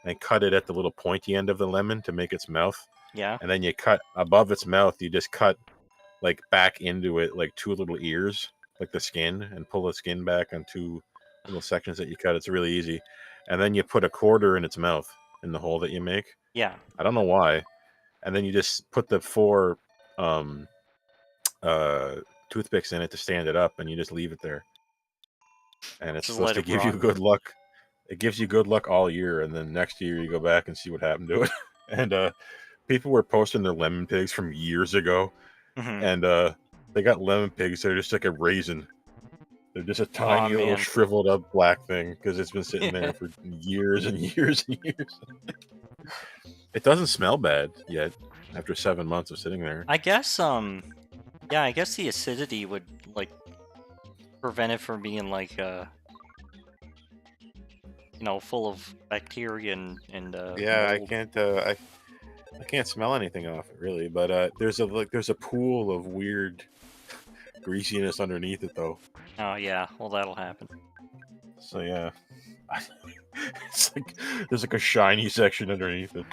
and cut it at the little pointy end of the lemon to make its mouth, Yeah. and then you cut above its mouth. You just cut like back into it like two little ears, like the skin, and pull the skin back on two little sections that you cut. It's really easy, and then you put a quarter in its mouth in the hole that you make. Yeah. I don't know why, and then you just put the four um, uh, toothpicks in it to stand it up, and you just leave it there, and it's Just supposed let to it give you rot. good luck. It gives you good luck all year, and then next year you go back and see what happened to it. And people were posting their lemon pigs from years ago, Hmm. and they got lemon pigs. They're just like a raisin. They're just a Oh tiny little man. shriveled up black thing because it's been sitting there for years and years and years. It doesn't smell bad yet after 7 months of sitting there. I guess yeah, I guess the acidity would like prevent it from being like full of bacteria and Yeah, mold. I can't smell anything off it really, but there's a pool of weird greasiness underneath it though. Oh yeah, well that'll happen. So yeah, it's like there's like a shiny section underneath it.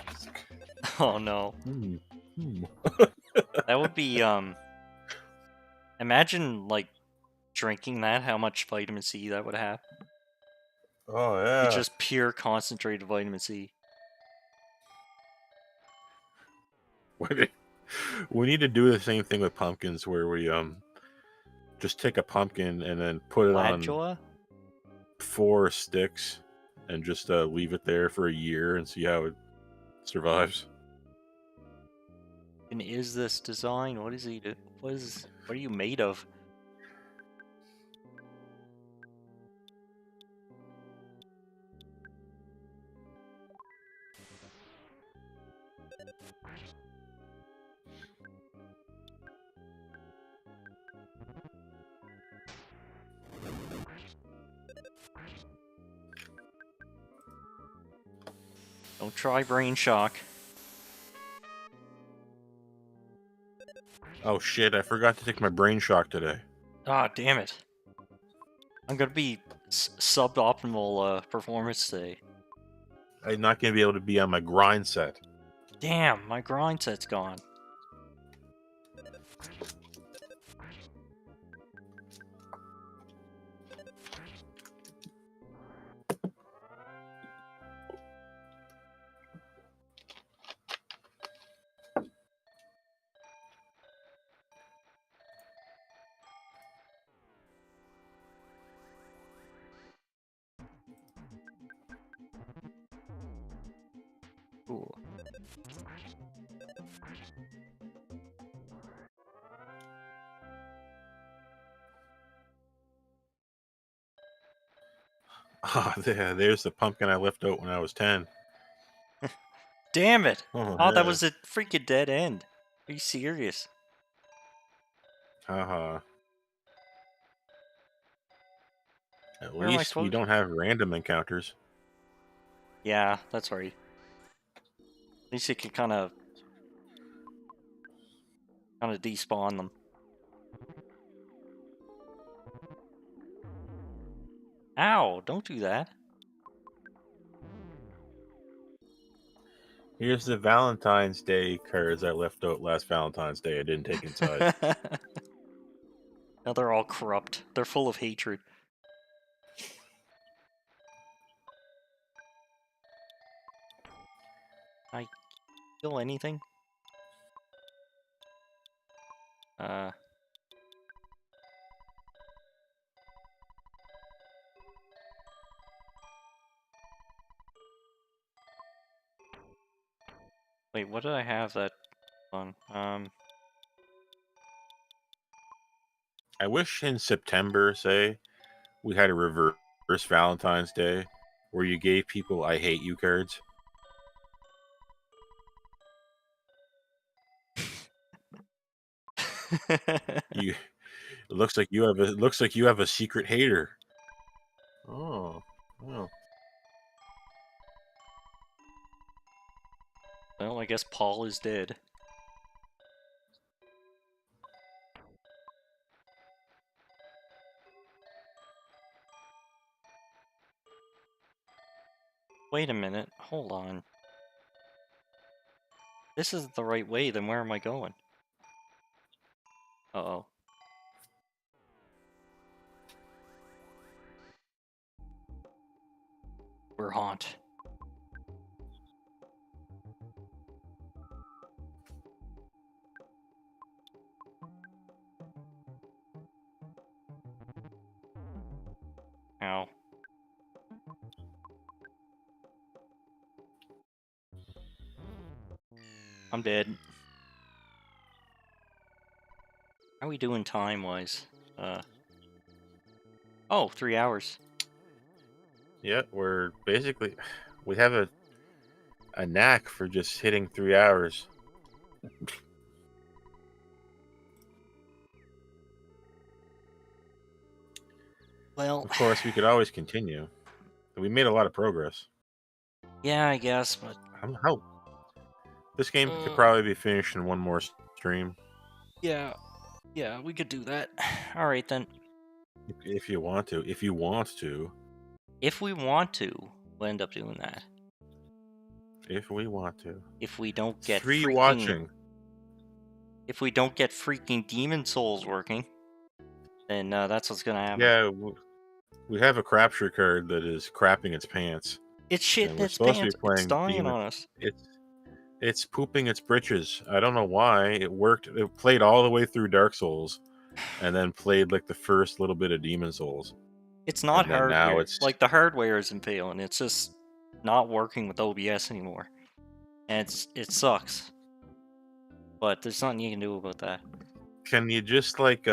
Oh no. Hmm. Hmm. That would be imagine like drinking that, how much vitamin C that would have. Oh Be yeah. just pure concentrated vitamin C. We need to do the same thing with pumpkins, where we just take a pumpkin and then put it on Gladjola? 4 sticks and just leave it there for a year and see how it survives. And is this design? What is he do? What are you made of? Don't try brain shock. Oh shit! I forgot to take my brain shock today. Ah, damn it. I'm gonna be suboptimal performance today. I'm not gonna be able to be on my grind set. Damn, my grind set's gone. Ooh. Oh, there's the pumpkin I left out when I was 10. Damn it! Oh, Oh, that yeah. was a freaking dead end. Are you serious? Haha. At Where am I least we supposed? don't have random encounters. Yeah, that's right. At least you can kind of despawn them. Ow! Don't do that. Here's the Valentine's Day cards I left out last Valentine's Day I didn't take inside. Now they're all corrupt. They're full of hatred. I kill anything? Uh, wait, what did I have that on? I wish in September, say, we had a reverse Valentine's Day where you gave people "I hate you" cards. You it looks like you have a secret hater. Oh, well, Well, I guess Paul is dead. Wait a minute. Hold on. This isn't the right way, then where am I going? Uh-oh. We're haunt. Ow. I'm dead. How are we doing time-wise? Oh, 3 hours. yeah, we're basically we have a knack for just hitting 3 hours. Well, Of course, we could always continue. We made a lot of progress. yeah, I guess, but How this game could uh, probably be finished in one more stream yeah, yeah, we could do that. All right then. if you want to. If you want to. If we want to, we'll end up doing that. If we want to. If we don't get Three freaking, watching. if we don't get freaking demon souls working, then that's what's gonna happen. Yeah, we have a crapture card that is crapping its pants, It's and shitting we're its supposed to be pants. It's playing dying demon. on us. It's pooping its britches. I don't know why. It worked. It played all the way through Dark Souls, and then played like the first little bit of Demon Souls, It's not and then now hardware. it's Like the hardware isn't failing. It's just not working with OBS anymore, and it sucks. But there's nothing you can do about that. Can you just like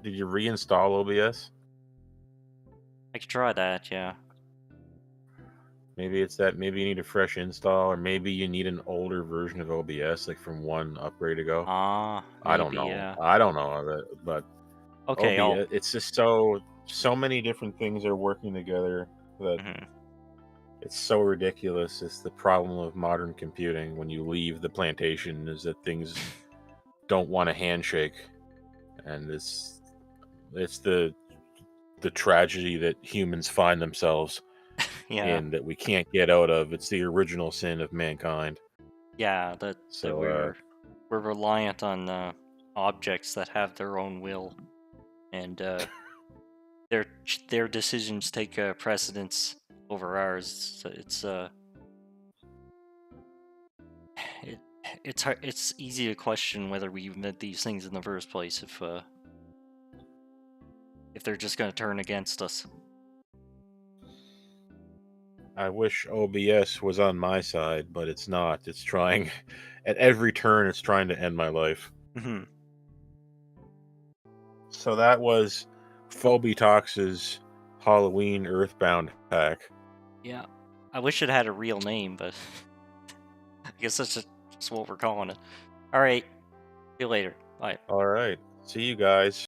did you reinstall OBS? I could try that. Yeah. Maybe it's that. Maybe you need a fresh install, or maybe you need an older version of OBS, like from one upgrade ago. Ah, I don't maybe. know. Yeah. I don't know, but Okay. I'll. OBS. It's just so many different things are working together that Mhm. it's so ridiculous. It's the problem of modern computing. When you leave the plantation, is that things don't want a handshake, and it's the tragedy that humans find themselves Yeah. in that we can't get out of. It's the original sin of mankind. Yeah. That So we're reliant on objects that have their own will, and their decisions take precedence over ours. So it, it's hard, it's easy to question whether we even did these things in the first place if they're just going to turn against us. I wish OBS was on my side, but it's not. It's trying at every turn. It's trying to end my life. Hmm. So that was Phoebe Talks' Halloween Earthbound hack. Yeah. I wish it had a real name, but I guess that's just what we're calling it. All right. See you later. Bye. All right. See you guys.